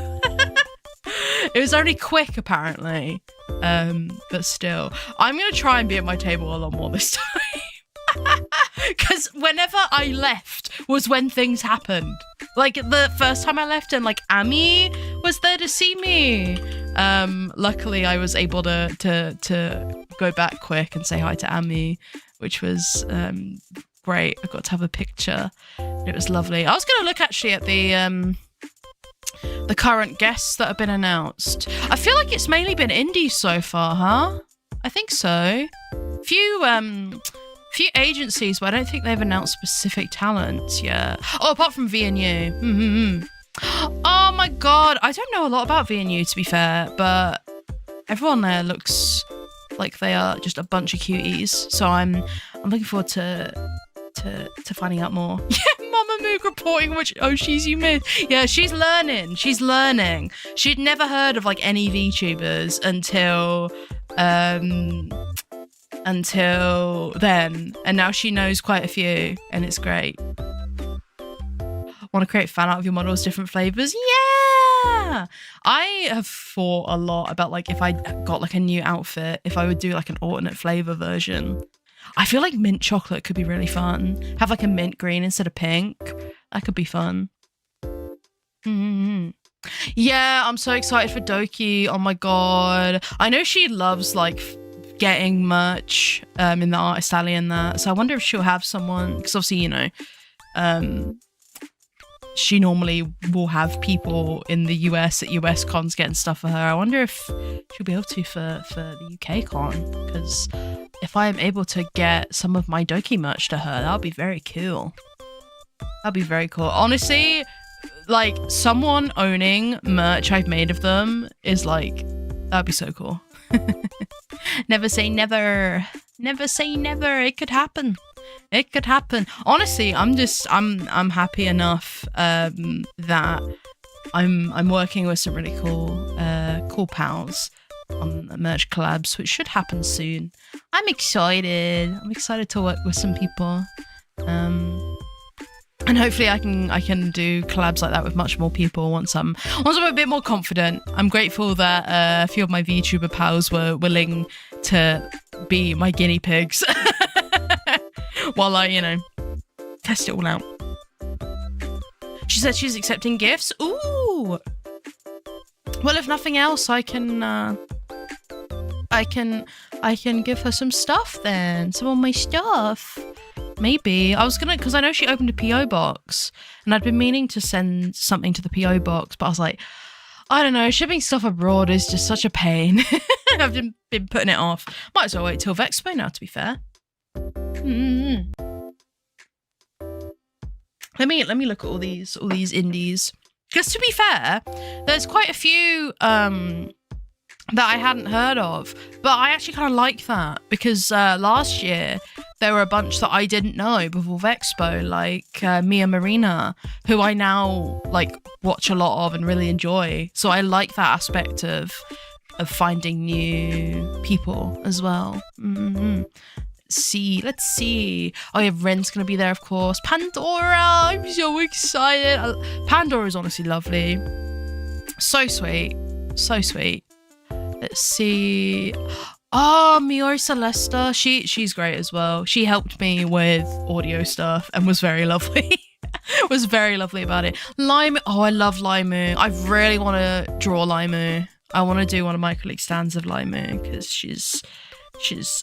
It was only quick, apparently. But still, I'm gonna try and be at my table a lot more this time. Because whenever I left was when things happened. Like the first time I left, and like Ami was there to see me. Luckily, I was able to go back quick and say hi to Ami, which was great. I got to have a picture. It was lovely. I was going to look actually at the current guests that have been announced. I feel like it's mainly been indies so far, huh? I think so. Few agencies, but I don't think they've announced specific talents yet. Oh, apart from VNU. Mm-hmm. Oh my god, I don't know a lot about VNU to be fair, but everyone there looks like they are just a bunch of cuties. So I'm looking forward to finding out more. Yeah, Mama Moog reporting which Oshis you missed. Yeah, she's learning. She'd never heard of like any VTubers until then, and now she knows quite a few, and it's great. Want to create fan art of your models, different flavors? Yeah! I have thought a lot about like if I got like a new outfit, if I would do like an alternate flavor version. I feel like mint chocolate could be really fun. Have like a mint green instead of pink. That could be fun. Mm-hmm. Yeah, I'm so excited for Doki. Oh my god. I know she loves like getting merch in the artist alley and that, so I wonder if she'll have someone, because obviously, you know, she normally will have people in the US at US cons getting stuff for her. I wonder if she'll be able to for the UK con, because if I am able to get some of my Doki merch to her, that would be very cool. That'd be very cool. Honestly, like someone owning merch I've made of them is like, that'd be so cool. Never say never. Never say never. It could happen. It could happen. Honestly, I'm happy enough that I'm working with some really cool pals on merch collabs, which should happen soon. I'm excited. I'm excited to work with some people. And hopefully I can do collabs like that with much more people once I'm a bit more confident. I'm grateful that a few of my VTuber pals were willing to be my guinea pigs while I, you know, test it all out. She said she's accepting gifts. Ooh. Well, if nothing else, I can give her some stuff then. Some of my stuff. Maybe. I was gonna, because I know she opened a PO box and I'd been meaning to send something to the PO box, but I was like, I don't know, shipping stuff abroad is just such a pain. I've been putting it off. Might as well wait till Vexpo now, to be fair. Mm-hmm. Let me look at all these indies. Because to be fair, there's quite a few that I hadn't heard of, but I actually kind of like that, because last year there were a bunch that I didn't know before Vexpo, like Mia Marina, who I now like watch a lot of and really enjoy. So I like that aspect of finding new people as well. Mm-hmm. Let's see. Oh yeah, Ren's gonna be there, of course. Pandora, I'm so excited. Pandora is honestly lovely. So sweet. So sweet. Let's see. Oh, Miori Celesta. She's great as well. She helped me with audio stuff and was very lovely. Was very lovely about it. Limu. Oh, I love Limu. I really want to draw Limu. I want to do one of my colleague stands of Limu because she's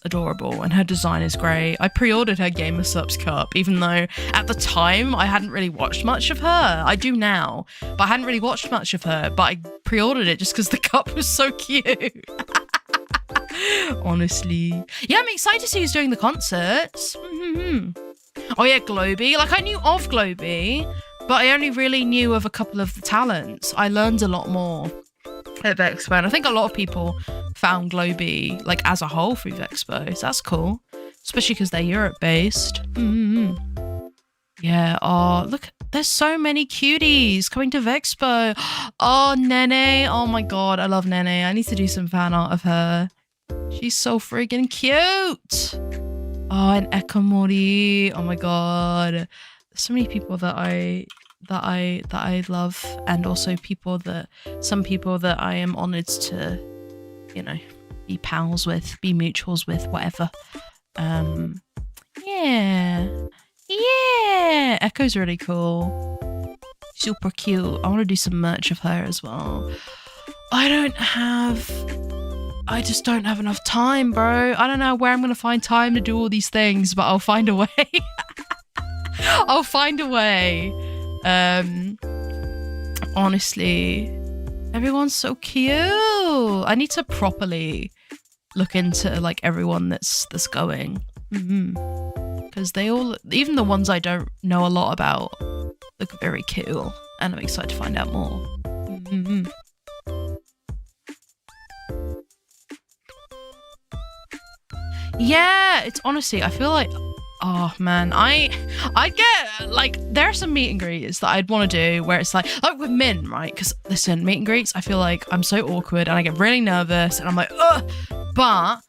adorable and her design is great. I pre-ordered her Gamer Subs cup, even though at the time I hadn't really watched much of her. I do now, but I hadn't really watched much of her, but I pre-ordered it just because the cup was so cute. Honestly. Yeah, I'm excited to see who's doing the concerts. Oh yeah, Globy. Like, I knew of Globy, but I only really knew of a couple of the talents. I learned a lot more at Vexpo, and I think a lot of people found Globy, like, as a whole through Vexpo, so that's cool. Especially because they're Europe-based. Yeah, oh, look, there's so many cuties coming to Vexpo. Oh, Nene. Oh my god, I love Nene. I need to do some fan art of her. She's so friggin' cute. Oh, and Ekamori. Oh my god. There's so many people that I love, and also some people that I am honored to, you know, be pals with, be mutuals with, whatever. Yeah. Echo's really cool. Super cute. I want to do some merch of her as well. I just don't have enough time, bro. I don't know where I'm going to find time to do all these things, but I'll find a way. I'll find a way. Honestly, everyone's so cute. I need to properly look into like everyone that's going. Because they all, even the ones I don't know a lot about, look very cool. And I'm excited to find out more. Yeah, it's honestly, I feel like, oh man, I get, like, there are some meet and greets that I'd want to do where it's like with Min, right? Because listen, meet and greets, I feel like I'm so awkward and I get really nervous and I'm like, ugh. But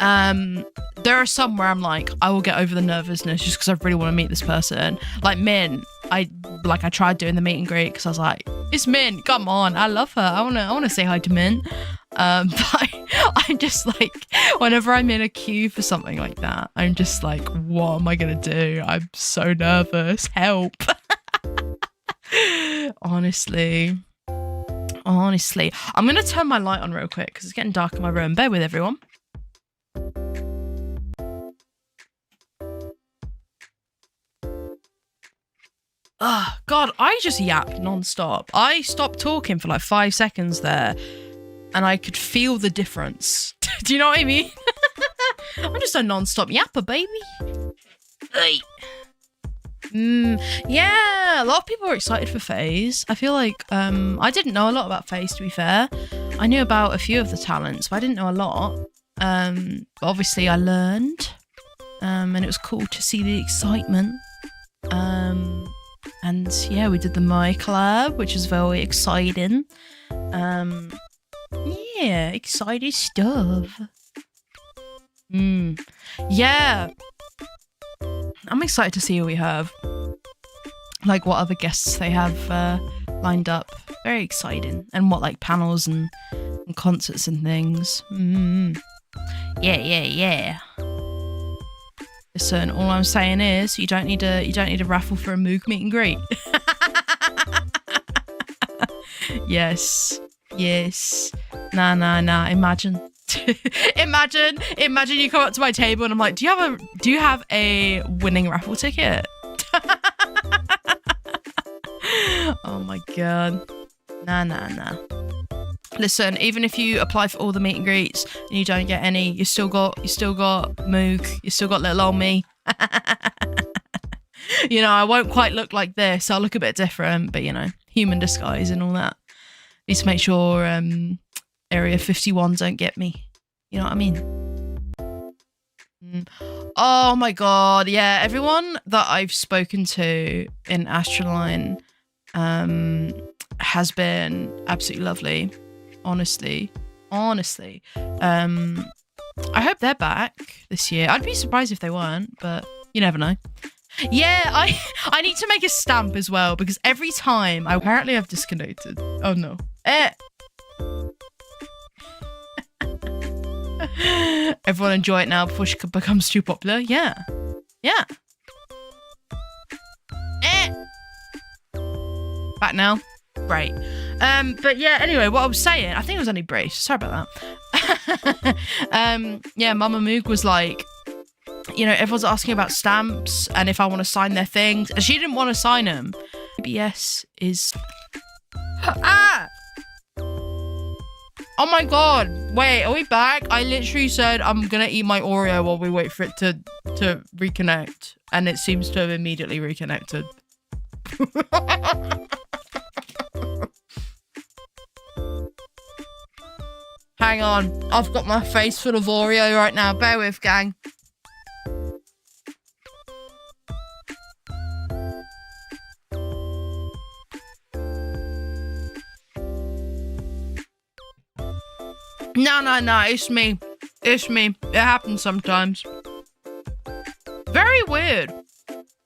there are some where I'm like, I will get over the nervousness just because I really want to meet this person. Like Min, I tried doing the meet and greet because I was like, it's Min, come on, I love her. I wanna say hi to Min. But I'm just like, whenever I'm in a queue for something like that, I'm just like, what am I gonna do? I'm so nervous. Help. Honestly. I'm gonna turn my light on real quick because it's getting dark in my room. Bear with everyone. Oh, God, I just yapped non-stop. I stopped talking for like 5 seconds there and I could feel the difference. Do you know what I mean? I'm just a non-stop yapper, baby. Hey. Yeah, a lot of people are excited for FaZe. I feel like I didn't know a lot about FaZe, to be fair. I knew about a few of the talents, but I didn't know a lot. But obviously I learned. And it was cool to see the excitement. And yeah, we did the MOE collab, which is very exciting. Yeah, excited stuff. Yeah. I'm excited to see who we have. Like what other guests they have lined up. Very exciting. And what like panels and concerts and things. Yeah. Listen, all I'm saying is you don't need a raffle for a Moog meet and greet. Yes. Nah. Imagine. Imagine you come up to my table and I'm like, do you have a winning raffle ticket? Oh my god. Nah. Listen, even if you apply for all the meet and greets and you don't get any, you still got Moog, you still got little old me. You know, I won't quite look like this. I'll look a bit different, but you know, human disguise and all that. Need to make sure Area 51 don't get me. You know what I mean? Oh my god, yeah. Everyone that I've spoken to in Astroline has been absolutely lovely. Honestly. I hope they're back this year. I'd be surprised if they weren't, but you never know. Yeah, I need to make a stamp as well because every time apparently I've disconnected. Oh no. Everyone enjoy it now before she becomes too popular. Yeah. Yeah. Back now. Great. But yeah, anyway, what I was saying, I think it was only brief. Sorry about that. Yeah, Mama Moog was like, you know, everyone's asking about stamps and if I want to sign their things. And she didn't want to sign them. PBS is... Ah! Oh my god. Wait, are we back? I literally said I'm gonna eat my Oreo while we wait for it to reconnect. And it seems to have immediately reconnected. Hang on. I've got my face full of Oreo right now. Bear with, gang. No, it's me. It's me. It happens sometimes. Very weird.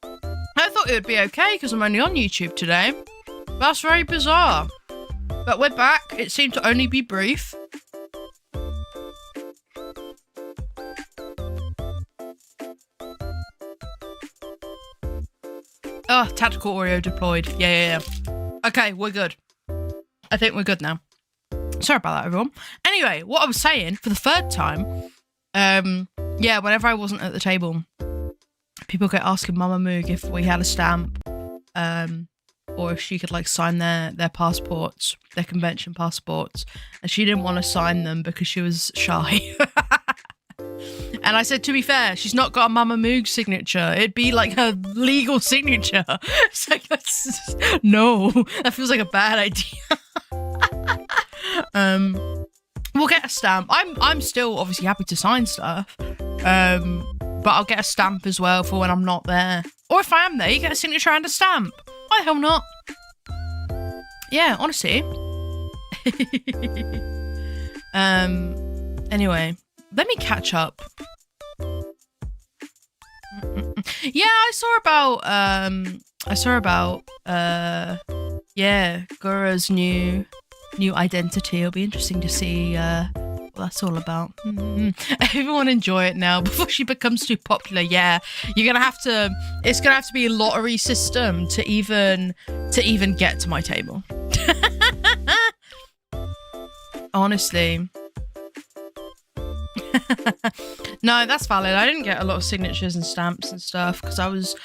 I thought it would be okay because I'm only on YouTube today. That's very bizarre. But we're back. It seemed to only be brief. Oh, tactical Oreo deployed. Yeah. Okay, we're good. I think we're good now. Sorry about that, everyone. Anyway, what I was saying, for the third time, yeah, whenever I wasn't at the table, people kept asking Mama Moog if we had a stamp, or if she could, like, sign their passports, their convention passports, and she didn't want to sign them because she was shy. And I said, to be fair, she's not got a Mama Moog signature. It'd be like her legal signature. It's like, no, that feels like a bad idea. We'll get a stamp. I'm still obviously happy to sign stuff. But I'll get a stamp as well for when I'm not there. Or if I am there, you get a signature and a stamp. Why the hell not? Yeah, honestly. Anyway, let me catch up. Yeah, I saw about yeah, Gura's new identity. It'll be interesting to see what that's all about. Everyone enjoy it now before she becomes too popular. Yeah, it's gonna have to be a lottery system to even get to my table. Honestly. No, that's valid. I didn't get a lot of signatures and stamps and stuff because I was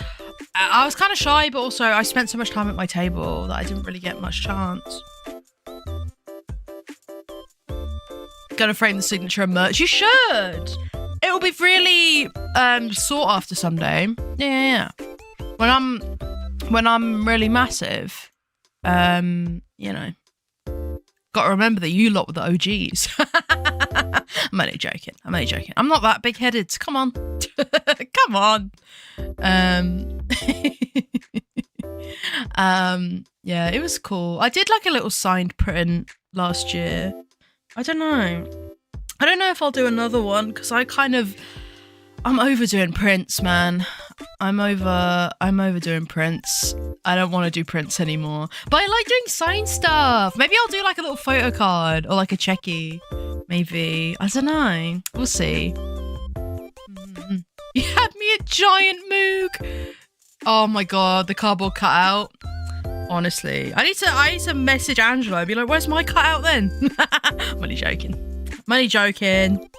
kind of shy, but also I spent so much time at my table that I didn't really get much chance. Gonna frame the signature and merch. You should. It will be really sought after someday. Yeah. When I'm really massive, you know. Got to remember that you lot were the OGs. I'm only joking. I'm not that big-headed. Come on. Come on. Yeah, it was cool. I did like a little signed print last year. I don't know if I'll do another one because I'm overdoing prints, man. I'm overdoing prints. I don't want to do prints anymore. But I like doing signed stuff. Maybe I'll do like a little photo card or like a checky. Maybe. I don't know. We'll see. You had me a giant moog. Oh my god, the cardboard cutout. Honestly. I need to message Angela and be like, where's my cutout then? I'm only joking.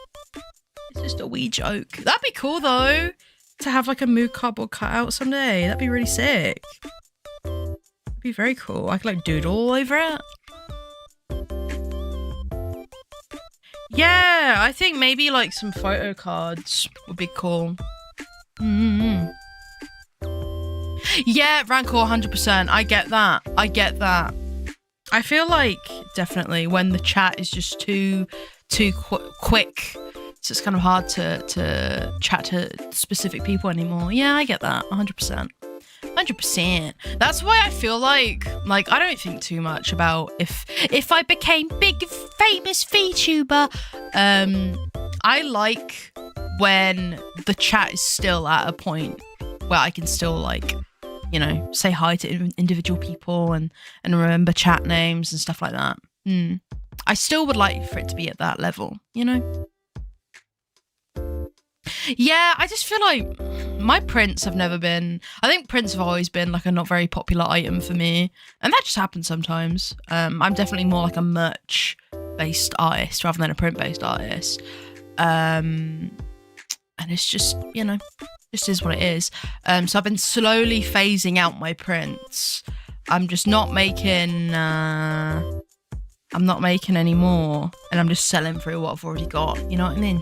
It's just a wee joke. That'd be cool though. To have like a moog cardboard cutout someday. That'd be really sick. It'd be very cool. I could like doodle all over it. Yeah, I think maybe like some photo cards would be cool. Yeah, Rancor 100%. I get that. I feel like definitely when the chat is just too quick, so it's kind of hard to chat to specific people anymore. Yeah, I get that. 100%. 100%. That's why I feel like I don't think too much about if I became big famous VTuber. I like when the chat is still at a point where I can still like, you know, say hi to individual people and remember chat names and stuff like that. I still would like for it to be at that level, you know? Yeah, I just feel like my prints have never been. I think prints have always been like a not very popular item for me, and that just happens sometimes. I'm definitely more like a merch-based artist rather than a print-based artist. And it's just, you know, just is what it is. So I've been slowly phasing out my prints. I'm just not making. I'm not making any more, and I'm just selling through what I've already got. You know what I mean?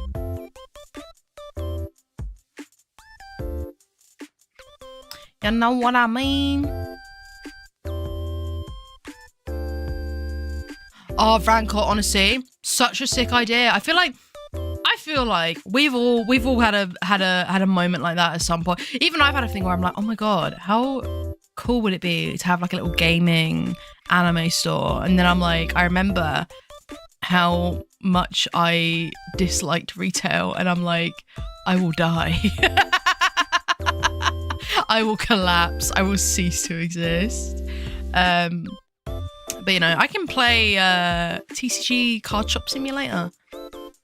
You know what I mean? Oh, Franco, honestly, such a sick idea. I feel like we've all had a moment like that at some point. Even I've had a thing where I'm like, oh my god, how cool would it be to have like a little gaming anime store? And then I'm like, I remember how much I disliked retail, and I'm like, I will die. I will collapse. I will cease to exist. But you know, I can play TCG Card Shop Simulator.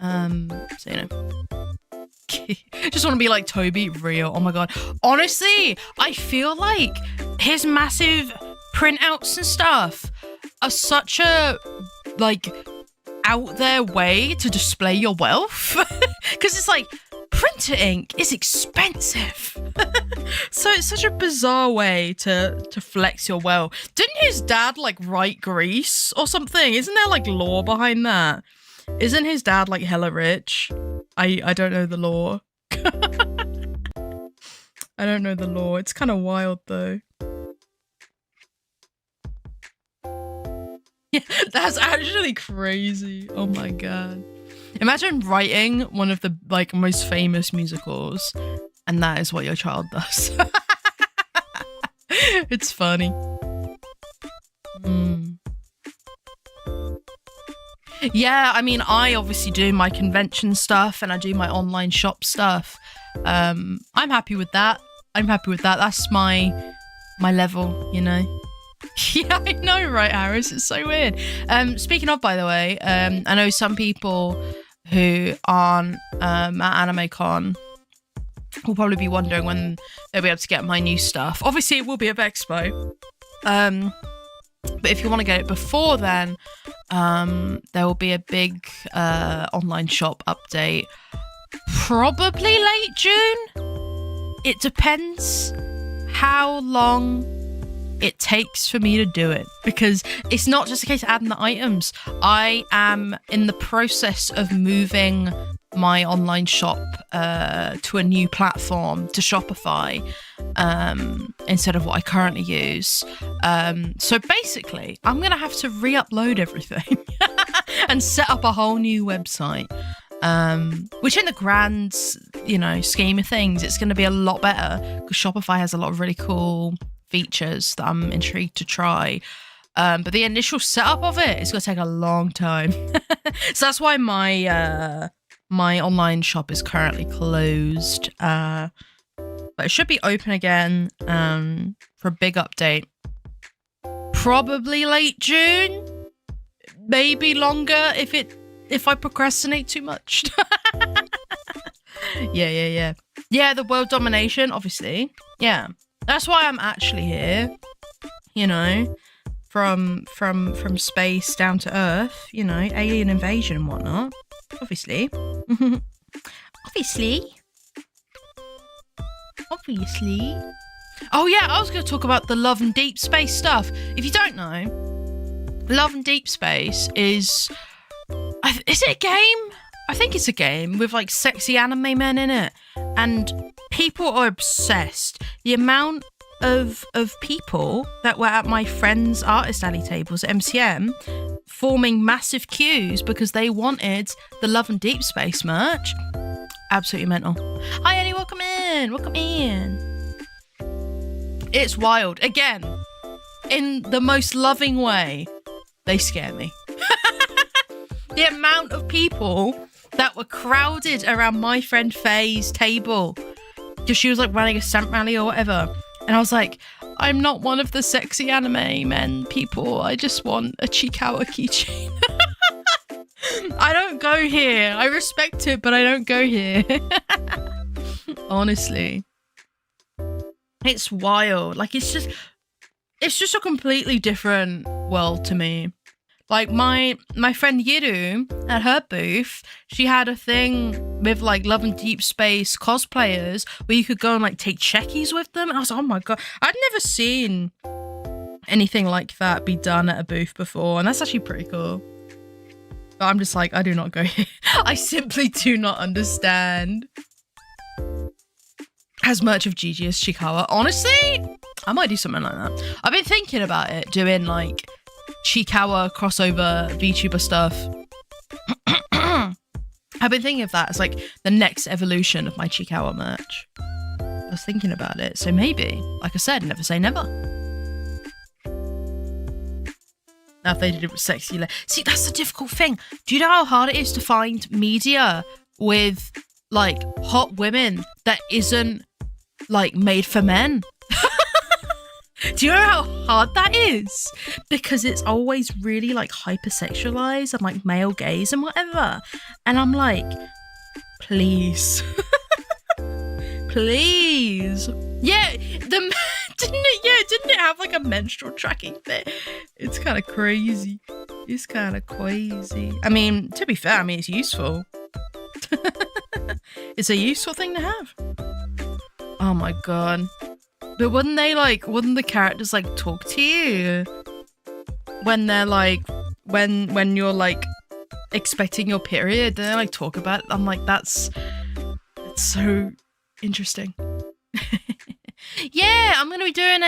So you know, just want to be like Toby, real. Oh my god. Honestly, I feel like his massive printouts and stuff are such a like out there way to display your wealth, because it's like printer ink is expensive. So it's such a bizarre way to flex your wealth. Didn't his dad like write Grease or something? Isn't there like lore behind that? Isn't his dad like hella rich? I don't know the lore. I don't know the lore. It's kind of wild though. Yeah, that's actually crazy. Oh my god. Imagine writing one of the like most famous musicals, and that is what your child does. It's funny. Yeah, I mean, I obviously do my convention stuff and I do my online shop stuff. I'm happy with that. That's my level, you know. Yeah, I know, right, Harris? It's so weird. Speaking of, by the way, I know some people who aren't at AnimeCon will probably be wondering when they'll be able to get my new stuff. Obviously, it will be at Expo. But if you want to get it before then, there will be a big online shop update. Probably late June. It depends how long it takes for me to do it, because it's not just a case of adding the items. I am in the process of moving my online shop to a new platform, to Shopify, instead of what I currently use. So basically, I'm going to have to re-upload everything and set up a whole new website, which in the grand, you know, scheme of things, it's going to be a lot better because Shopify has a lot of really cool features that I'm intrigued to try. But the initial setup of it is going to take a long time. So that's why my online shop is currently closed. But it should be open again for a big update. Probably late June. Maybe longer if I procrastinate too much. Yeah. Yeah, the world domination, obviously. Yeah. That's why I'm actually here. You know, from space down to Earth, you know, alien invasion and whatnot. Obviously. Obviously. Oh yeah, I was going to talk about the Love and Deep Space stuff. If you don't know, Love and Deep Space is it a game? I think it's a game with like sexy anime men in it, and people are obsessed. The amount of people that were at my friends' artist alley tables at MCM forming massive queues because they wanted the Love and Deep Space merch. Absolutely mental. Hi Annie, welcome in. It's wild. Again, in the most loving way, they scare me. The amount of people that were crowded around my friend Faye's table because she was like running a stamp rally or whatever, and I was like, I'm not one of the sexy anime men people, I just want a Chikawa keychain. I don't go here. I respect it, but I don't go here. Honestly. It's wild. Like, it's just a completely different world to me. Like, my friend Yiru, at her booth, she had a thing with, like, Love and Deep Space cosplayers where you could go and, like, take checkies with them. And I was like, oh my god, I'd never seen anything like that be done at a booth before. And that's actually pretty cool. But I'm just like, I do not go here. I simply do not understand as much of Gigi as Chikawa. Honestly, I might do something like that. I've been thinking about it, doing, like, Chikawa crossover VTuber stuff. I've been thinking of that as like the next evolution of my Chikawa merch. I was thinking about it, so maybe, like I said, never say never. Now if they did it with sexy see, that's the difficult thing. Do you know how hard it is to find media with like hot women that isn't like made for men? Do you know how hard that is? Because it's always really like hypersexualized and like male gaze and whatever. And I'm like, please. Please. Yeah, didn't it have like a menstrual tracking thing? It's kind of crazy. It's kind of crazy. I mean, to be fair, I mean, it's useful. It's a useful thing to have. Oh my god. But wouldn't the characters like talk to you when they're like, when you're like expecting your period? Then they like talk about it. I'm like, that's so interesting. Yeah, I'm gonna be doing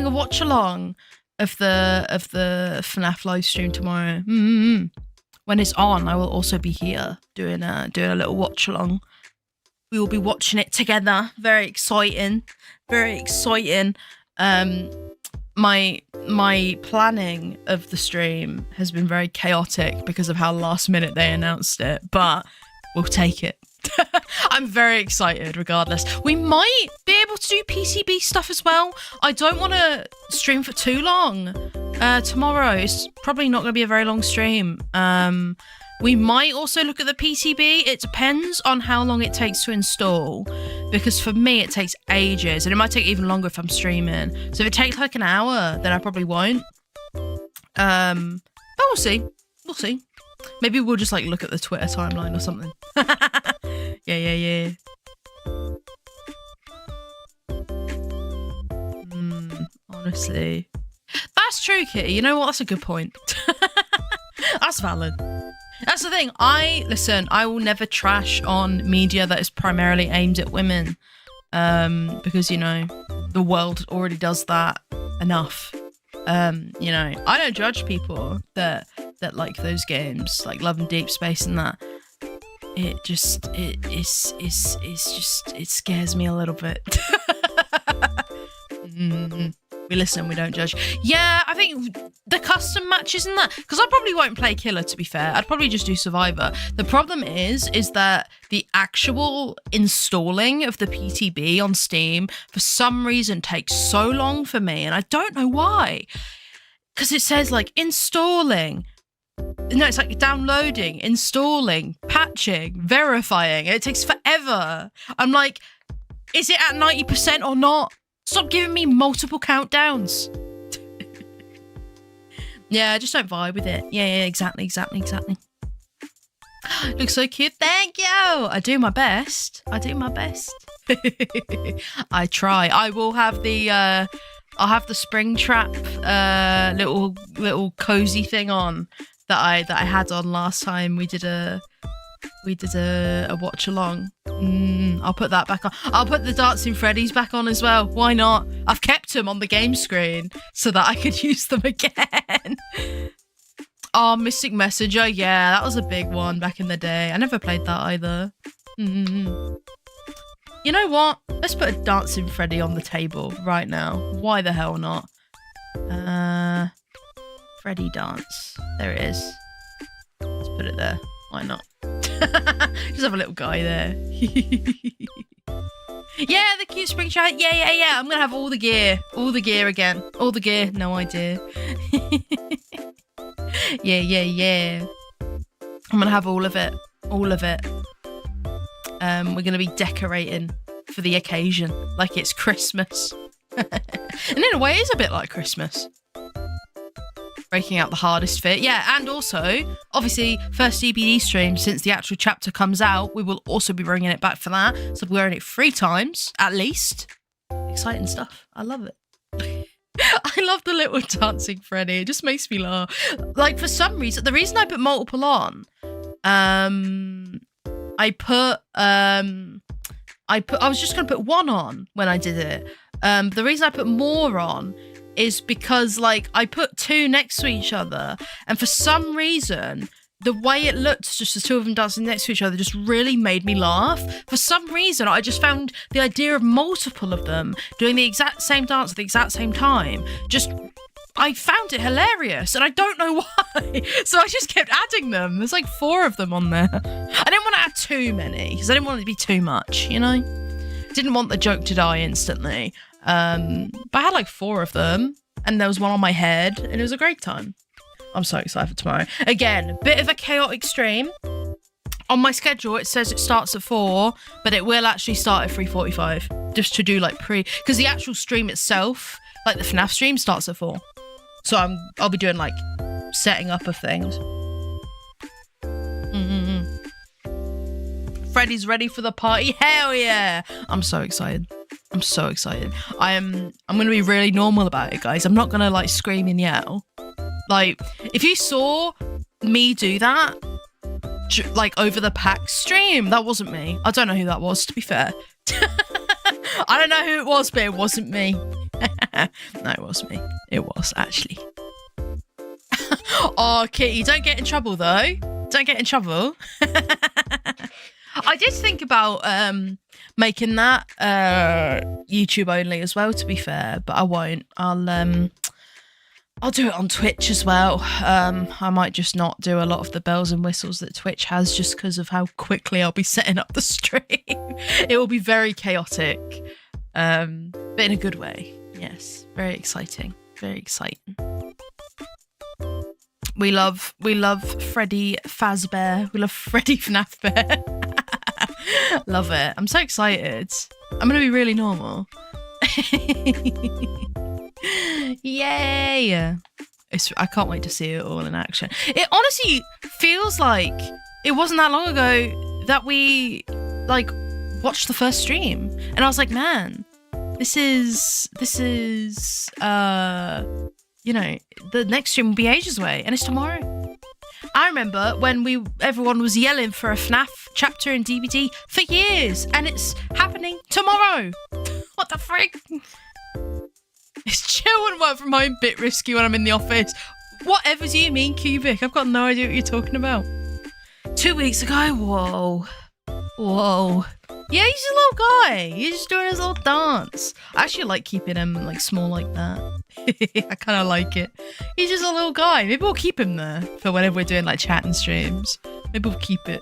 a watch along of the FNAF live stream tomorrow. When it's on, I will also be here doing a little watch along. We will be watching it together. Very exciting. Very exciting. My planning of the stream has been very chaotic because of how last minute they announced it, but we'll take it. I'm very excited regardless. We might be able to do PCB stuff as well. I don't want to stream for too long. Tomorrow is probably not going to be a very long stream. We might also look at the PCB. It depends on how long it takes to install, because for me it takes ages, and it might take even longer if I'm streaming. So if it takes like an hour, then I probably won't. But we'll see. We'll see. Maybe we'll just like look at the Twitter timeline or something. Yeah. Honestly. That's true, Kitty. You know what? That's a good point. That's valid. That's the thing. I will never trash on media that is primarily aimed at women. Because, you know, the world already does that enough. You know, I don't judge people that like those games, like Love and Deep Space and that. It scares me a little bit. We listen, we don't judge. Yeah, I think the custom matches and that, because I probably won't play Killer, to be fair. I'd probably just do Survivor. The problem is that the actual installing of the PTB on Steam for some reason takes so long for me, and I don't know why. Because it says like installing. No, it's like downloading, installing, patching, verifying. It takes forever. I'm like, is it at 90% or not? Stop giving me multiple countdowns. Yeah, I just don't vibe with it. Yeah, exactly. Looks so cute. Thank you. I do my best. I try. I will have the I'll have the Springtrap little cozy thing on that I had on last time we did a watch along. I'll put that back on. I'll put the Dancing Freddy's back on as well. Why not? I've kept them on the game screen so that I could use them again. Oh, Mystic Messenger. Yeah, that was a big one back in the day. I never played that either. You know what? Let's put a Dancing Freddy on the table right now. Why the hell not? Freddy dance. There it is. Let's put it there. Why not? Just have a little guy there. Yeah, the cute spring chat. Yeah. I'm gonna have all the gear again. All the gear. No idea. Yeah. I'm gonna have all of it. We're going to be decorating for the occasion, like it's Christmas. And in a way, it is a bit like Christmas. Breaking out the hardest fit. Yeah, and also, obviously, first DBD stream since the actual chapter comes out, we will also be bringing it back for that. So we're in it 3 times, at least. Exciting stuff. I love it. I love the little dancing Freddy. It just makes me laugh. Like, for some reason, the reason I put multiple on, I was just going to put 1 on when I did it. The reason I put more on is because, like, I put 2 next to each other, and for some reason, the way it looked, just the 2 of them dancing next to each other, just really made me laugh. For some reason, I just found the idea of multiple of them doing the exact same dance at the exact same time, I found it hilarious, and I don't know why. So I just kept adding them. There's like 4 of them on there. I didn't want to add too many, because I didn't want it to be too much, you know? Didn't want the joke to die instantly. But I had like 4 of them, and there was 1 on my head, and it was a great time. I'm so excited for tomorrow. Again, bit of a chaotic stream. On my schedule, it says it starts at 4, but it will actually start at 3:45, just to do like because the actual stream itself, like the FNAF stream, starts at 4. So I'll be doing like setting up of things. Freddy's ready for the party. Hell yeah! I'm so excited. I'm so excited. I'm gonna be really normal about it, guys. I'm not gonna like scream and yell. Like, if you saw me do that, like over the PAX stream, that wasn't me. I don't know who that was, to be fair. I don't know who it was, but it wasn't me. No, it was me. It was, actually. Oh, Kitty, don't get in trouble, though. Don't get in trouble. I did think about making that YouTube only as well, to be fair, but I won't. I'll do it on Twitch as well. I might just not do a lot of the bells and whistles that Twitch has, just because of how quickly I'll be setting up the stream. It will be very chaotic, but in a good way. Yes, very exciting. Very exciting. We love Freddy Fazbear. We love Freddy FNAF Bear. Love it. I'm so excited. I'm gonna be really normal. Yay! I can't wait to see it all in action. It honestly feels like it wasn't that long ago that we like watched the first stream, and I was like, man, this is you know, the next stream will be ages away, and it's tomorrow. I remember when everyone was yelling for a FNAF chapter in DVD for years, and it's happening tomorrow. What the frick? It's chill and work from home, bit risky when I'm in the office. Whatever do you mean, Cubic? I've got no idea what you're talking about. 2 weeks ago? Whoa. Whoa. Yeah, he's a little guy. He's just doing his little dance. I actually like keeping him like small like that. I kind of like it. He's just a little guy. Maybe we'll keep him there for whenever we're doing like chat and streams. Maybe we'll keep it.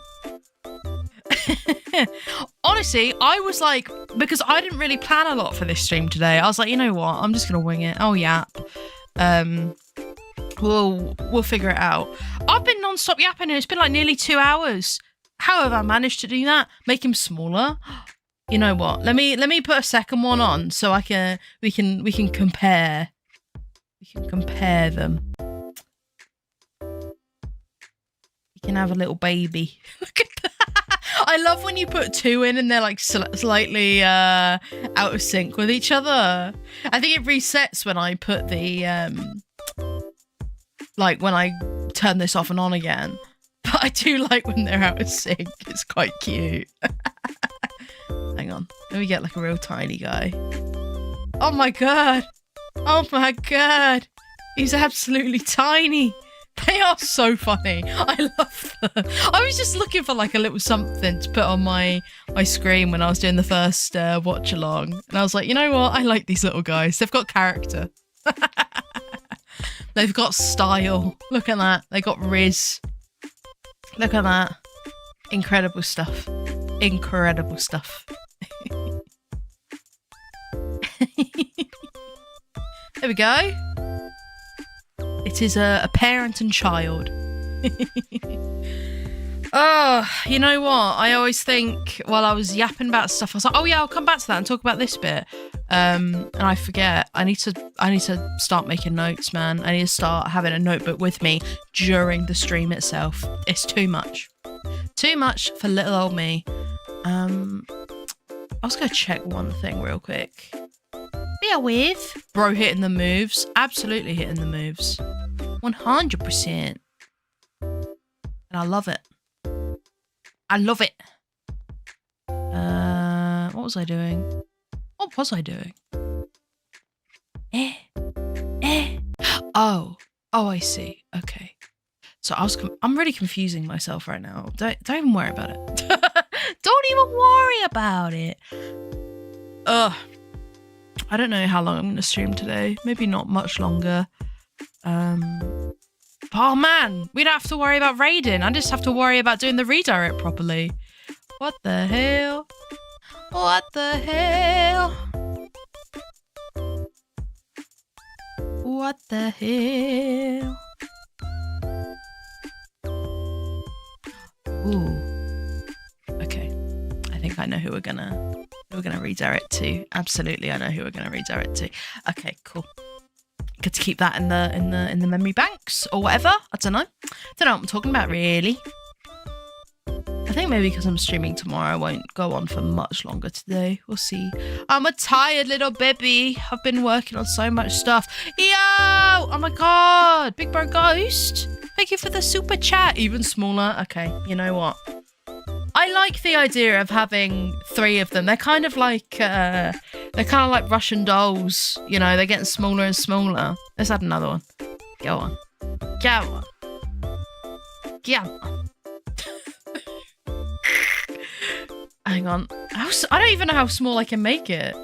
Honestly, I was like, because I didn't really plan a lot for this stream today, I was like, you know what, I'm just gonna wing it. Oh yap. We'll figure it out. I've been non-stop yapping and it's been like nearly 2 hours. How have I managed to do that? Make him smaller? You know what? Let me put a second one on so we can compare. We can compare them. We can have a little baby. Look at that. I love when you put 2 in and they're like slightly out of sync with each other. I think it resets when I put the like when I turn this off and on again. But I do like when they're out of sync. It's quite cute. Hang on. Let me get like a real tiny guy. Oh my god. Oh my god. He's absolutely tiny. They are so funny. I love them. I was just looking for like a little something to put on my screen when I was doing the first watch along. And I was like, you know what? I like these little guys. They've got character. They've got style. Look at that. They got Riz. Look at that. Incredible stuff. Incredible stuff. There we go. It is a parent and child. Oh, you know what? I always think while I was yapping about stuff, I was like, oh yeah, I'll come back to that and talk about this bit. And I forget. I need to start making notes, man. I need to start having a notebook with me during the stream itself. It's too much. Too much for little old me. I was gonna check one thing real quick. Bear with. Bro hitting the moves. Absolutely hitting the moves. 100%. And I love it. I love it. What was I doing? What was I doing? Oh, I see. Okay. So I'm really confusing myself right now. Don't even worry about it. Don't even worry about it. Ugh. I don't know how long I'm gonna stream today. Maybe not much longer. Oh man, we don't have to worry about raiding. I just have to worry about doing the redirect properly. What the hell? What the hell? What the hell? Ooh. Okay. I think I know who we're gonna redirect to. Absolutely, I know who we're gonna redirect to. Okay, cool. Good to keep that in the memory banks or whatever. I don't know. Don't know what I'm talking about really. I think maybe because I'm streaming tomorrow, I won't go on for much longer today. We'll see. I'm a tired little baby. I've been working on so much stuff. Yo! Oh my god! Big Bro Ghost! Thank you for the super chat. Even smaller. Okay, you know what? I like the idea of having 3 of them. They're kind of like Russian dolls. You know, they're getting smaller and smaller. Let's add another one. Go on. Go on. Go on. Hang on. I don't even know how small I can make it.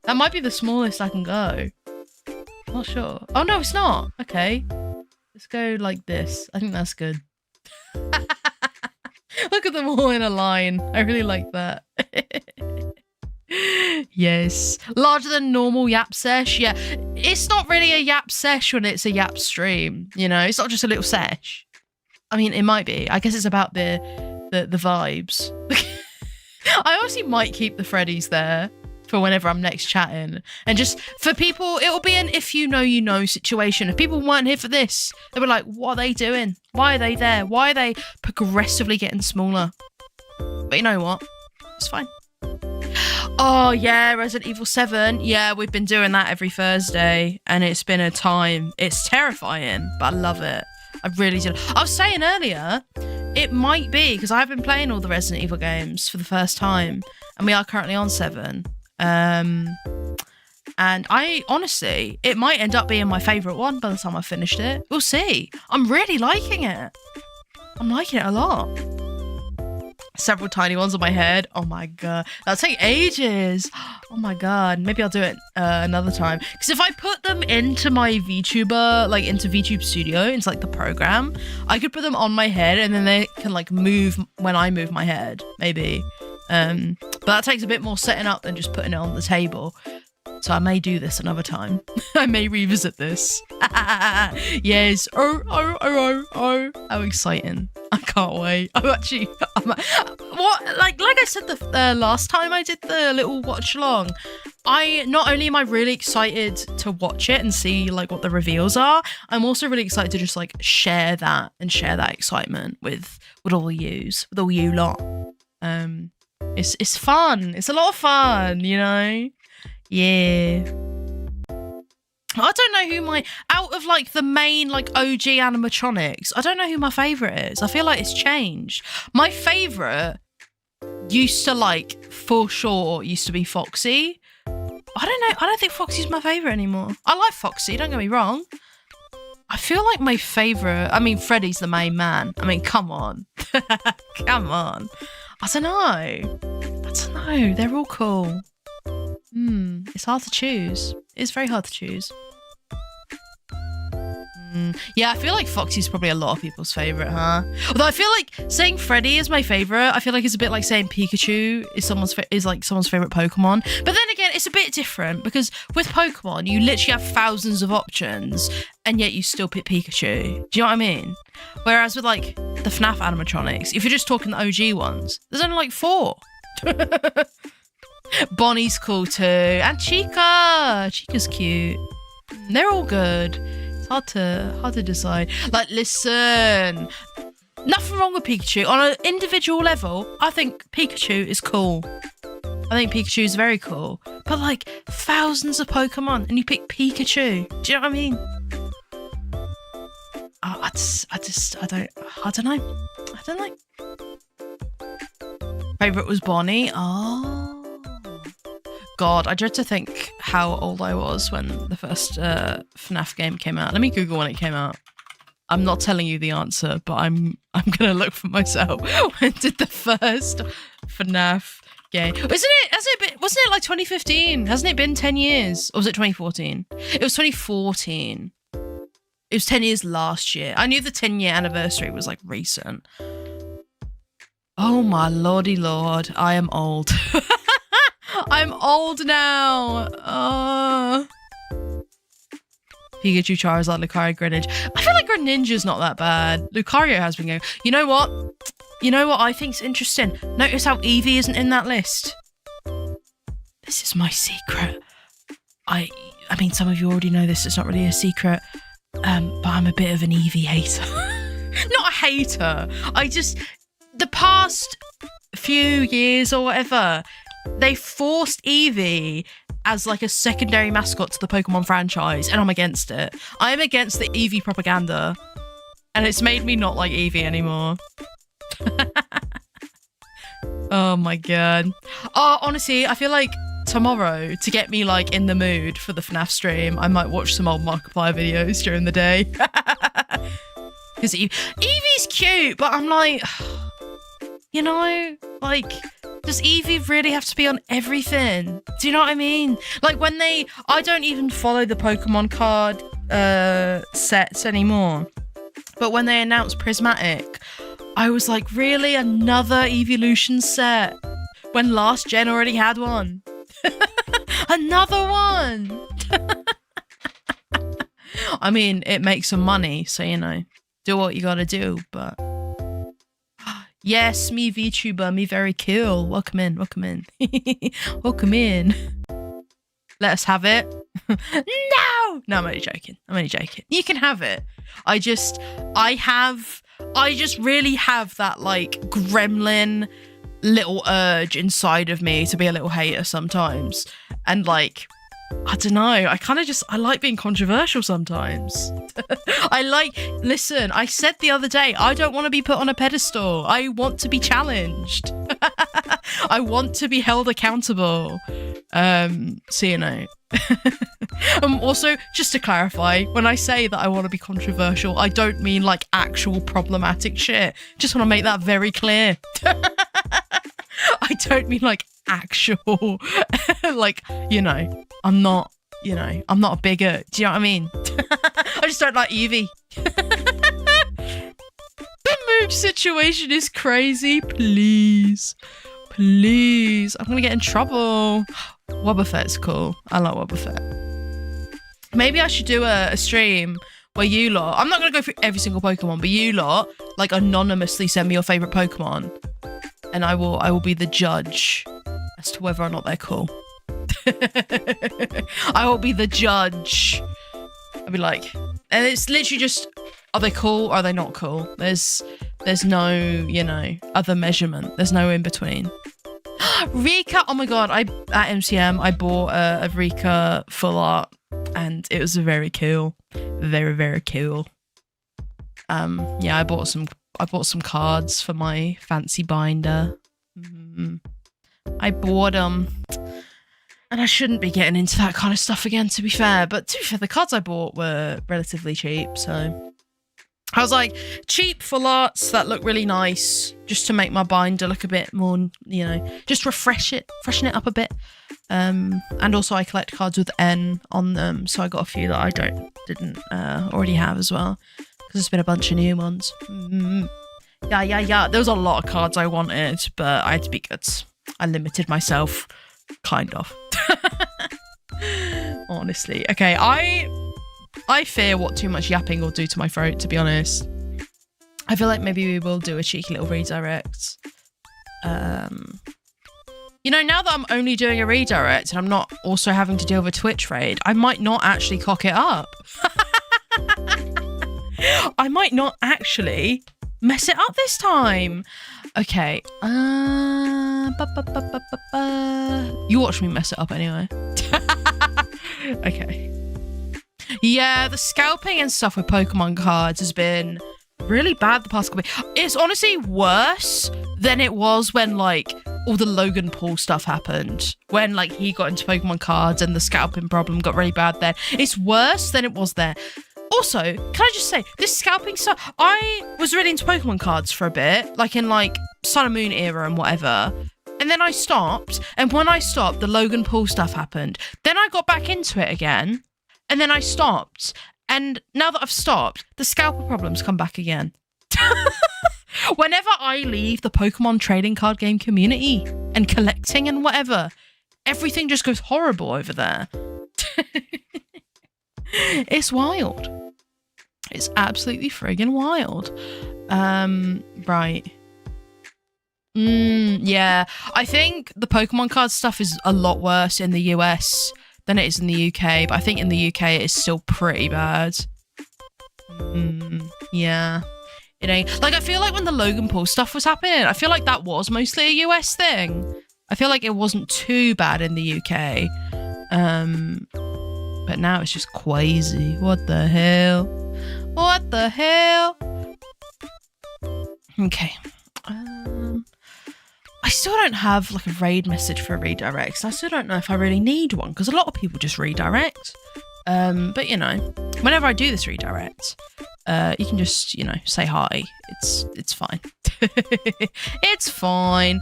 That might be the smallest I can go. Not sure. Oh no, it's not. Okay. Let's go like this. I think that's good. Look at them all in a line. I really like that. Yes. Larger than normal yap sesh. Yeah. It's not really a yap sesh when it's a yap stream. You know, it's not just a little sesh. I mean, it might be. I guess it's about the vibes. I honestly might keep the Freddies there for whenever I'm next chatting. And just for people, it'll be an if you know situation. If people weren't here for this, they were like, what are they doing? Why are they there? Why are they progressively getting smaller? But you know what? It's fine. Oh yeah, Resident Evil 7. Yeah, we've been doing that every Thursday and it's been a time. It's terrifying, but I love it. I really do. I was saying earlier, it might be because I've been playing all the Resident Evil games for the first time and we are currently on 7. And I honestly, it might end up being my favourite one by the time I finished it. We'll see. I'm really liking it. I'm liking it a lot. Several tiny ones on my head. Oh my god. That'll take ages. Oh my god. Maybe I'll do it another time. Because if I put them into my VTuber, like into VTube Studio, into like the program, I could put them on my head and then they can like move when I move my head. Maybe. But that takes a bit more setting up than just putting it on the table. So I may do this another time. I may revisit this. Yes. Oh. How exciting. I can't wait. What? Like I said the last time I did the little watch along, not only am I really excited to watch it and see like what the reveals are, I'm also really excited to just like share that excitement with all you lot. It's fun. It's a lot of fun, you know? Yeah. I don't know who out of like the main like OG animatronics, I don't know who my favourite is. I feel like it's changed. My favourite used to be Foxy. I don't know. I don't think Foxy's my favourite anymore. I like Foxy, don't get me wrong. I feel like my favourite, I mean, Freddy's the main man. I mean, come on. Come on. I don't know. They're all cool. It's hard to choose. It's very hard to choose. Yeah, I feel like Foxy's probably a lot of people's favourite, huh? Although I feel like saying Freddy is my favourite, I feel like it's a bit like saying Pikachu is someone's favourite Pokemon. But then again, again, it's a bit different because with Pokemon, you literally have thousands of options and yet you still pick Pikachu. Do you know what I mean? Whereas with like the FNAF animatronics, if you're just talking the OG ones, there's only like 4. Bonnie's cool too. And Chica. Chica's cute. They're all good. It's hard to decide. Like, listen. Nothing wrong with Pikachu. On an individual level, I think Pikachu is cool. I think Pikachu is very cool. But like thousands of Pokemon and you pick Pikachu. Do you know what I mean? I don't know. Favorite was Bonnie. Oh. God, I dread to think how old I was when the first FNAF game came out. Let me Google when it came out. I'm not telling you the answer, but I'm gonna look for myself. When did the first FNAF game? Wasn't it like 2015? Hasn't it been 10 years? Or was it 2014? It was 2014. It was 10 years last year. I knew the 10-year anniversary was like recent. Oh my lordy lord, I am old. I'm old now. Pikachu, Charizard, Lucario, Greninja. I feel like Greninja's not that bad. Lucario has been going. You know what? I think's interesting? Notice how Eevee isn't in that list. This is my secret. I mean, some of you already know this. It's not really a secret. But I'm a bit of an Eevee hater. Not a hater. The past few years or whatever, they forced Eevee as like a secondary mascot to the Pokemon franchise, and I'm against it. I am against the Eevee propaganda, and it's made me not like Eevee anymore. Oh my god. Oh, honestly, I feel like tomorrow, to get me like in the mood for the FNAF stream, I might watch some old Markiplier videos during the day. Because Eevee's cute, but I'm like, you know, like, does Eevee really have to be on everything? Do you know what I mean? Like I don't even follow the Pokemon card sets anymore. But when they announced Prismatic, I was like, really? Another Evolution set? When last gen already had one? Another one! I mean, it makes some money, so, you know, do what you gotta do, but... Yes, me VTuber, me very cool. Welcome in. Welcome in. Let us have it. No! No, I'm only joking. You can have it. I just really have that, like, gremlin little urge inside of me to be a little hater sometimes. And, like, I don't know. I like being controversial sometimes. Listen, I said the other day, I don't want to be put on a pedestal. I want to be challenged. I want to be held accountable. So, you know. Also, just to clarify, when I say that I want to be controversial, I don't mean like actual problematic shit. Just want to make that very clear. I don't mean like actual, like, you know, I'm not a bigot. Do you know what I mean? I just don't like Eevee. The moog situation is crazy. Please. I'm gonna get in trouble. Wobbuffet's cool. I like Wobbuffet. Maybe I should do a stream where you lot, I'm not gonna go through every single Pokemon, but you lot, like, anonymously send me your favorite Pokemon. And I will be the judge as to whether or not they're cool. I will be the judge. I'll be like, and it's literally just, are they cool or are they not cool? There's no, you know, other measurement. There's no in between. Rika, oh my god, at MCM I bought a Rika full art and it was very cool. Very, very cool. Yeah, I bought some cards for my fancy binder. I bought them. And I shouldn't be getting into that kind of stuff again, to be fair. But to be fair, the cards I bought were relatively cheap, so... I was like, cheap full arts that look really nice, just to make my binder look a bit more, you know, just freshen it up a bit. And also I collect cards with N on them, so I got a few that I didn't already have as well. Because there's been a bunch of new ones. Yeah. There was a lot of cards I wanted, but I had to be good. I limited myself, kind of. Honestly. Okay, I fear what too much yapping will do to my throat, to be honest. I feel like maybe we will do a cheeky little redirect. You know, now that I'm only doing a redirect and I'm not also having to deal with a Twitch raid, I might not actually cock it up. I might not actually mess it up this time. Okay. You watch me mess it up anyway. Okay. Yeah, the scalping and stuff with Pokemon cards has been really bad the past couple of weeks. It's honestly worse than it was when, like, all the Logan Paul stuff happened. When, like, he got into Pokemon cards and the scalping problem got really bad then. It's worse than it was there. Also, can I just say, this scalping stuff, I was really into Pokemon cards for a bit, like in, like, Sun and Moon era and whatever. And then I stopped, and when I stopped, the Logan Paul stuff happened. Then I got back into it again, and then I stopped. And now that I've stopped, the scalper problems come back again. Whenever I leave the Pokemon trading card game community and collecting and whatever, everything just goes horrible over there. It's wild. It's absolutely friggin' wild. Right. Yeah, I think the Pokemon card stuff is a lot worse in the US than it is in the UK, but I think in the UK it is still pretty bad. Yeah. It ain't. Like, I feel like when the Logan Paul stuff was happening, I feel like that was mostly a US thing. I feel like it wasn't too bad in the UK. But now it's just crazy. What the hell? What the hell? Okay. I still don't have like a raid message for redirects. I still don't know if I really need one because a lot of people just redirect. But you know, whenever I do this redirect, you can just, you know, say hi. It's fine. It's fine.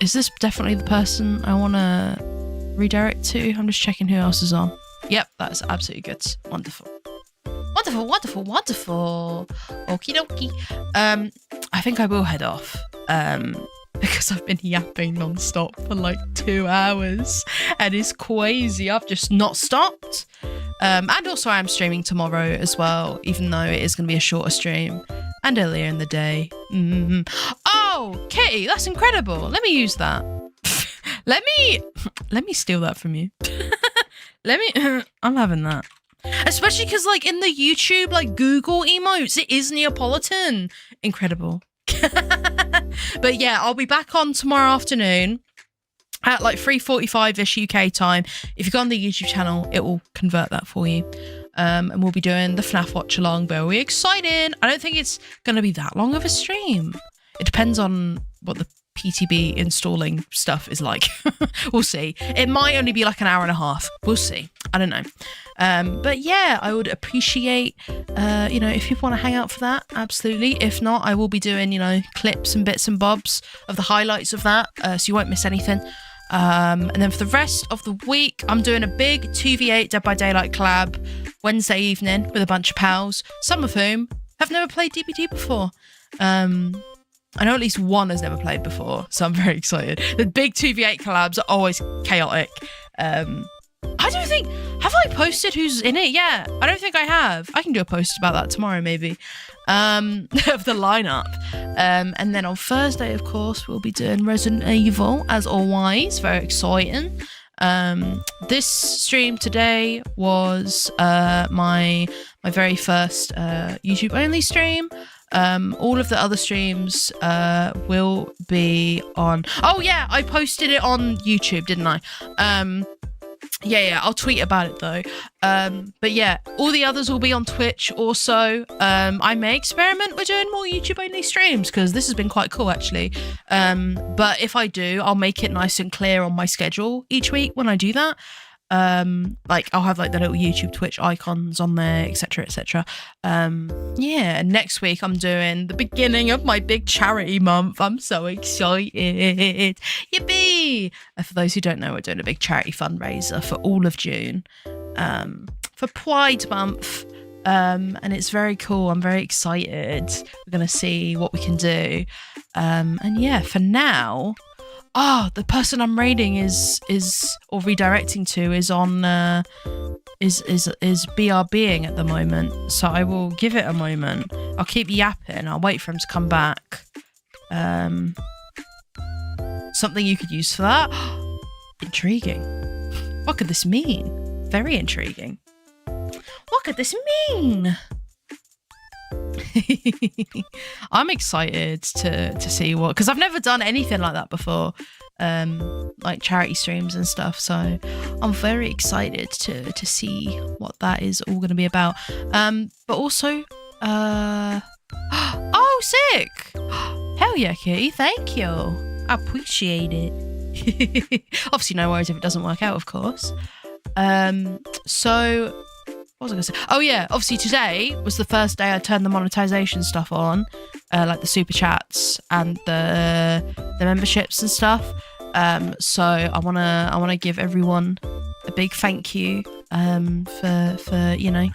Is this definitely the person I want to redirect to? I'm just checking who else is on. Yep, that's absolutely good. Wonderful. Wonderful, wonderful, wonderful. Okie dokie. I think I will head off. Because I've been yapping non-stop for like 2 hours and it's crazy. I've just not stopped. And also I am streaming tomorrow as well, even though it is going to be a shorter stream and earlier in the day. Oh, Kitty, that's incredible. Let me use that. Let me steal that from you. I'm having that. Especially because like in the YouTube, like Google emotes, it is Neapolitan. Incredible. But yeah, I'll be back on tomorrow afternoon at like 3:45ish UK time. If you go on the YouTube channel, it will convert that for you. And we'll be doing the FNAF watch along. Very exciting. I don't think it's going to be that long of a stream. It depends on what the PTB installing stuff is like. We'll see. It might only be like an hour and a half. We'll see. I don't know. But yeah, I would appreciate, you know, if you want to hang out for that, absolutely. If not, I will be doing, you know, clips and bits and bobs of the highlights of that, so you won't miss anything. And then for the rest of the week, I'm doing a big 2v8 Dead by Daylight collab Wednesday evening with a bunch of pals, some of whom have never played DBD before. I know at least one has never played before, so I'm very excited. The big 2v8 collabs are always chaotic. I don't think... Have I posted who's in it? Yeah, I don't think I have. I can do a post about that tomorrow, maybe. Of the lineup. And then on Thursday, of course, we'll be doing Resident Evil, as always. Very exciting. This stream today was my very first YouTube-only stream. All of the other streams will be on... Oh, yeah, I posted it on YouTube, didn't I? Yeah, I'll tweet about it though. But yeah, all the others will be on Twitch also. I may experiment with doing more YouTube only streams because this has been quite cool actually. But if I do, I'll make it nice and clear on my schedule each week when I do that. Like I'll have like the little YouTube Twitch icons on there, etc, etc. Yeah, next week I'm doing the beginning of my big charity month. I'm so excited. Yippee! For those who don't know, we're doing a big charity fundraiser for all of June, for Pride month. And it's very cool. I'm very excited. We're gonna see what we can do. And yeah, for now the person I'm raiding is or redirecting to is on is BRBing at the moment. So I will give it a moment. I'll keep yapping. I'll wait for him to come back. Something you could use for that. Intriguing. What could this mean? Very intriguing. What could this mean? I'm excited to see what, because I've never done anything like that before, like charity streams and stuff. So I'm very excited to see what that is all going to be about. But also, oh, sick! Hell yeah, Kitty! Thank you. I appreciate it. Obviously, no worries if it doesn't work out, of course. So. What was I going to say? Oh yeah, obviously today was the first day I turned the monetization stuff on, like the super chats and the memberships and stuff. So I wanna give everyone a big thank you for you know,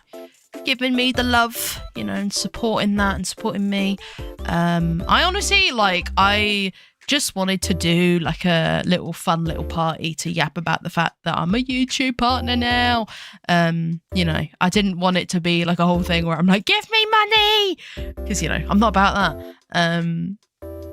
giving me the love, you know, and supporting that and supporting me. I honestly, like, I just wanted to do like a fun little party to yap about the fact that I'm a YouTube partner now. You know, I didn't want it to be like a whole thing where I'm like, give me money, because, you know, I'm not about that.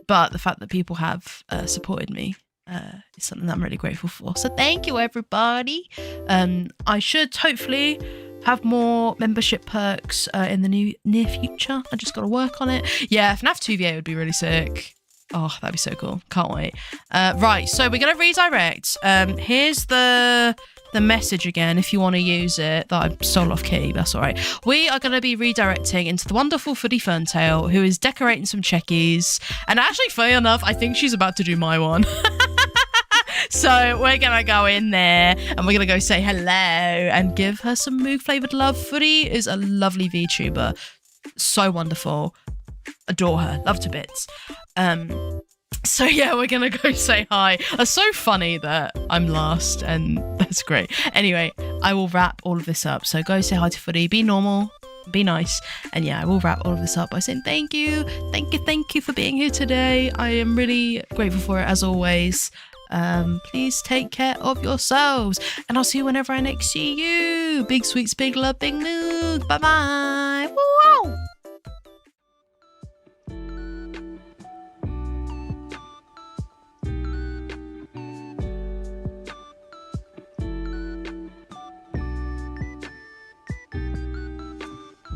But the fact that people have supported me is something that I'm really grateful for. So thank you, everybody. I should hopefully have more membership perks in the near future. I just got to work on it. Yeah, FNAF 2v8 would be really sick. Oh, that'd be so cool. Can't wait. Right, so we're going to redirect. Here's the message again, if you want to use it, that I stole off Kitty, that's all right. We are going to be redirecting into the wonderful Footy Ferntail, who is decorating some checkies. And actually, funny enough, I think she's about to do my one. So we're going to go in there and we're going to go say hello and give her some Moog flavoured love. Footy is a lovely VTuber. So wonderful. Adore her. Love to bits. So yeah, we're gonna go say hi. It's so funny that I'm last, and that's great. Anyway, I will wrap all of this up. So go say hi to Footy, be normal, be nice, and yeah, I will wrap all of this up by saying thank you for being here today. I am really grateful for it, as always. Please take care of yourselves, and I'll see you whenever I next see you. Big sweets, big love, big mood. Bye bye.